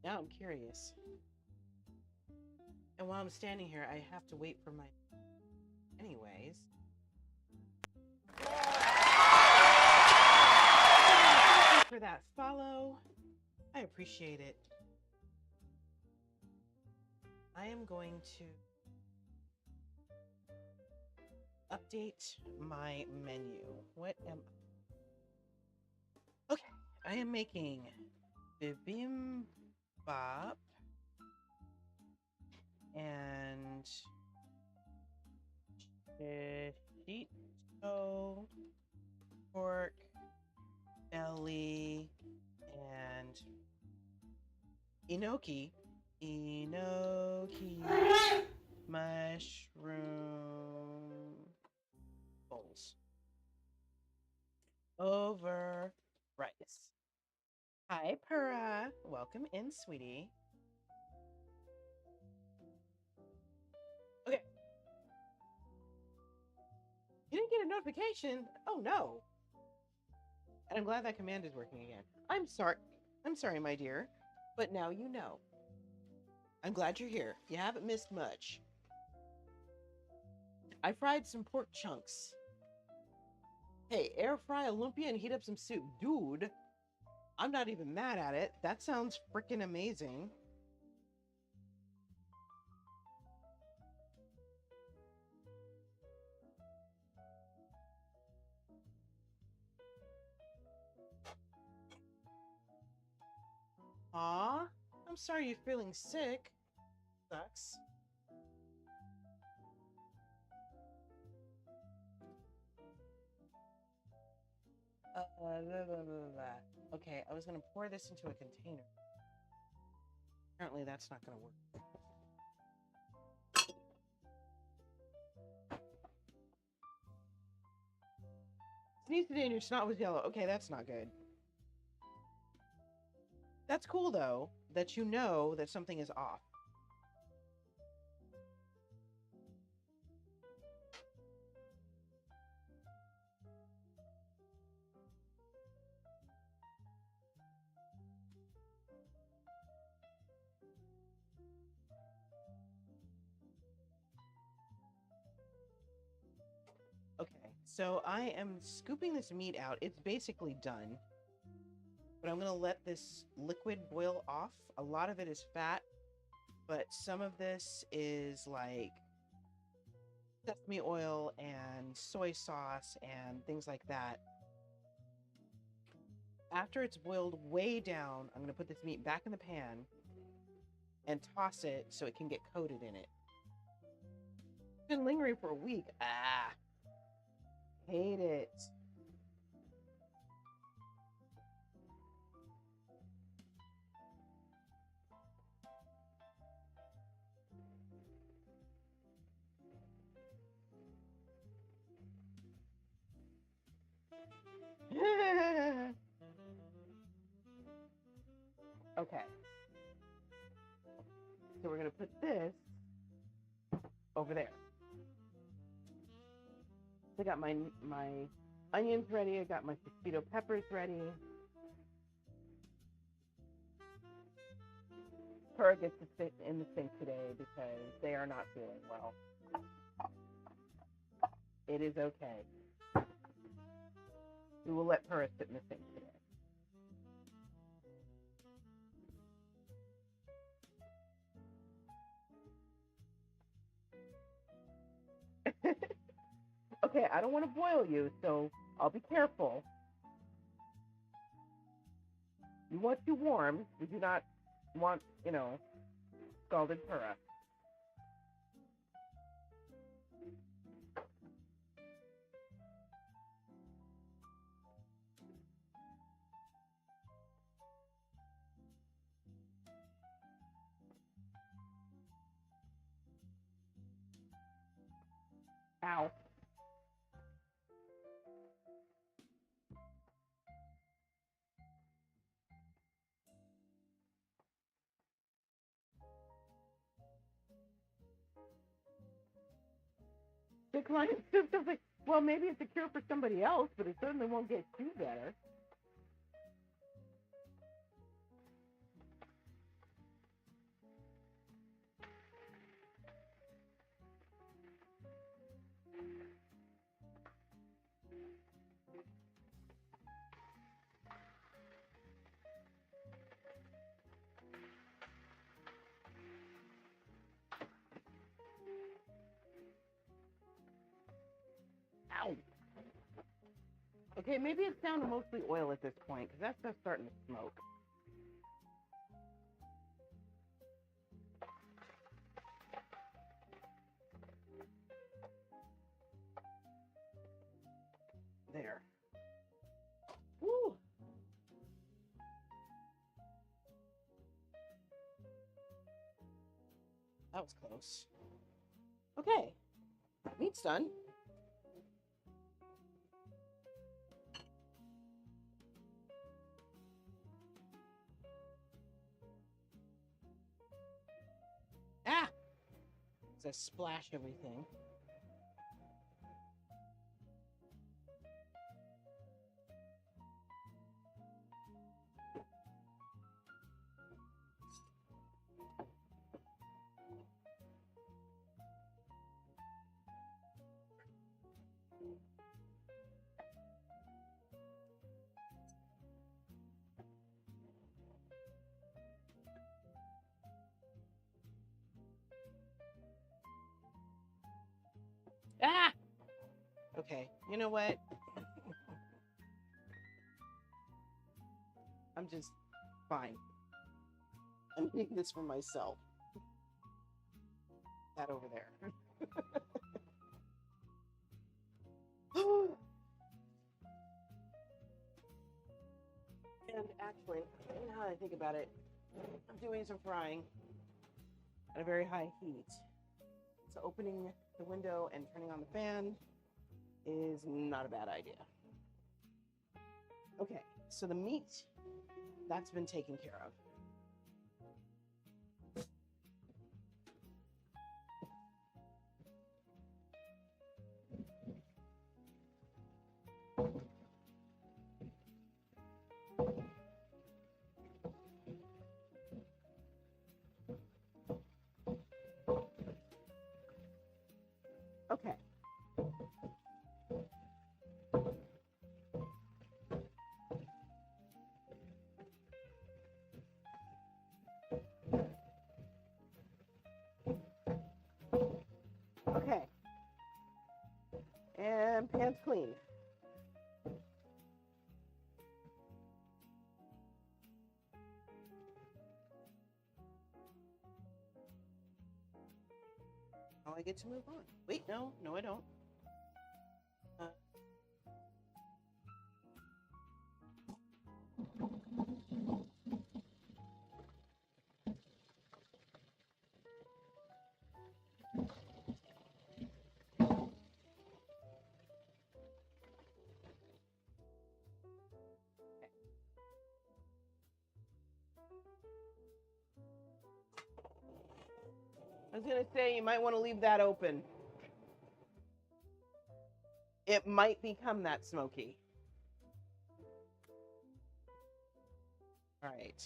Now I'm curious. And while I'm standing here, I have to wait for my... Anyways. Thank you for that follow. I appreciate it. I am going to update my menu. What am... Okay, I am making Bimbimbap and Shishito, pork belly, and Enoki mushroom bowls over rice. Hi, Pura. Welcome in, sweetie. Okay. You didn't get a notification? Oh, no. And I'm glad that command is working again. I'm sorry, my dear. But now you know. I'm glad you're here. You haven't missed much. I fried some pork chunks. Hey, air fry Olympia and heat up some soup. Dude, I'm not even mad at it. That sounds freaking amazing. Aw, I'm sorry you're feeling sick. Sucks. Blah, blah, blah, blah. Okay, I was gonna pour this into a container. Apparently that's not gonna work. Sneeze today and your snot was yellow. Okay, that's not good. That's cool, though, that you know that something is off. Okay, so I am scooping this meat out. It's basically done. But I'm going to let this liquid boil off. A lot of it is fat, but some of this is like sesame oil and soy sauce and things like that. After it's boiled way down, I'm going to put this meat back in the pan and toss it so it can get coated in it. It's been lingering for a week. Ah, hate it. Okay. So we're going to put this over there. So I got my onions ready. I got my Shishito peppers ready. Pura gets to sit in the sink today because they are not feeling well. It is okay. We will let Pura sit in the sink today. Okay, I don't want to boil you, so I'll be careful. You want you warm. We do not want, scalded pura. Ow. The client just like, well, maybe it's a cure for somebody else, but it certainly won't get you better. Ow. Okay, maybe it's down to mostly oil at this point, because that's just starting to smoke. There. Woo! That was close. Okay, meat's done. Ah! It's a splash everything. Ah! Okay, you know what? I'm just fine. I'm eating this for myself. That over there. And actually, now that I think about it, I'm doing some frying at a very high heat. So opening the window and turning on the fan is not a bad idea. Okay, so the meat, that's been taken care of. Okay. Okay. And pan's clean. Now I get to move on. Wait, no, I don't. I was gonna say you might want to leave that open. It might become that smoky. All right.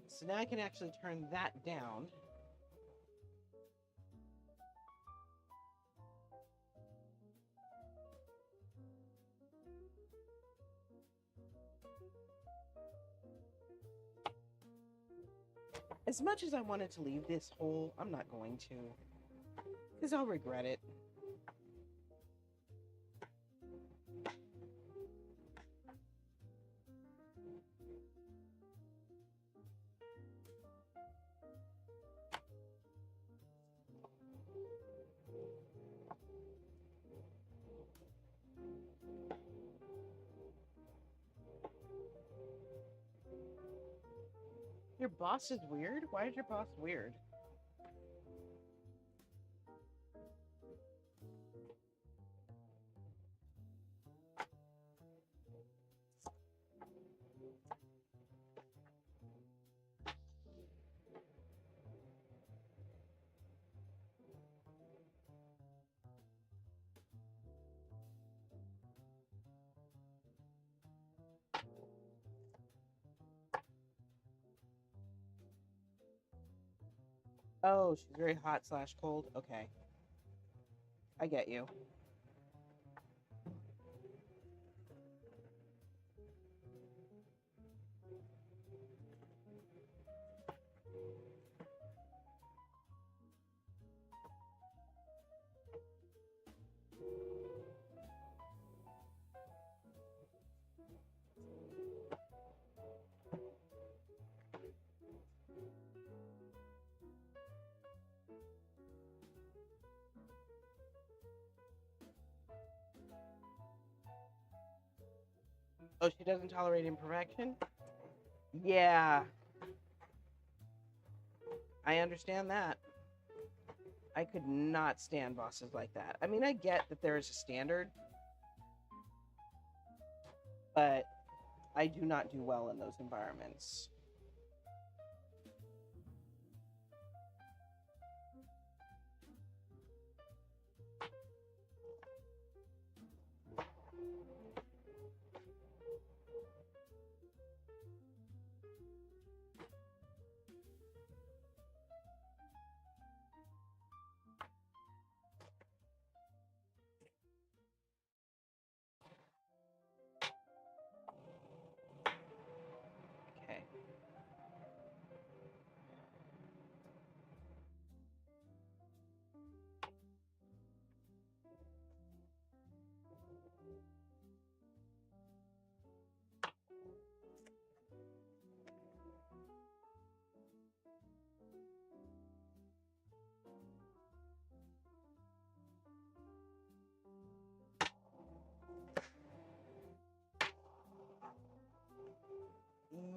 So now I can actually turn that down. As much as I wanted to leave this whole, I'm not going to. Because I'll regret it. Your boss is weird? Why is your boss weird? Oh, she's very hot slash cold. Okay. I get you. Oh, she doesn't tolerate imperfection? Yeah. I understand that. I could not stand bosses like that. I mean, I get that there is a standard, but I do not do well in those environments. Okay.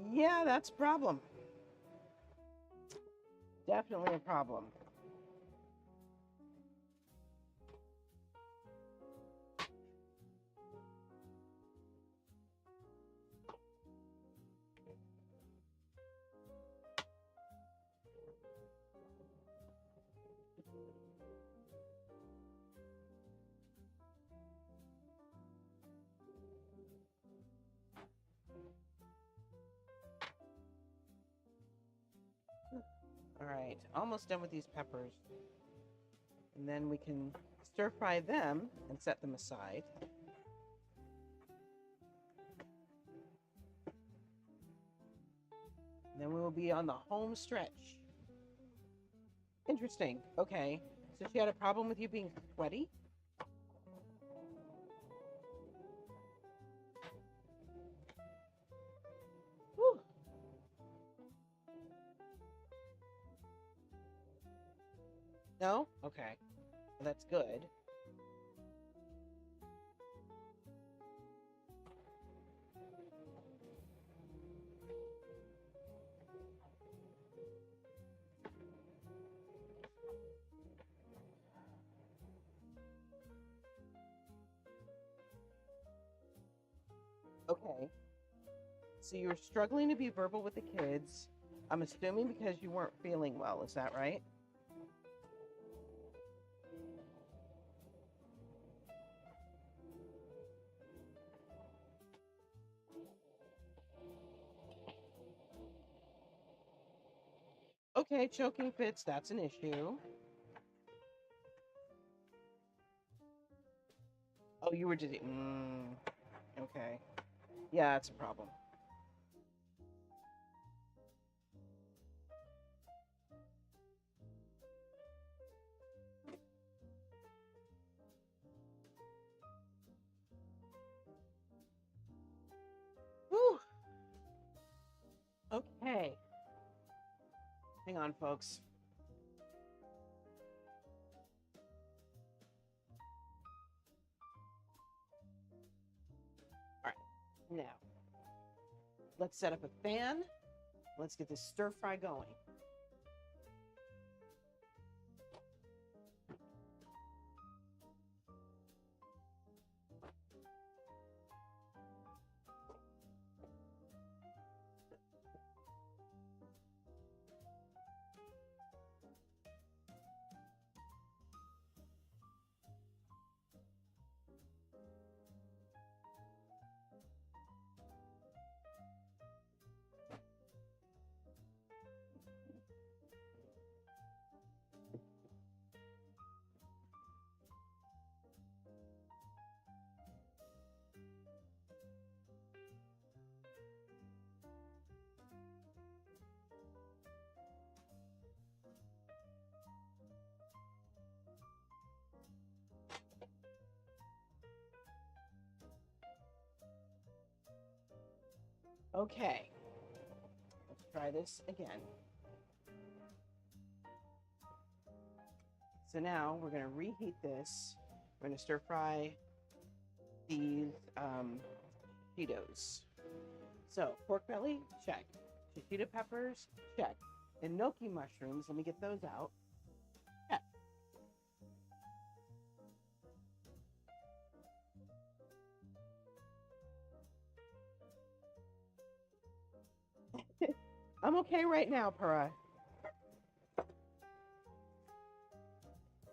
Yeah, that's a problem. Definitely a problem. All right, almost done with these peppers. And then we can stir fry them and set them aside. And then we will be on the home stretch. Interesting. Okay. So she had a problem with you being sweaty? Whew. No? Okay. Well, that's good. Okay. So you were struggling to be verbal with the kids. I'm assuming because you weren't feeling well. Is that right? Okay, choking fits, that's an issue. Oh, you were just... okay. Yeah, that's a problem. Okay. Hang on, folks. All right. Now, let's set up a fan. Let's get this stir fry going. Okay, let's try this again. So now we're going to reheat this. We're going to stir fry these Cheetos. So pork belly, check. Shishito peppers, check. Enoki mushrooms, let me get those out. Check. I'm okay right now, Para.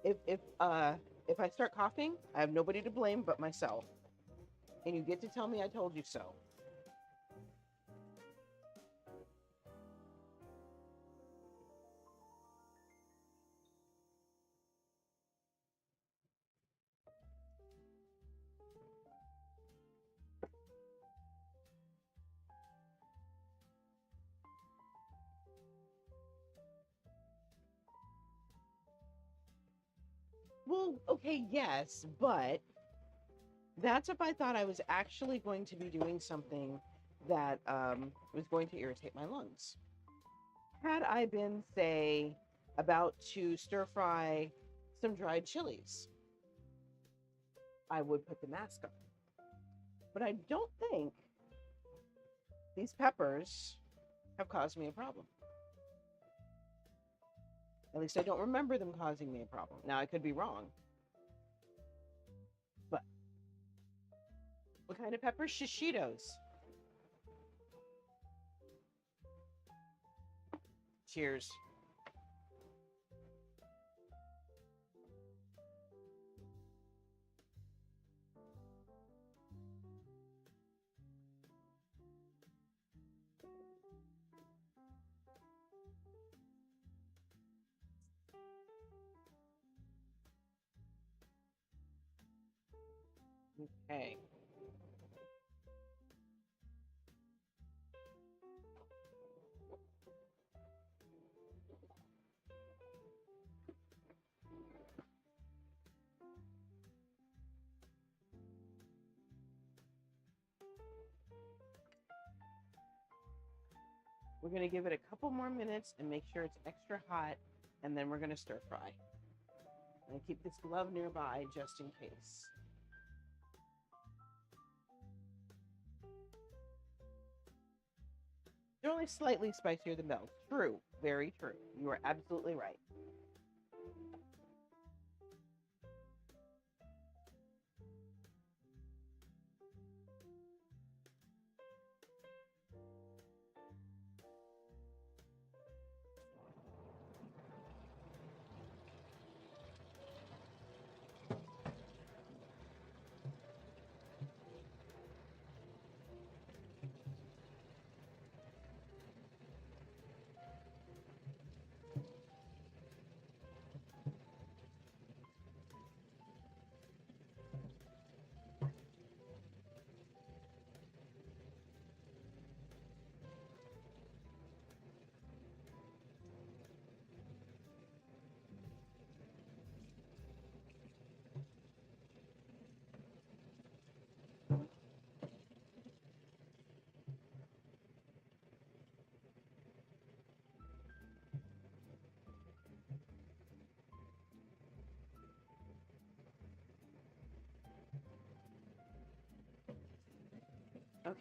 If I start coughing, I have nobody to blame but myself. And you get to tell me I told you so. Well, okay, yes, but that's if I thought I was actually going to be doing something that was going to irritate my lungs. Had I been, say, about to stir fry some dried chilies, I would put the mask on. But I don't think these peppers have caused me a problem. At least I don't remember them causing me a problem. Now, I could be wrong. But what kind of peppers? Shishitos. Cheers. Okay. We're going to give it a couple more minutes and make sure it's extra hot, and then we're going to stir fry. I'm going to keep this glove nearby just in case. They're only slightly spicier than milk. True. Very true. You are absolutely right.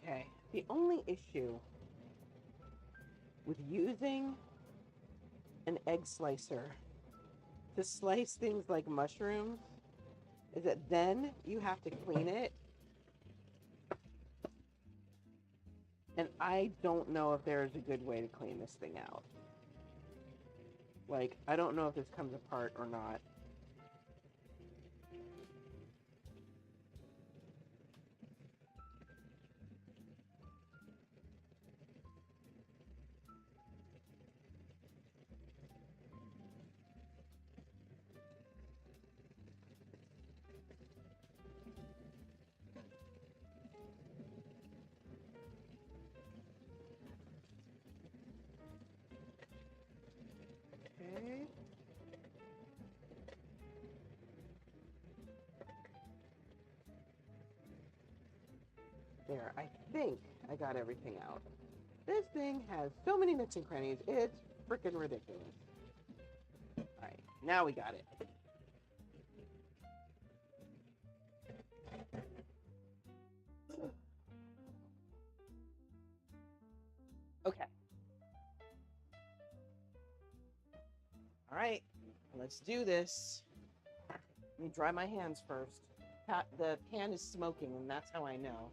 Okay, the only issue with using an egg slicer to slice things like mushrooms is that then you have to clean it. And I don't know if there is a good way to clean this thing out. Like, I don't know if this comes apart or not. Okay. There, I think I got everything out. This thing has so many nooks and crannies, it's freaking ridiculous. Alright, now we got it. Okay. Alright, let's do this. Let me dry my hands first. The pan is smoking, and that's how I know.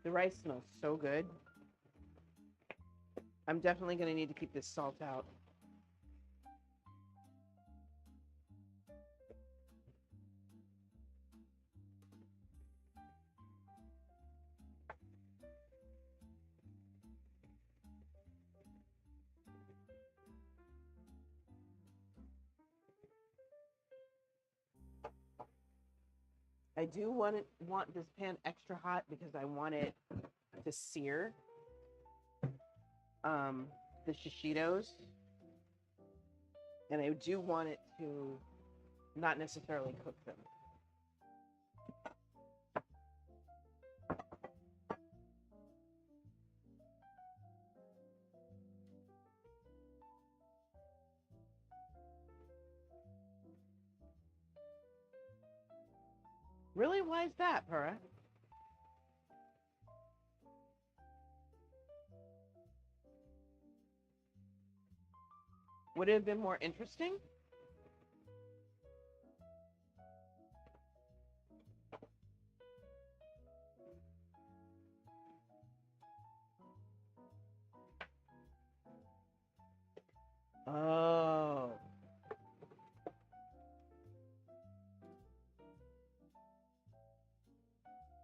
The rice smells so good. I'm definitely going to need to keep this salt out. I do want this pan extra hot because I want it to sear the shishitos, and I do want it to not necessarily cook them. Really? Why is that, Pura? Would it have been more interesting? Oh.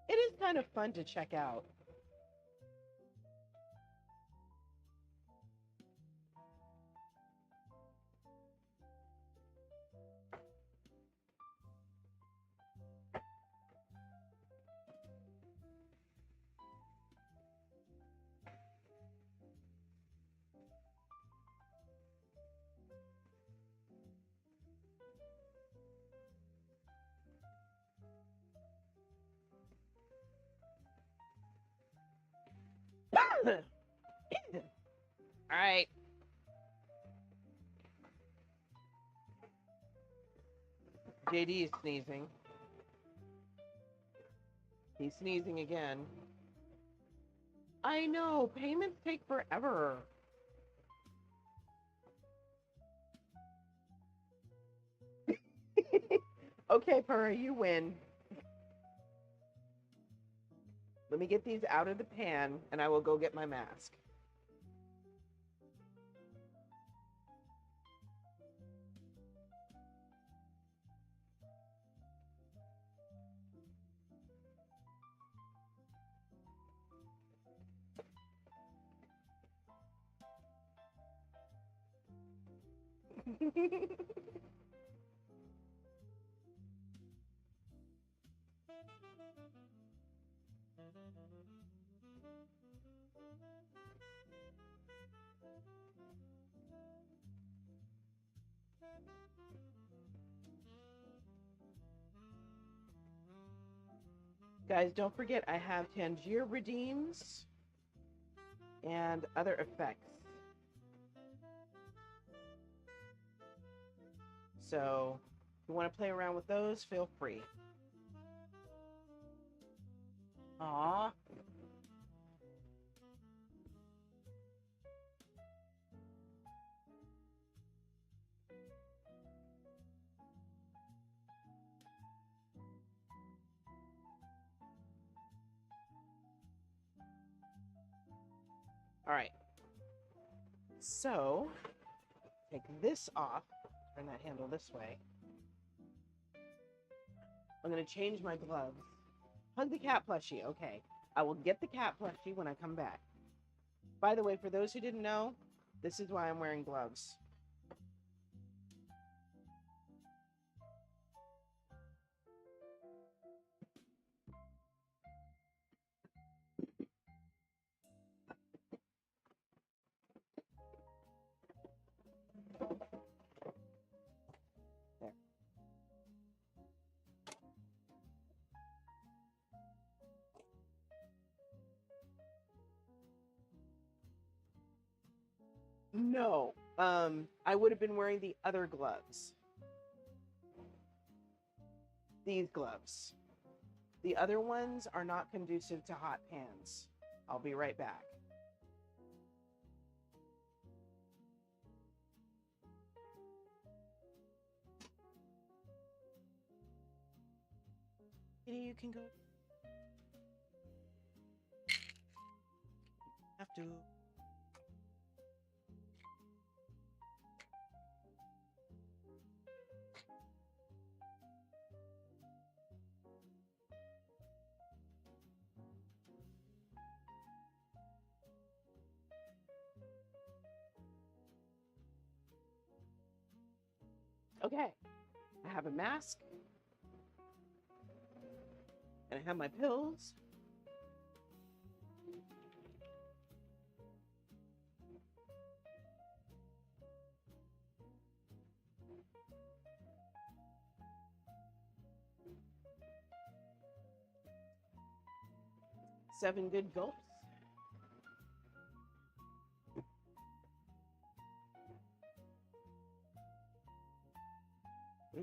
It is kind of fun to check out. All right. JD is sneezing. He's sneezing again. I know, payments take forever. Okay, Purra, you win. Let me get these out of the pan, and I will go get my mask. Guys, don't forget I have Tangier redeems and other effects. So, if you want to play around with those, feel free. Aww. All right. So, take this off. Turn that handle this way. I'm going to change my gloves. Hug the cat plushie. Okay. I will get the cat plushie when I come back. By the way, for those who didn't know, this is why I'm wearing gloves. There. No. I would have been wearing the other gloves. These gloves. The other ones are not conducive to hot pans. I'll be right back. Kitty, you can go. Have to. Okay, I have a mask, and I have my pills. Seven good gulps.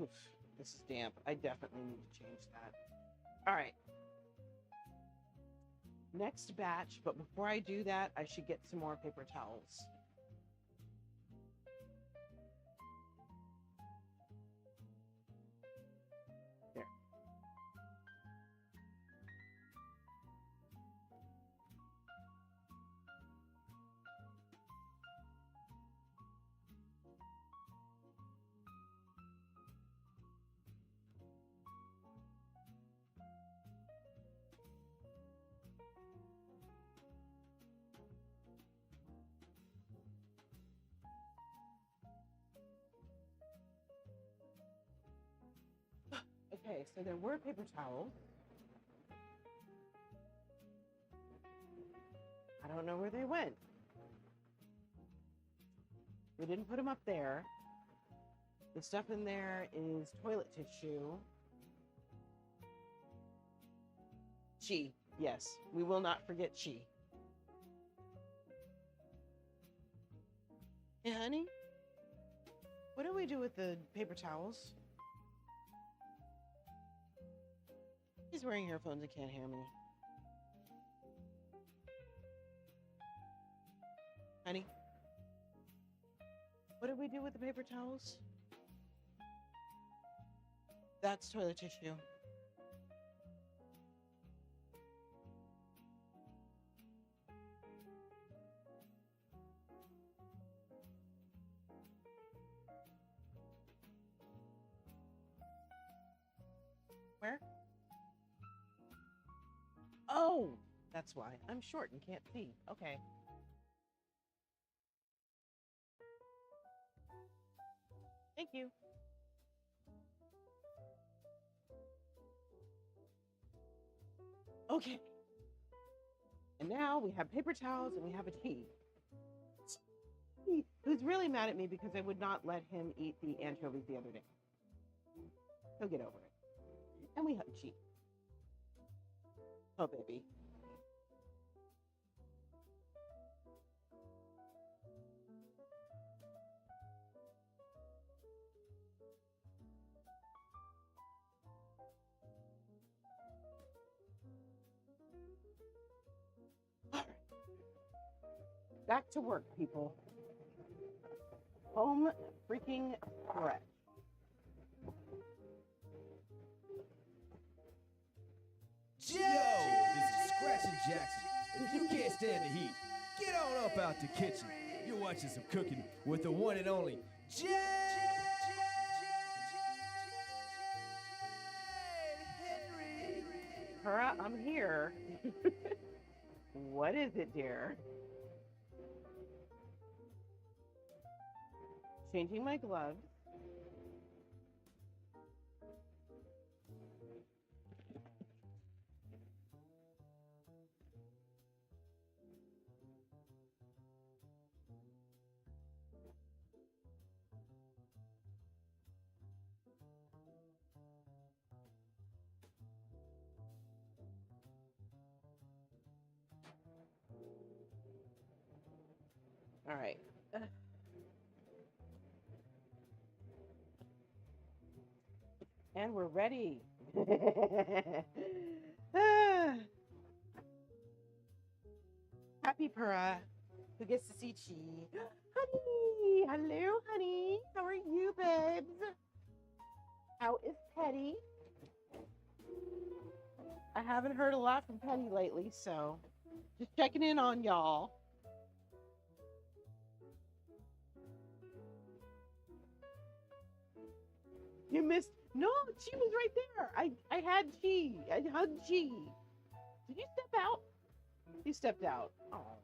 Oof, this is damp. I definitely need to change that. All right. Next batch, but before I do that, I should get some more paper towels. There. Okay, so there were paper towels. I don't know where they went. We didn't put them up there. The stuff in there is toilet tissue. Chi, yes, we will not forget Chi. Hey, honey, what do we do with the paper towels? He's wearing earphones and can't hear me. Honey, what do we do with the paper towels? That's toilet tissue. Where? Oh, that's why. I'm short and can't see. Okay. Thank you. Okay. And now we have paper towels and we have a tea. Who's really mad at me because I would not let him eat the anchovies the other day. He'll get over it. And we hug Chi. Oh, baby. All right. Back to work, people. Home freaking stretch. Yo, this is Scratchin' Jackson. If you can't stand the heat, get on up out the kitchen. You're watching some cooking with the one and only Henry. Hurrah, I'm here. What is it, dear? Changing my gloves. All right. And we're ready. Happy Pura, who gets to see Chi. Honey, hello, honey. How are you, babes? How is Petty? I haven't heard a lot from Petty lately, so just checking in on y'all. You missed. No, Chi was right there. I had Chi. I hugged Chi. Did you step out? You stepped out. Oh.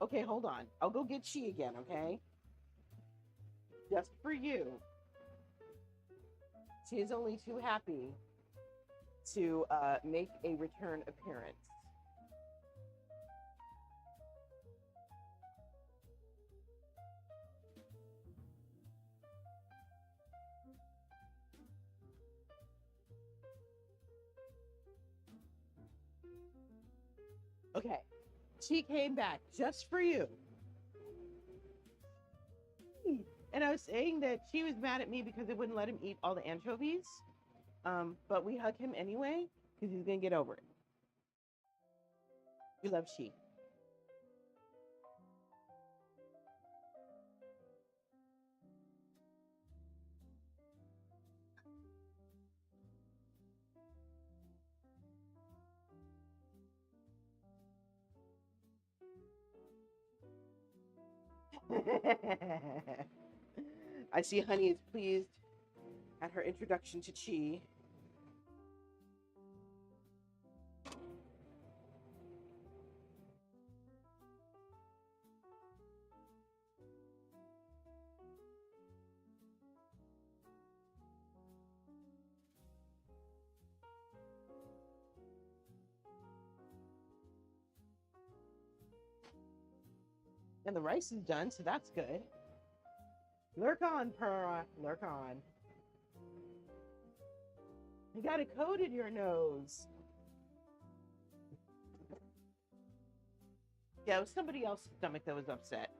Okay, hold on. I'll go get Chi again, okay? Just for you. She is only too happy to make a return appearance. Okay, she came back just for you. And I was saying that she was mad at me because I wouldn't let him eat all the anchovies. But we hug him anyway because he's going to get over it. We love Chi. I see Honey is pleased at her introduction to Chi. And the rice is done, so that's good. Lurk on, Purra. Lurk on. You got a coat in your nose. Yeah, it was somebody else's stomach that was upset.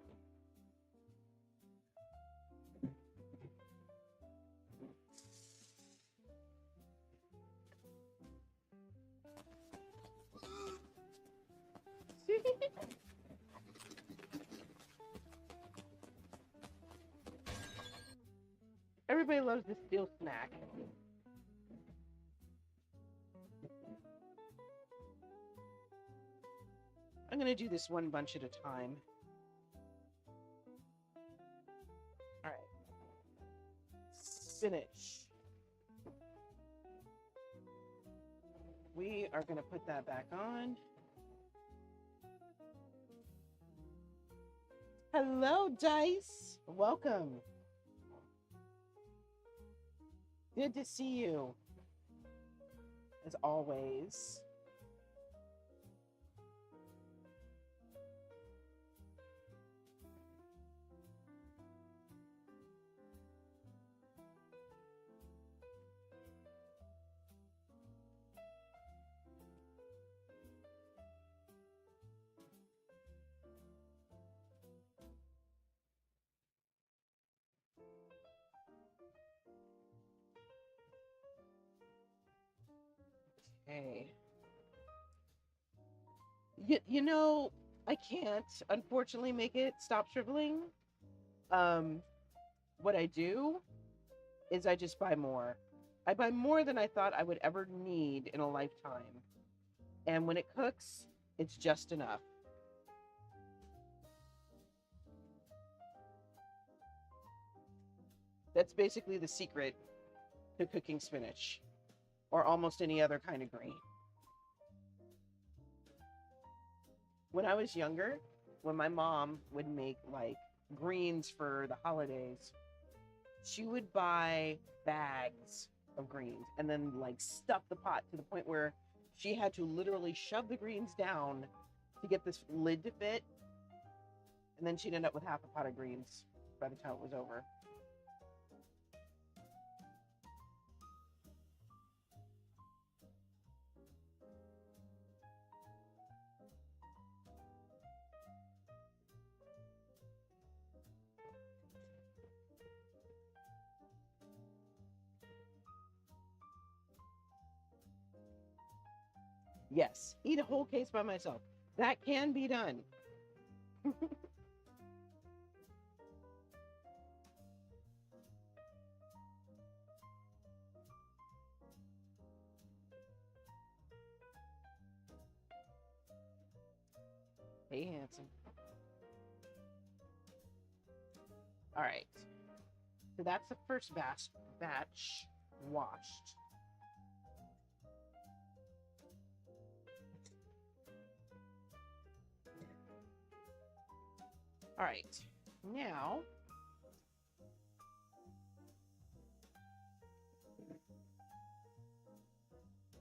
Everybody loves the steel snack. I'm going to do this one bunch at a time. All right. Spinach. We are going to put that back on. Hello, Dice. Welcome. Good to see you, as always. Okay. You know, I can't unfortunately make it stop shriveling. Um, what I do is I just buy more. I buy more than I thought I would ever need in a lifetime. And when it cooks, it's just enough. That's basically the secret to cooking spinach or almost any other kind of green. When I was younger, when my mom would make like greens for the holidays, she would buy bags of greens and then like stuff the pot to the point where she had to literally shove the greens down to get this lid to fit. And then she'd end up with half a pot of greens by the time it was over. Yes, eat a whole case by myself. That can be done. Hey, handsome. All right. So that's the first batch washed. All right. Now,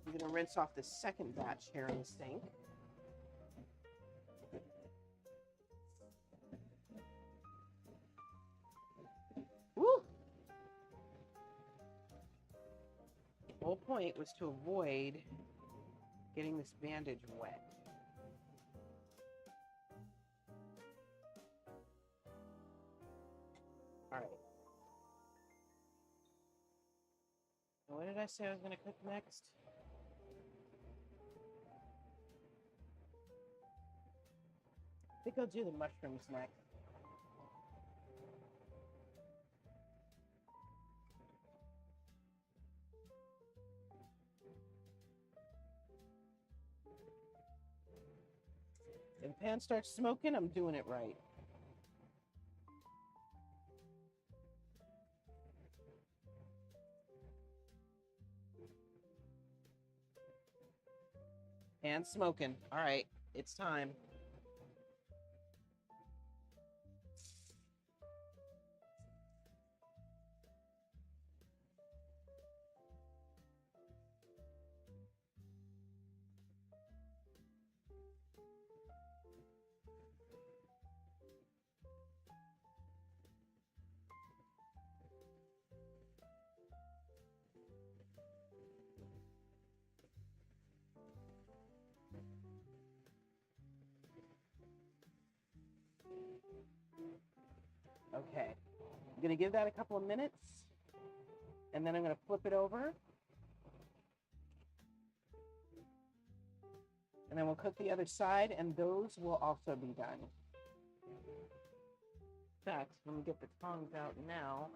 I'm going to rinse off the second batch here in the sink. Woo! The whole point was to avoid getting this bandage wet. All right. What did I say I was going to cook next? I think I'll do the mushrooms next. If the pan starts smoking, I'm doing it right. Pan smoking. All right, it's time. Okay, I'm gonna give that a couple of minutes, and then I'm gonna flip it over, and then we'll cook the other side, and those will also be done. In fact, let me get the tongs out now.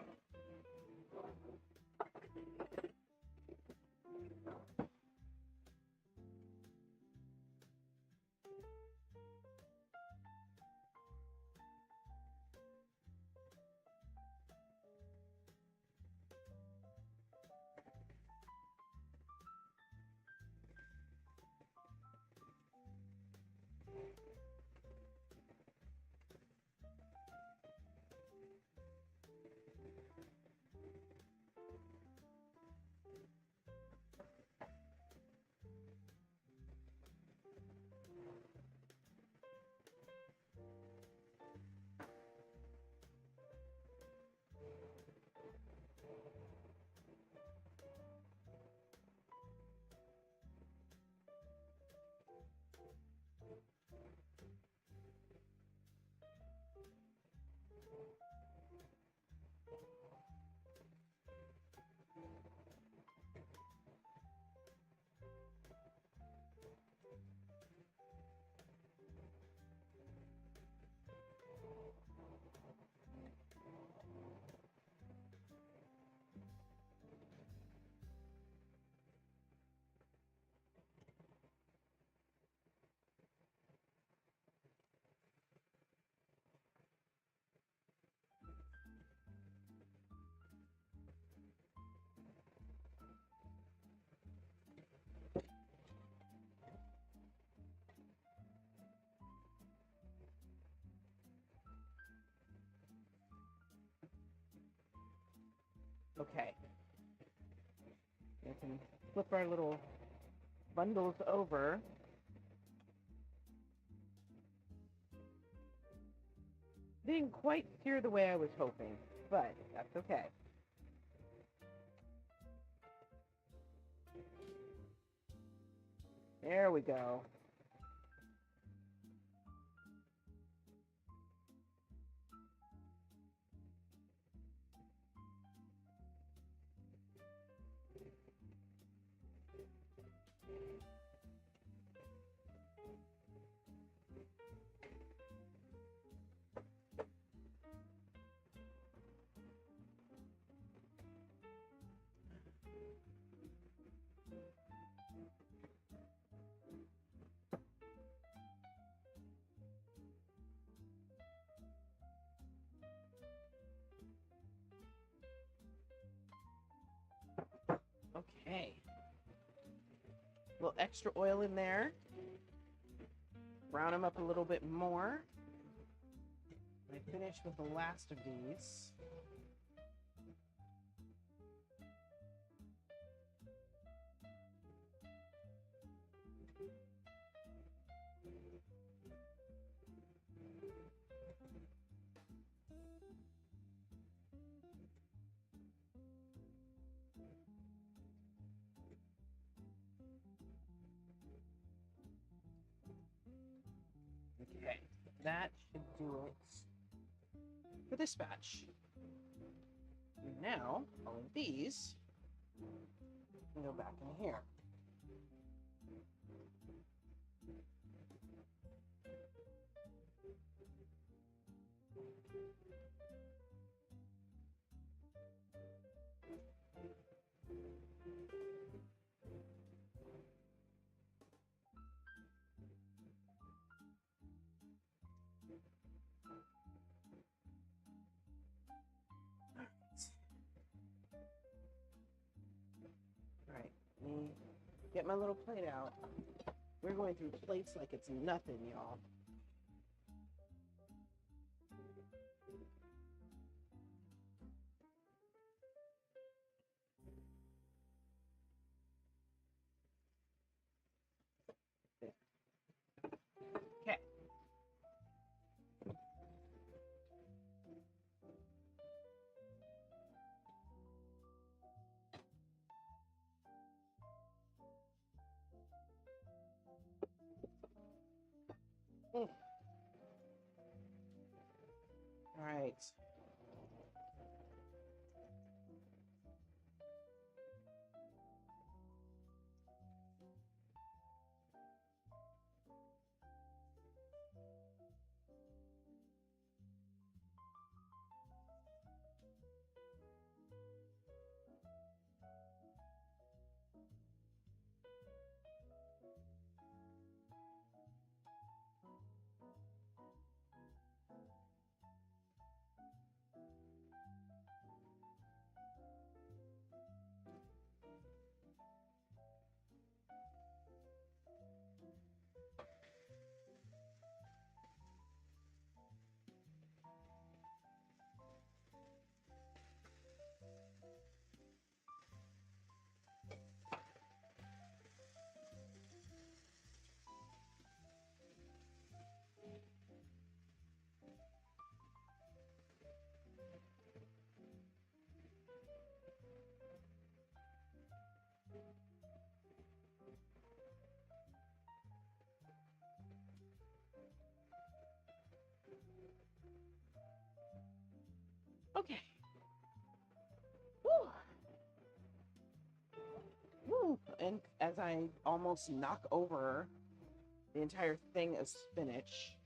Okay. We can flip our little bundles over. Didn't quite sear the way I was hoping, but that's okay. There we go. Okay. A little extra oil in there. Brown them up a little bit more. I finish with the last of these. Okay, that should do it for this batch. And now, all of these can go back in here. Alright, let me get my little plate out. We're going through plates like it's nothing, y'all. Okay. All right. Okay. Woo. Woo. And as I almost knock over the entire thing of spinach,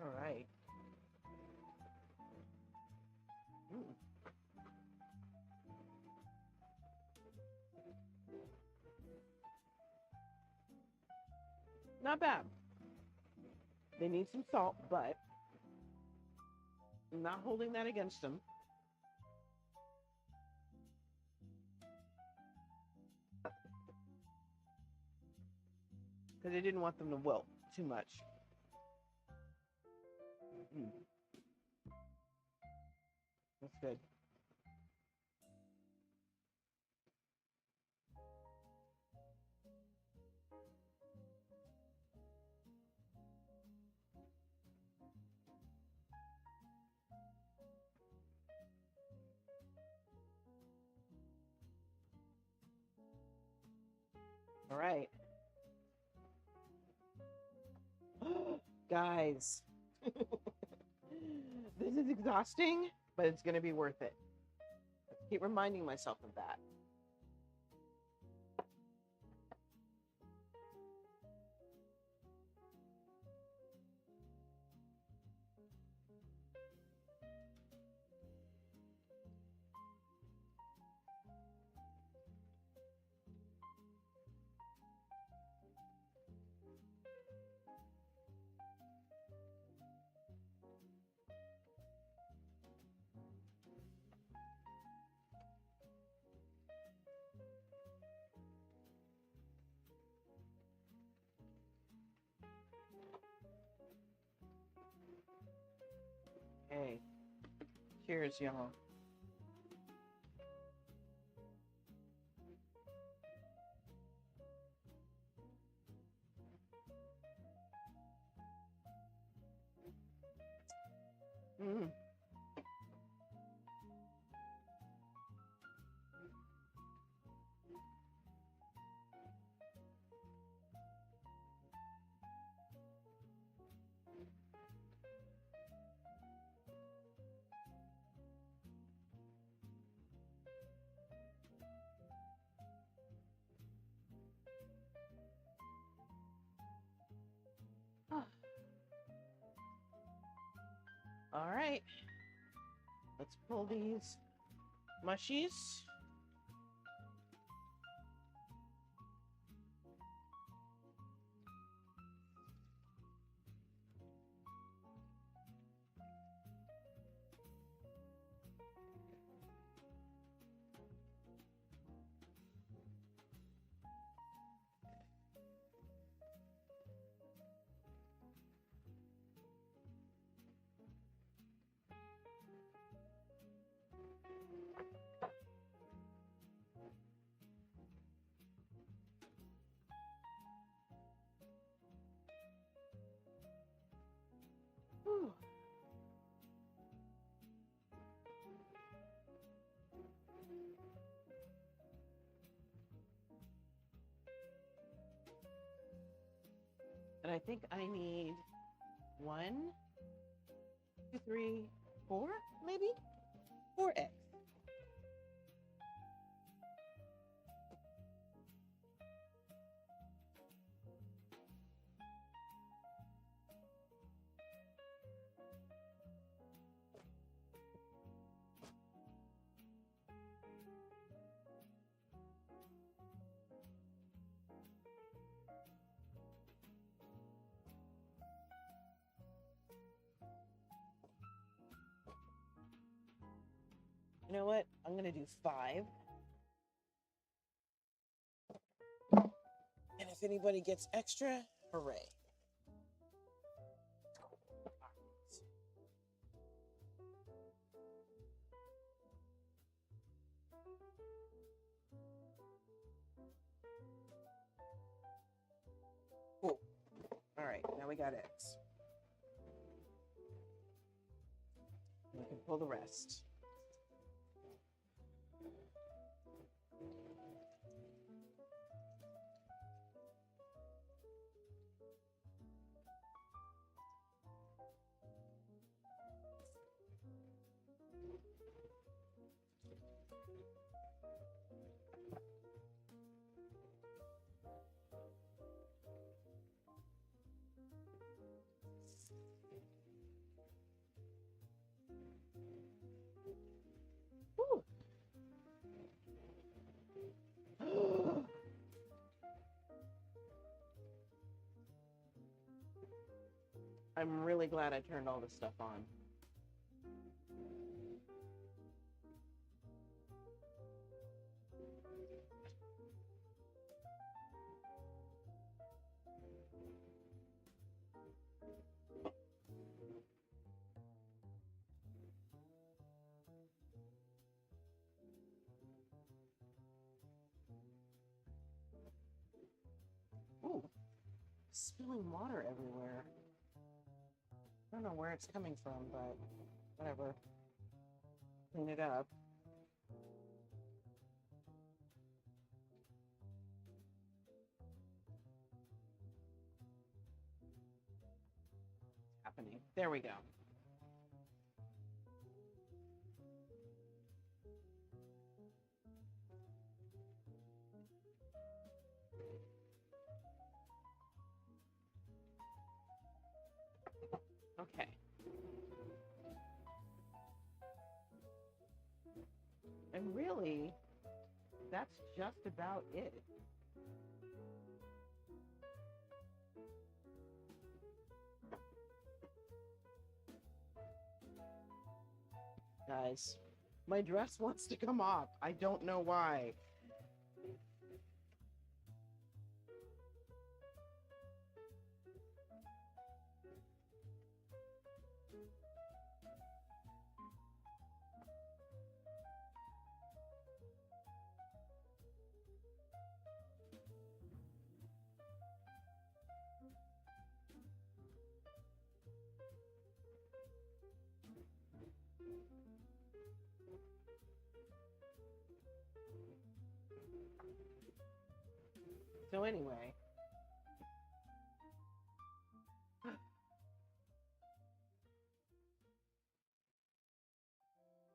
All right. Not bad. They need some salt, but I'm not holding that against them. Because I didn't want them to wilt too much. That's good. All right. Guys, this is exhausting, but it's going to be worth it. I keep reminding myself of that. Hey, cheers, y'all. Mm. All right, let's pull these mushies. Whew. And I think I need 1, 2, 3, 4, maybe 4 eggs. You know what? I'm going to do 5. And if anybody gets extra, hooray. Cool. All right, now we got eggs. We can pull the rest. Woo. I'm really glad I turned all this stuff on. Ooh, spilling water everywhere. I don't know where it's coming from, but whatever. Clean it up. Happening. There we go. Okay. And really, that's just about it. Guys, my dress wants to come off. I don't know why. So anyway,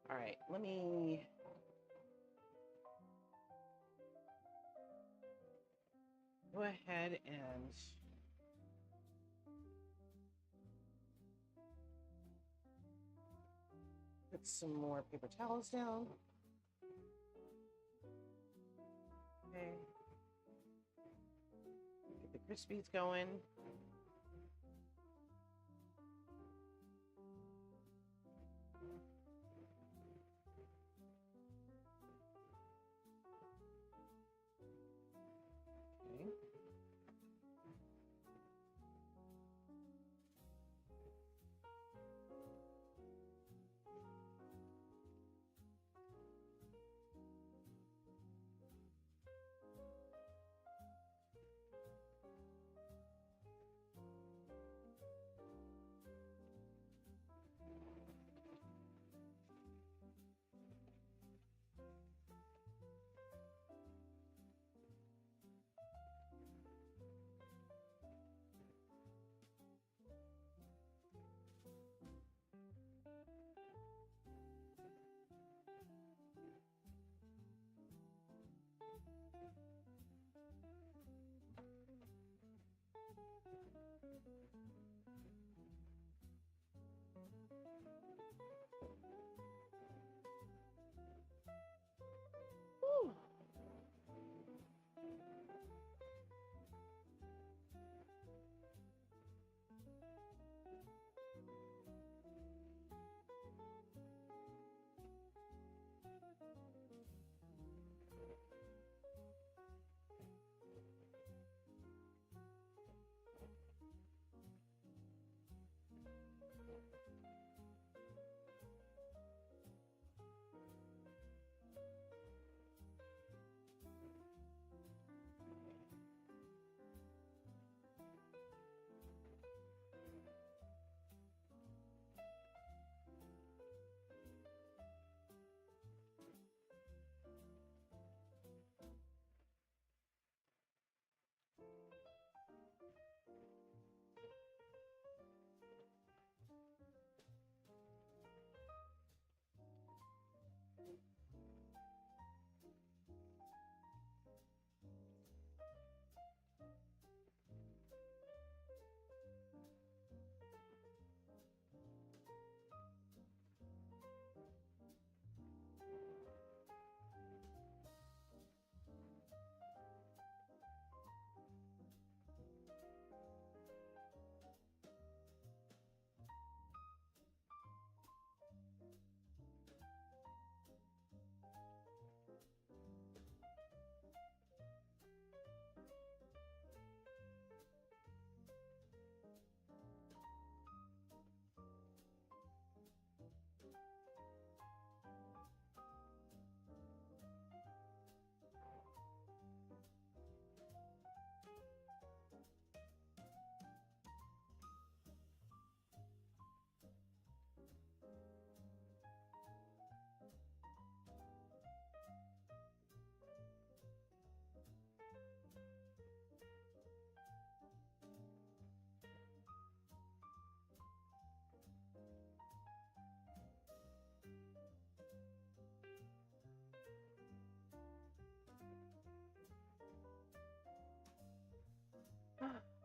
all right, let me go ahead and put some more paper towels down. Okay. Get the Crispies going. Okay. Whew.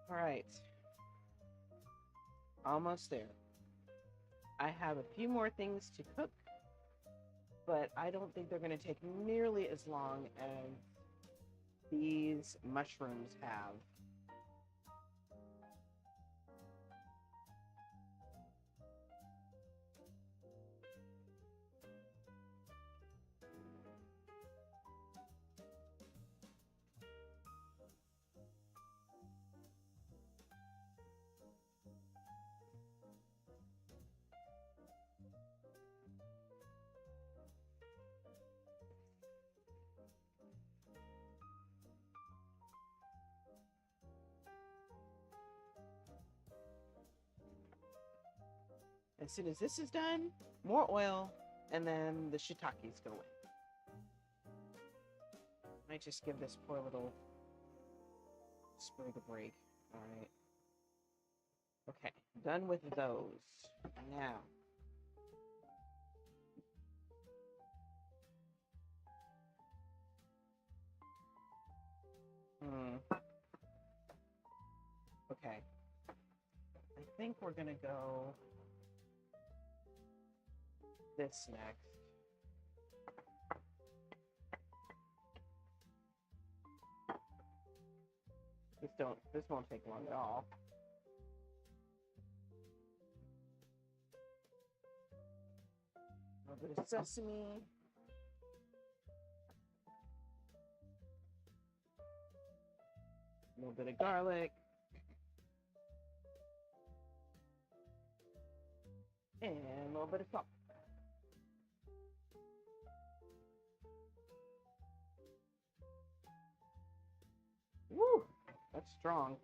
All right. Almost there. I have a few more things to cook, but I don't think they're going to take nearly as long as these mushrooms have. As soon as this is done, more oil, and then the shiitakes go in. Might just give this poor little sprig a break. All right. Okay, done with those. Now, okay. I think we're gonna go this next. This won't take long at all. A little bit of sesame. A little bit of garlic. And a little bit of salt. Woo! That's strong.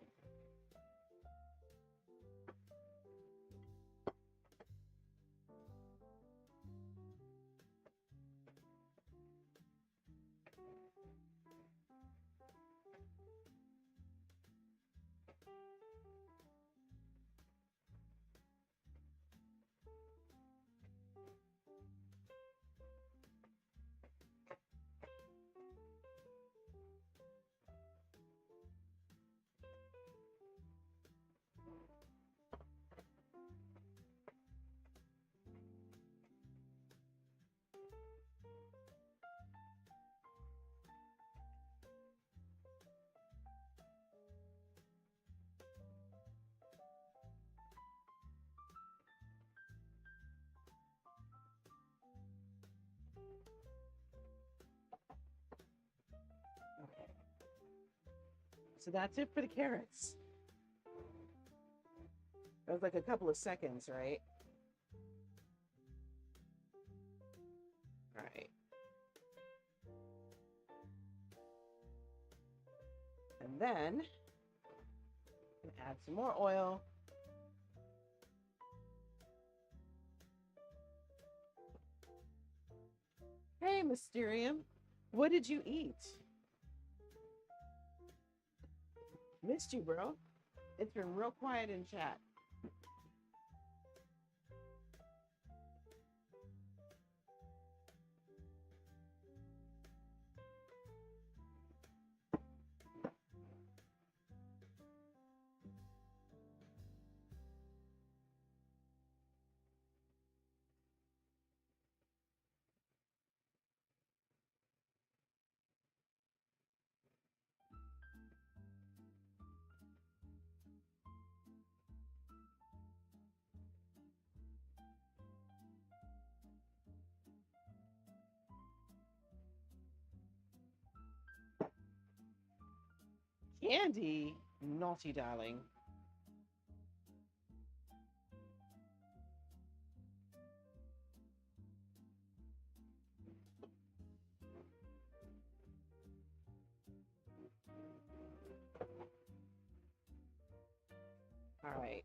Okay. So that's it for the carrots. That was like a couple of seconds, right? All right. And then add some more oil. Hey, Mysterium, what did you eat? Missed you, bro. It's been real quiet in chat. Candy, naughty darling. All right.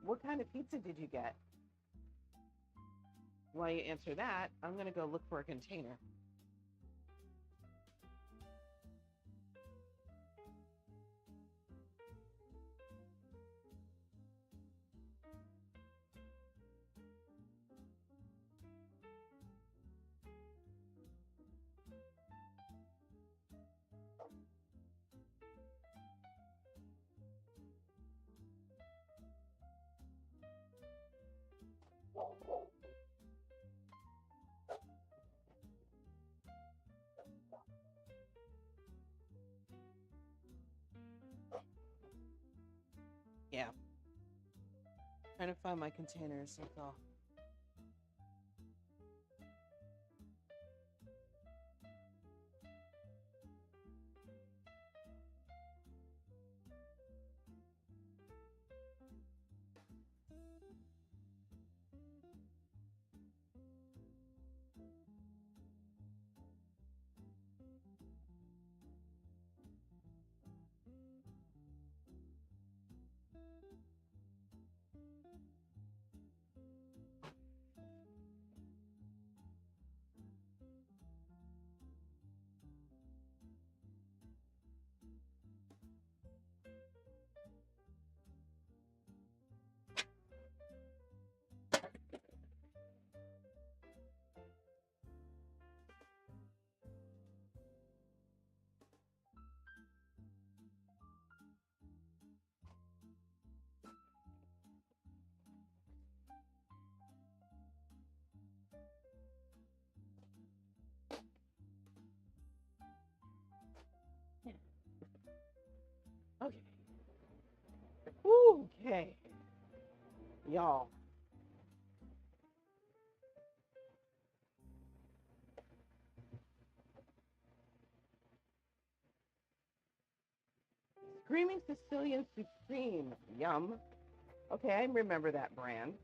What kind of pizza did you get? While you answer that, I'm going to go look for a container. Yeah. Trying to find my containers, that's all. Okay. Okay. Y'all. Screaming Sicilian Supreme. Yum. Okay, I remember that brand.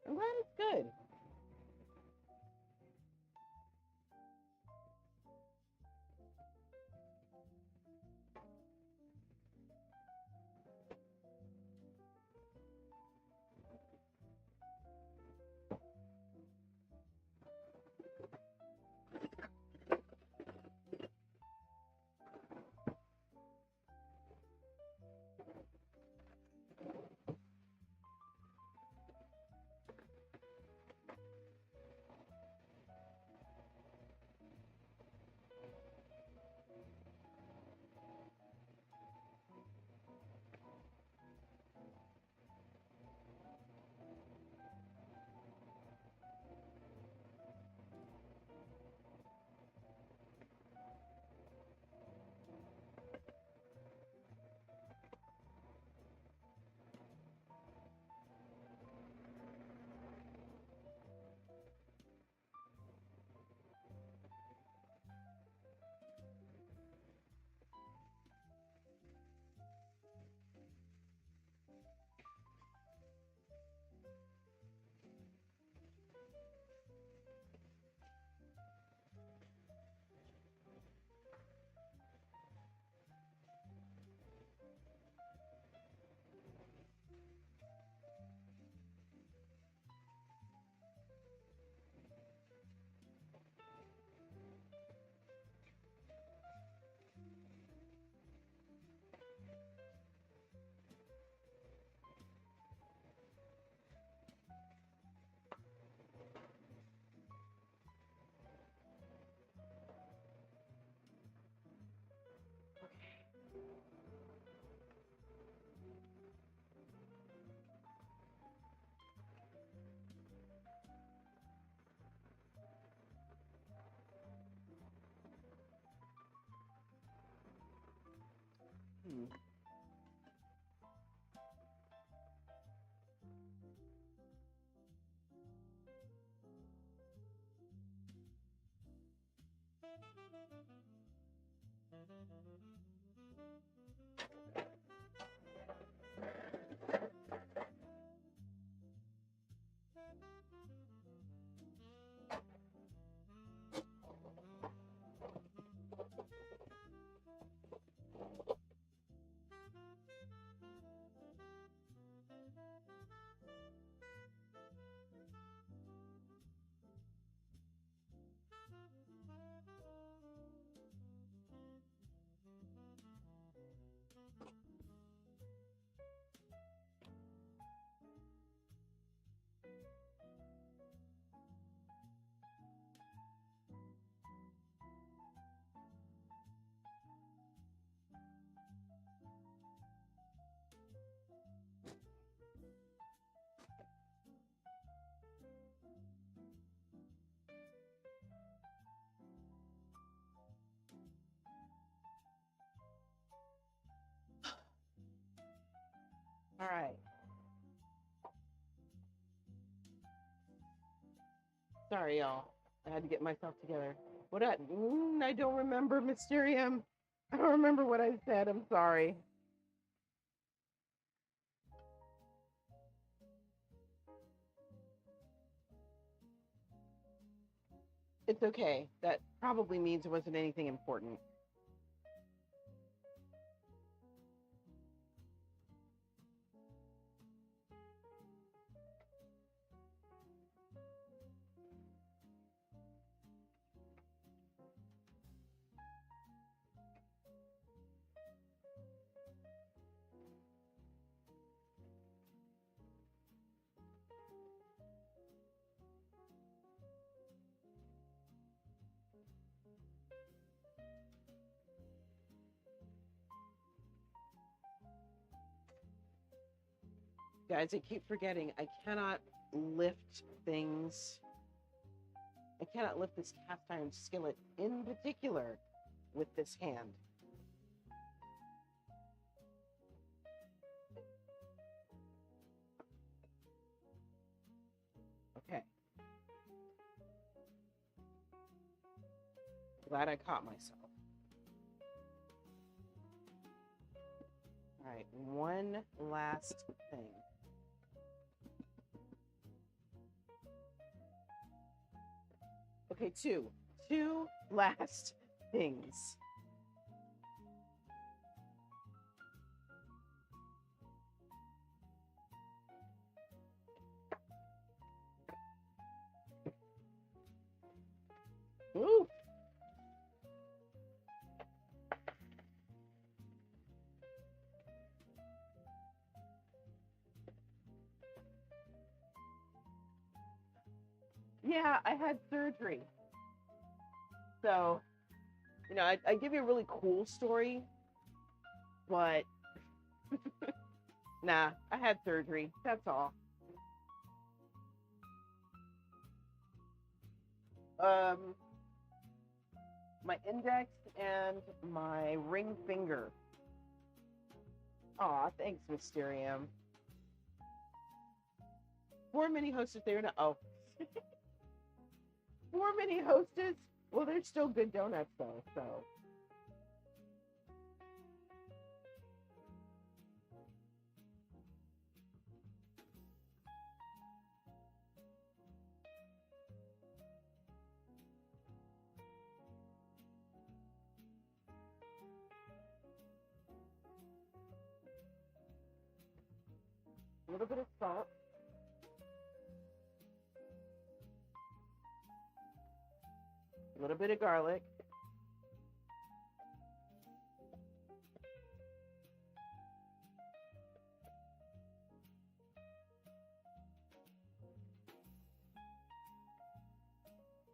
I'm glad it's good. Hmm. All right. Sorry, y'all. I had to get myself together. I don't remember, Mysterium. I don't remember what I said. I'm sorry. It's okay. That probably means it wasn't anything important. Guys, I keep forgetting. I cannot lift things. I cannot lift this cast iron skillet in particular with this hand. Okay. Glad I caught myself. All right, one last thing. Okay, two last things. Ooh. Yeah, I had surgery. So, I give you a really cool story, but nah, I had surgery. That's all. My index and my ring finger. Aw, thanks, Mysterium. 4 mini hostess there now. Oh. 4 mini hostess? Well, they're still good donuts, though, so. A little bit of salt. A little bit of garlic.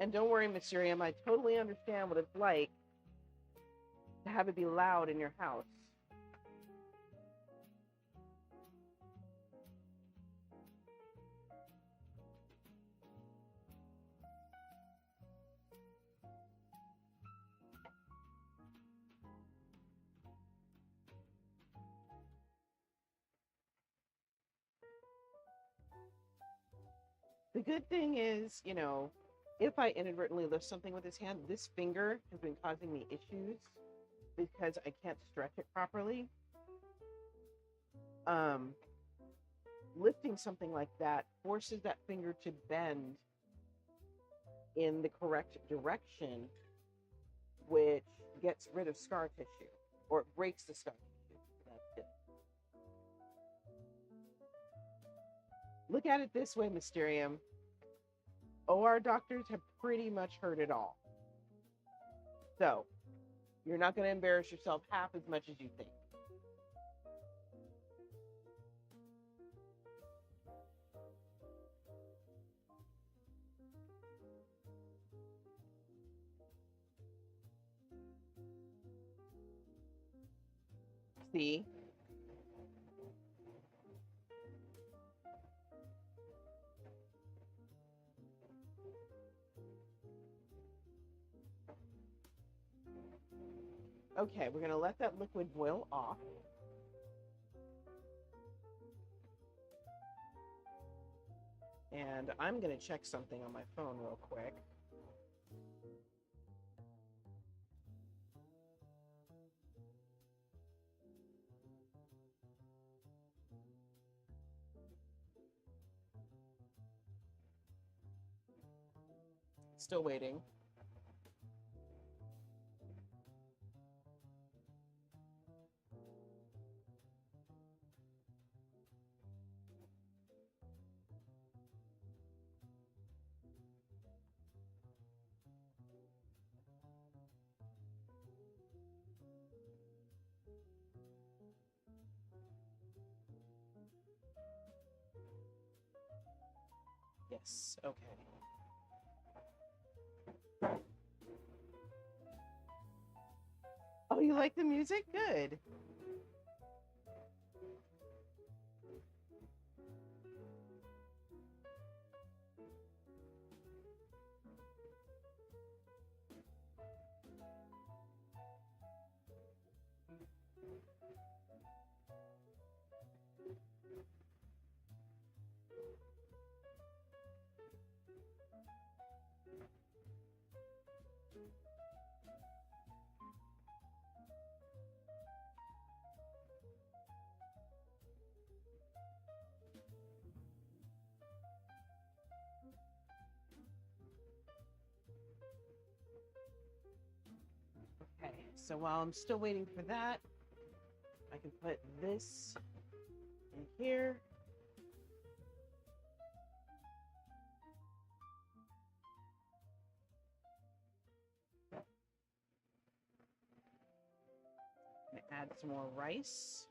And don't worry, Mysterium, I totally understand what it's like to have it be loud in your house. The good thing is, if I inadvertently lift something with this hand, this finger has been causing me issues because I can't stretch it properly. Lifting something like that forces that finger to bend in the correct direction, which gets rid of scar tissue, or it breaks the scar tissue. That's it. Look at it this way, Mysterium. OR doctors have pretty much heard it all. So, you're not going to embarrass yourself half as much as you think. See? Okay, we're going to let that liquid boil off. And I'm going to check something on my phone real quick. Still waiting. Yes, okay. Oh, you like the music? Good. Okay, so while I'm still waiting for that, I can put this in here. And add some more rice.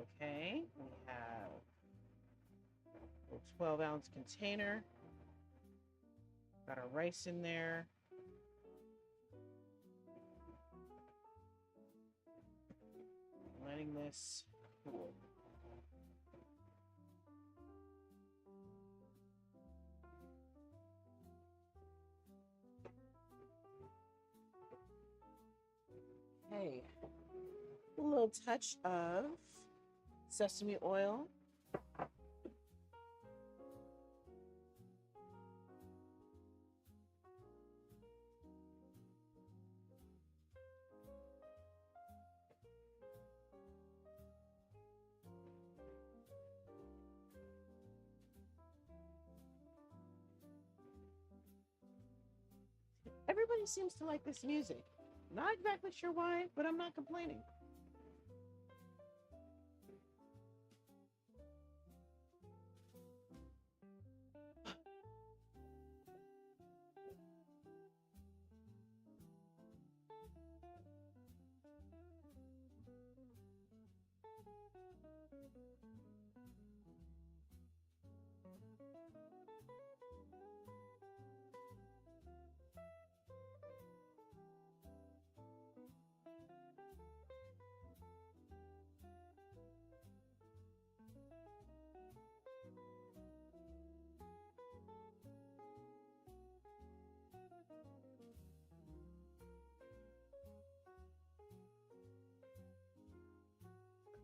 Okay, we have a little 12-ounce container. Got our rice in there. Letting this cool. Okay, a little touch of sesame oil. Everybody seems to like this music. Not exactly sure why, but I'm not complaining.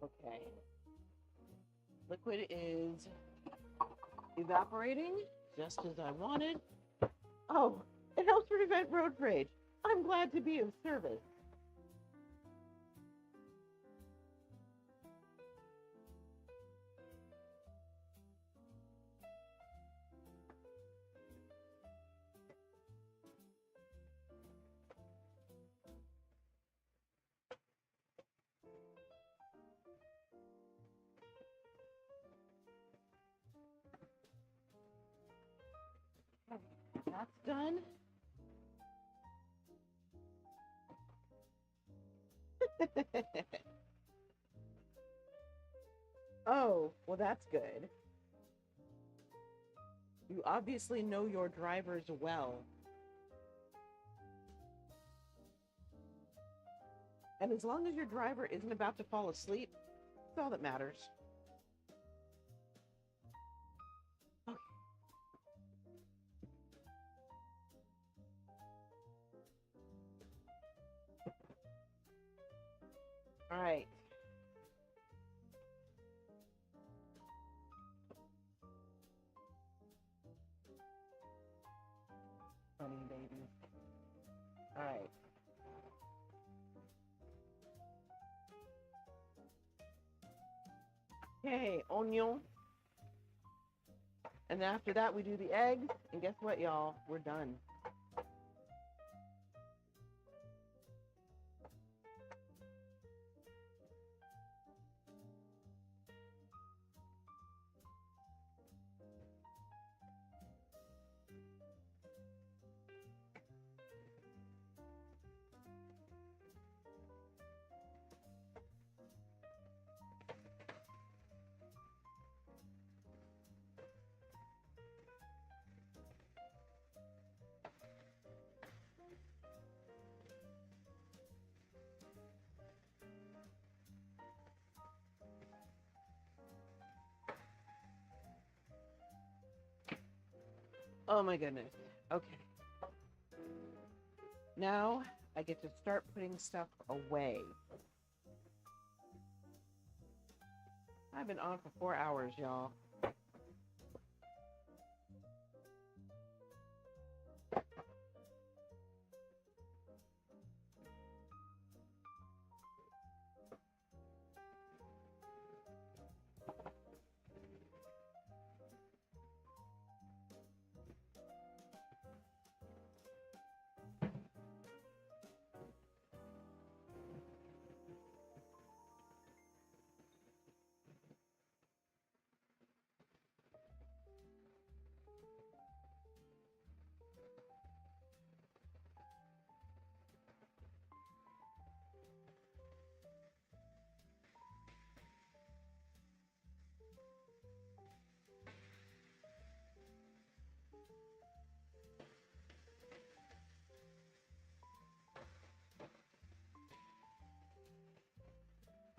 Okay. Liquid is evaporating just as I wanted. Oh, it helps prevent road rage. I'm glad to be of service. That's done. Oh, well, that's good. You obviously know your drivers well. And as long as your driver isn't about to fall asleep, that's all that matters. Okay. All right. All right. Okay, onion. And after that, we do the eggs. And guess what, y'all? We're done. Oh my goodness. Okay. Now I get to start putting stuff away. I've been on for 4 hours, y'all.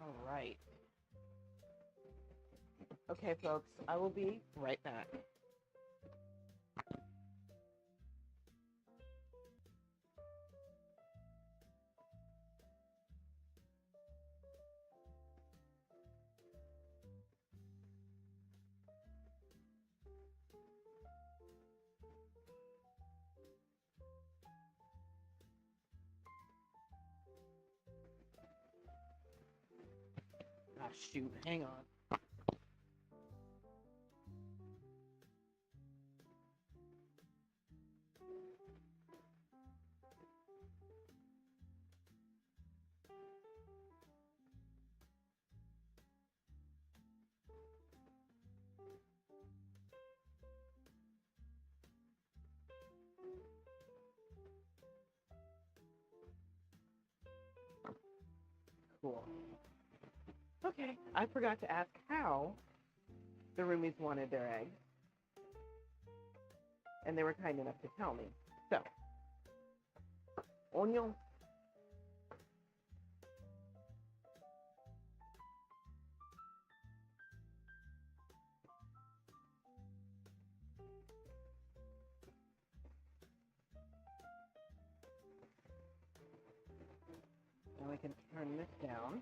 All right. Okay, folks, I will be right back. Ah, shoot, hang on. Cool. Okay, I forgot to ask how the roomies wanted their eggs, and they were kind enough to tell me. So, onion. Now we can turn this down.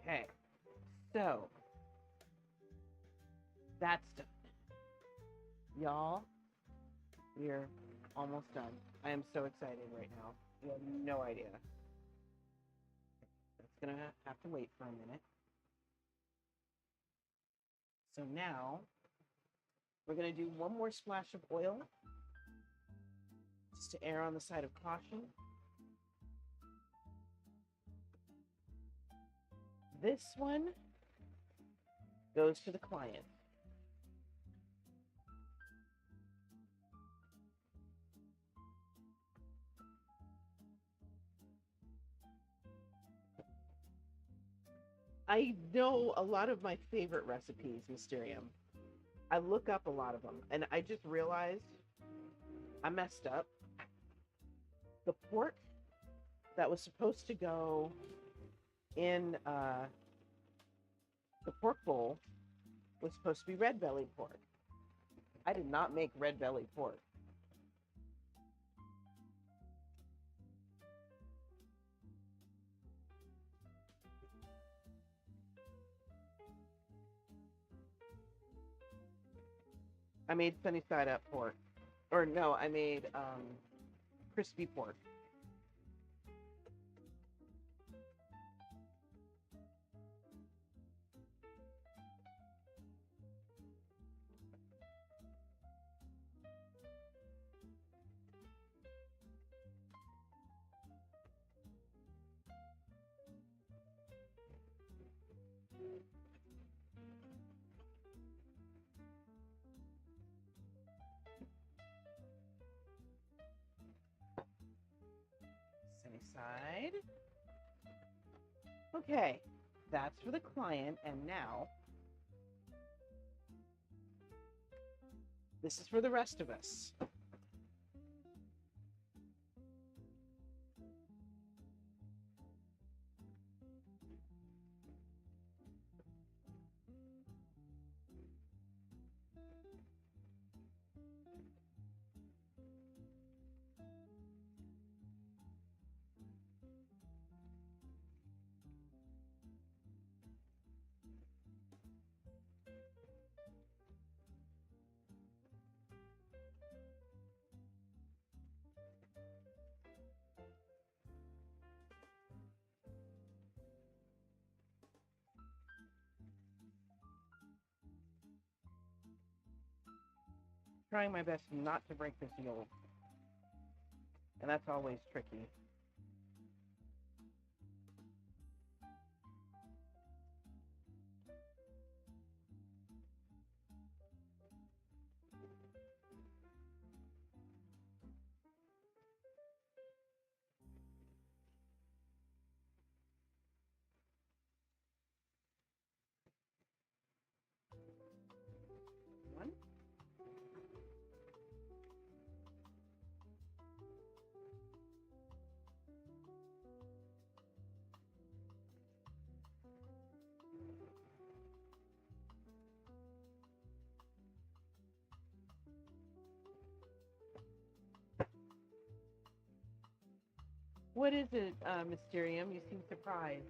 Okay, so that's done. Y'all, we're almost done. I am so excited right now. You have no idea. It's gonna have to wait for a minute. So now, we're gonna do one more splash of oil, just to err on the side of caution. This one goes to the client. I know a lot of my favorite recipes, Mysterium. I look up a lot of them, and I just realized I messed up. The pork that was supposed to go in the pork bowl was supposed to be red belly pork. I did not make red belly pork. I made sunny side up pork. Or no, I made crispy pork. Sunny side. Okay, that's for the client, and now this is for the rest of us. Trying my best not to break this yolk. And that's always tricky. One. What is it, Mysterium? You seem surprised.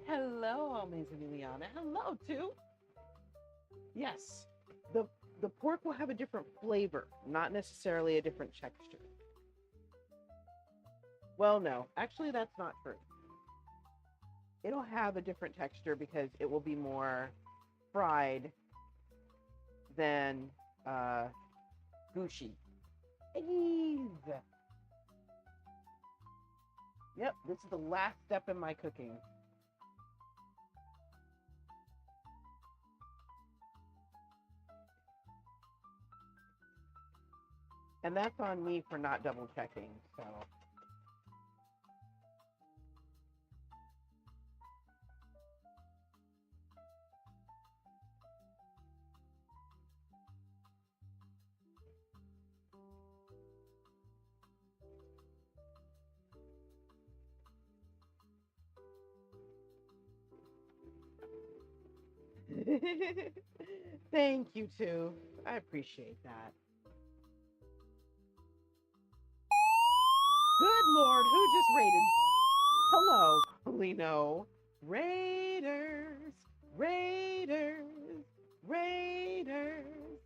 Hello, Almays and Liliana. Hello, too. Yes, the pork will have a different flavor, not necessarily a different texture. Well, no, actually, that's not true. It'll have a different texture because it will be more fried than gushy. Eve. Yep, this is the last step in my cooking. And that's on me for not double checking, so. Thank you, too. I appreciate that. Good Lord, who just raided? Hello, Polino. Raiders, Raiders, Raiders,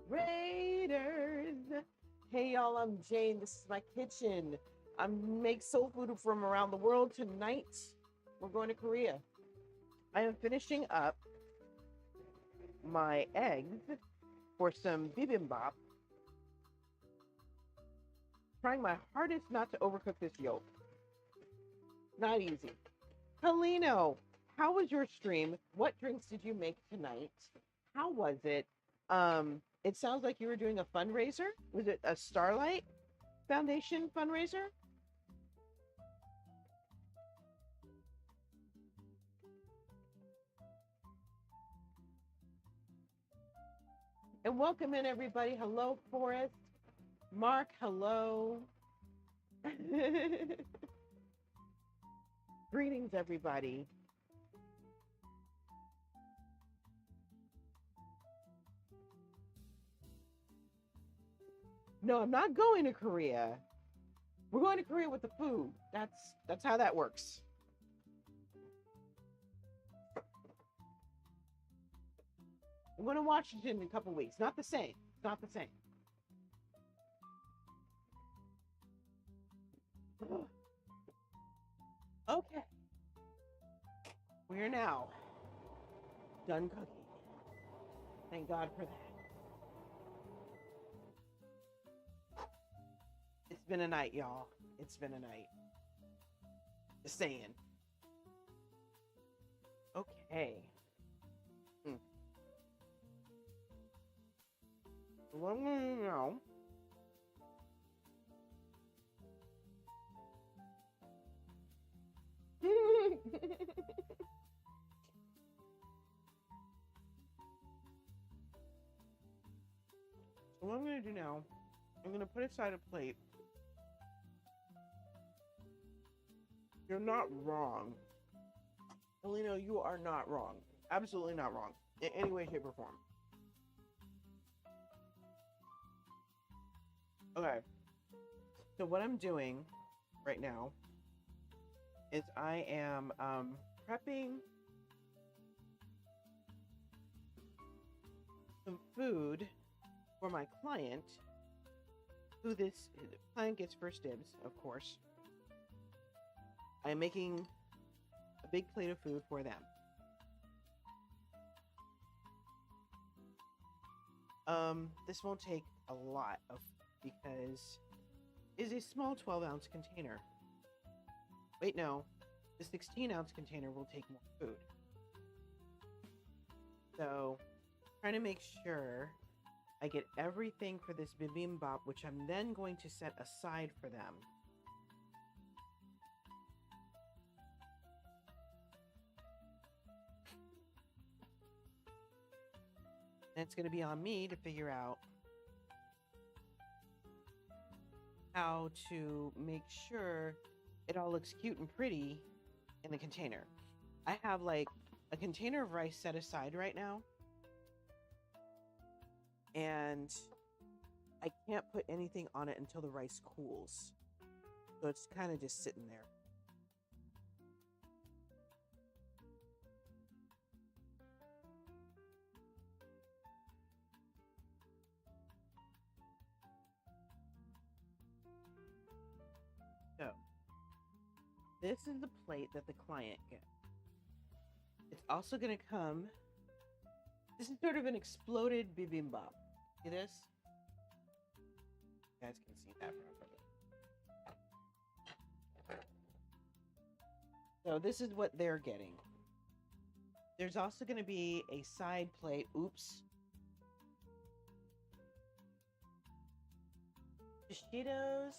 Raiders. Hey, y'all, I'm Jane. This is my kitchen. I make soul food from around the world. Tonight, we're going to Korea. I am finishing up my eggs for some bibimbap. Trying my hardest not to overcook this yolk. Not easy. Heleno, how was your stream? What drinks did you make tonight? How was it? It sounds like you were doing a fundraiser. Was it a Starlight Foundation fundraiser? And welcome in, everybody. Hello, Forrest. Mark, hello. Greetings, everybody. No, I'm not going to Korea. We're going to Korea with the food. That's how that works. I'm going to Washington in a couple weeks. Not the same. Not the same. Okay. We are now done cooking. Thank God for that. It's been a night, y'all. It's been a night. Just saying. Okay. What I'm gonna do now. What I'm going to do now, I'm going to put aside a plate. You're not wrong. Alina, you are not wrong. Absolutely not wrong. In any way, shape, or form. Okay. So what I'm doing right now is I am prepping some food for my client, who this client gets first dibs, of course. I'm making a big plate of food for them. This won't take a lot of, because it's a small 12-ounce container. Wait, no, the 16-ounce container will take more food. So, trying to make sure I get everything for this bibimbap, which I'm then going to set aside for them. And it's going to be on me to figure out how to make sure it all looks cute and pretty in the container. I have like a container of rice set aside right now, and I can't put anything on it until the rice cools. So it's kind of just sitting there. So, this is the plate that the client gets. It's also going to come... This is sort of an exploded bibimbap. See this? You guys can see that properly. So this is what they're getting. There's also going to be a side plate. Oops. Shishito's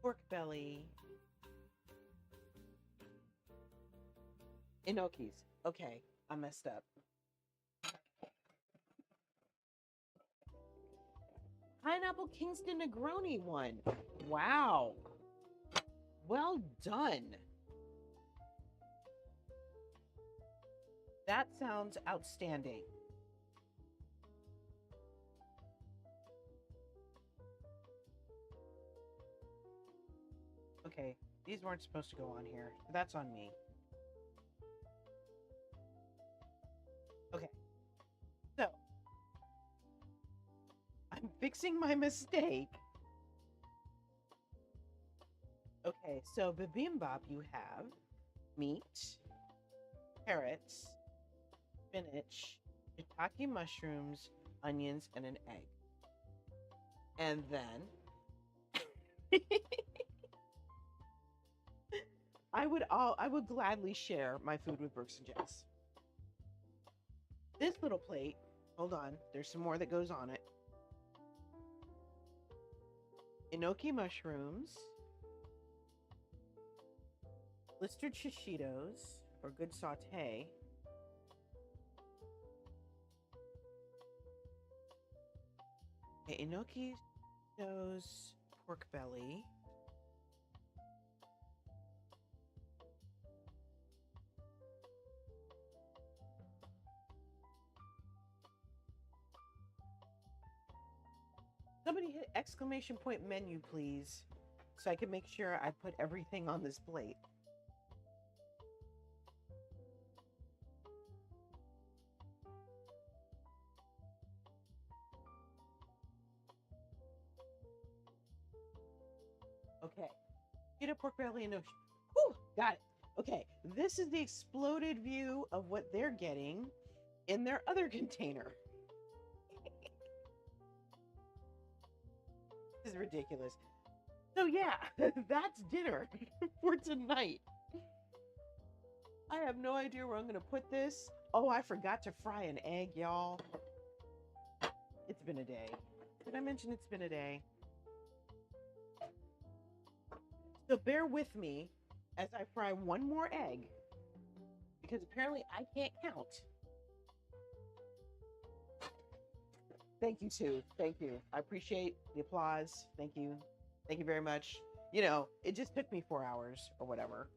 pork belly. Enoki's. Okay, I messed up. Pineapple Kingston Negroni one. Wow. Well done. That sounds outstanding. Okay, these weren't supposed to go on here. That's on me. Okay, so I'm fixing my mistake. Okay, so bibimbap, you have meat, carrots, spinach, shiitake mushrooms, onions, and an egg. And then I would gladly share my food with Brooks and Jess. This little plate, hold on, there's some more that goes on it. Enoki mushrooms, blistered shishitos for good saute. Okay, enoki shishitos, pork belly. Somebody hit exclamation point menu, please, so I can make sure I put everything on this plate. Okay, get a pork belly and no. Whew, got it. Okay, this is the exploded view of what they're getting in their other container. This is ridiculous. So yeah, that's dinner for tonight. I have no idea where I'm gonna put this. Oh, I forgot to fry an egg, y'all. It's been a day. Did I mention it's been a day? So bear with me as I fry one more egg, because apparently I can't count. Thank you, Sue. Thank you. I appreciate the applause. Thank you. Thank you very much. You know, it just took me 4 hours or whatever.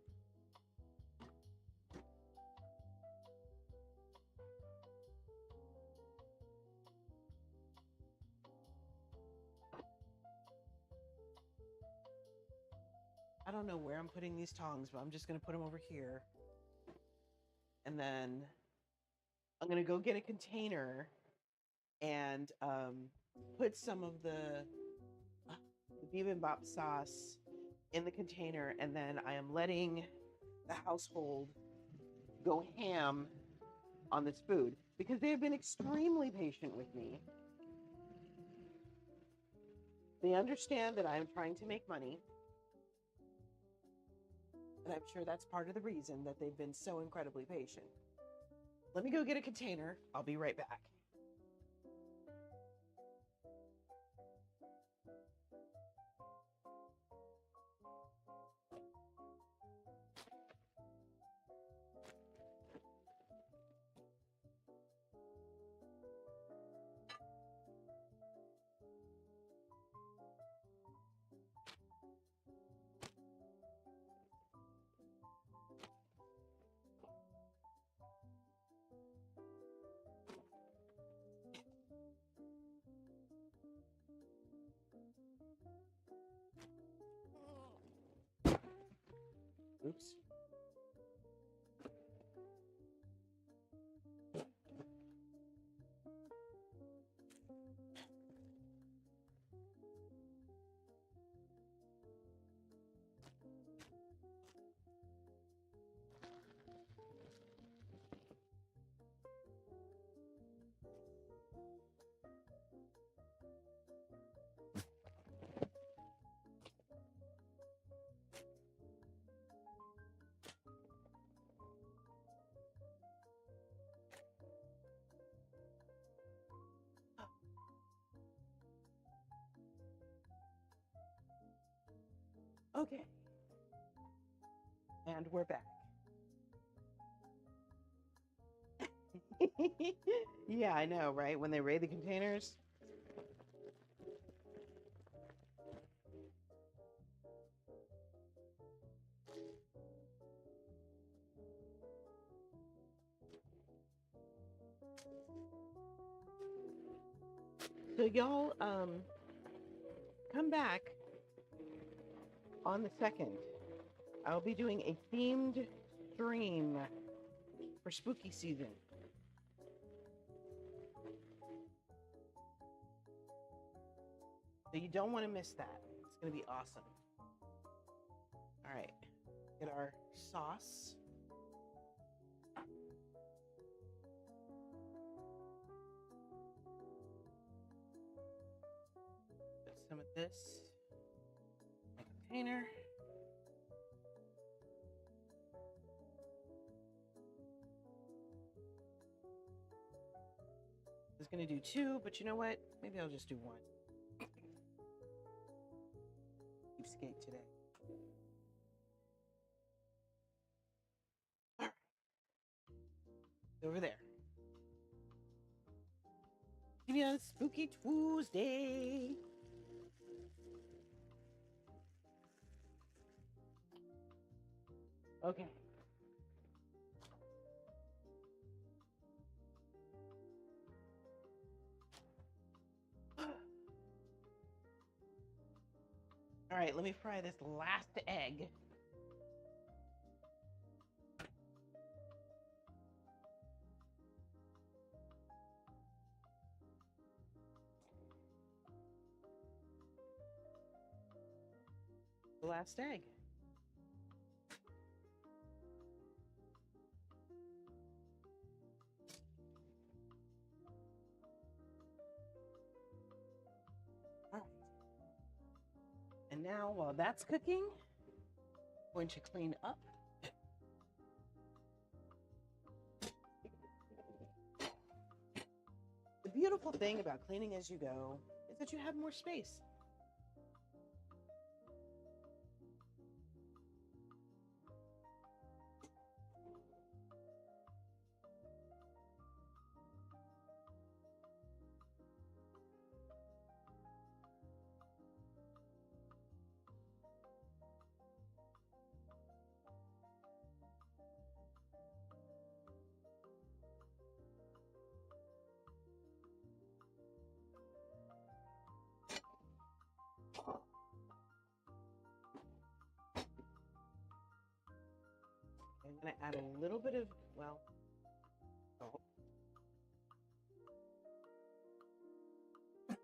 I don't know where I'm putting these tongs, but I'm just going to put them over here. And then I'm going to go get a container and put some of the bibimbap sauce in the container, and then I am letting the household go ham on this food because they have been extremely patient with me. They understand that I am trying to make money, and I'm sure that's part of the reason that they've been so incredibly patient. Let me go get a container. I'll be right back. Oops. Okay. And we're back. Yeah, I know, right? When they raid the containers. So y'all, come back on the 2nd. I'll be doing a themed stream for spooky season. So you don't want to miss that. It's going to be awesome. All right. Get our sauce. Put some of this in a container. I was going to do 2, but you know what? Maybe I'll just do 1. Cheapskate today. All right. Over there. Give me a spooky Tuesday. Okay. All right, let me fry this last egg. The last egg. All right. And now, while that's cooking, I'm going to clean up. The beautiful thing about cleaning as you go is that you have more space. I'm going to add a little bit of, well, salt. A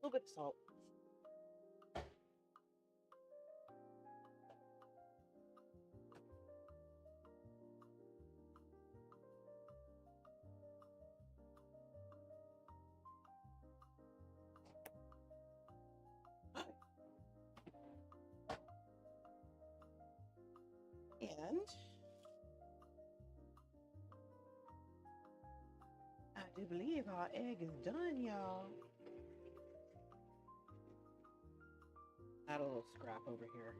little bit of salt. And I do believe our egg is done, y'all. Add a little scrap over here.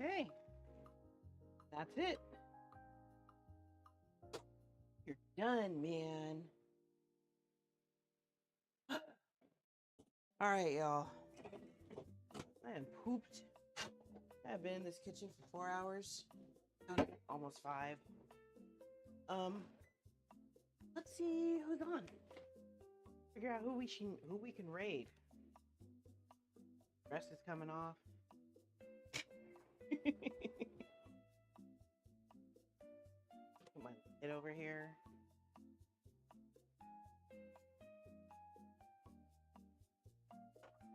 Okay, that's it. You're done, man. All right, y'all. I am pooped. I've been in this kitchen for 4 hours, almost 5. Let's see who's on. Figure out who we can raid. Dress is coming off. Put my lid over here.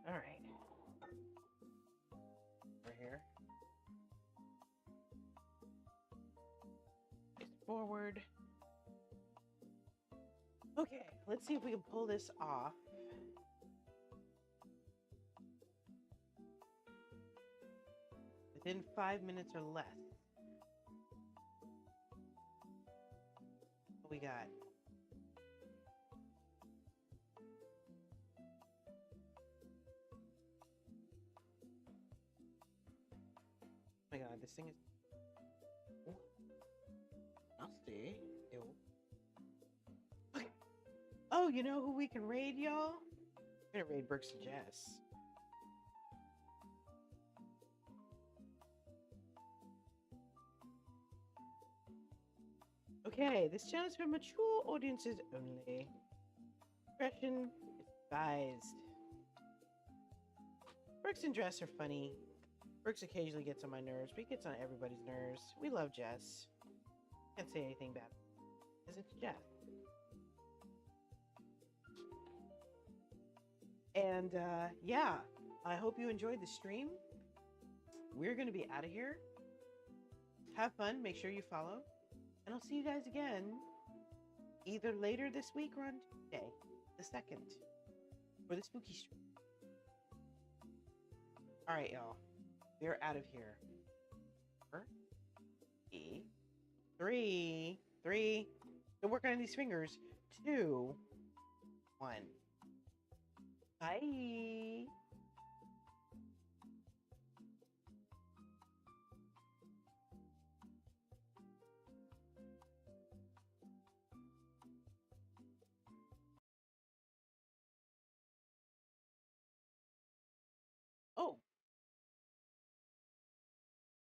All right. Over here. Face forward. Okay, let's see if we can pull this off. Within 5 minutes or less. What we got? this thing is... Ooh. Nasty. Ew. Okay. Oh, you know who we can raid, y'all? We're gonna raid Brooks and Jess. Okay, this channel is for mature audiences only. Discretion is advised. Brooks and Jess are funny. Brooks occasionally gets on my nerves, but he gets on everybody's nerves. We love Jess. Can't say anything bad because it's Jess. And yeah, I hope you enjoyed the stream. We're going to be out of here. Have fun. Make sure you follow. And I'll see you guys again either later this week or on Tuesday, the 2nd, for the spooky stream. All right, y'all. We're out of here. 3. Still working on these fingers. 2, 1. Bye.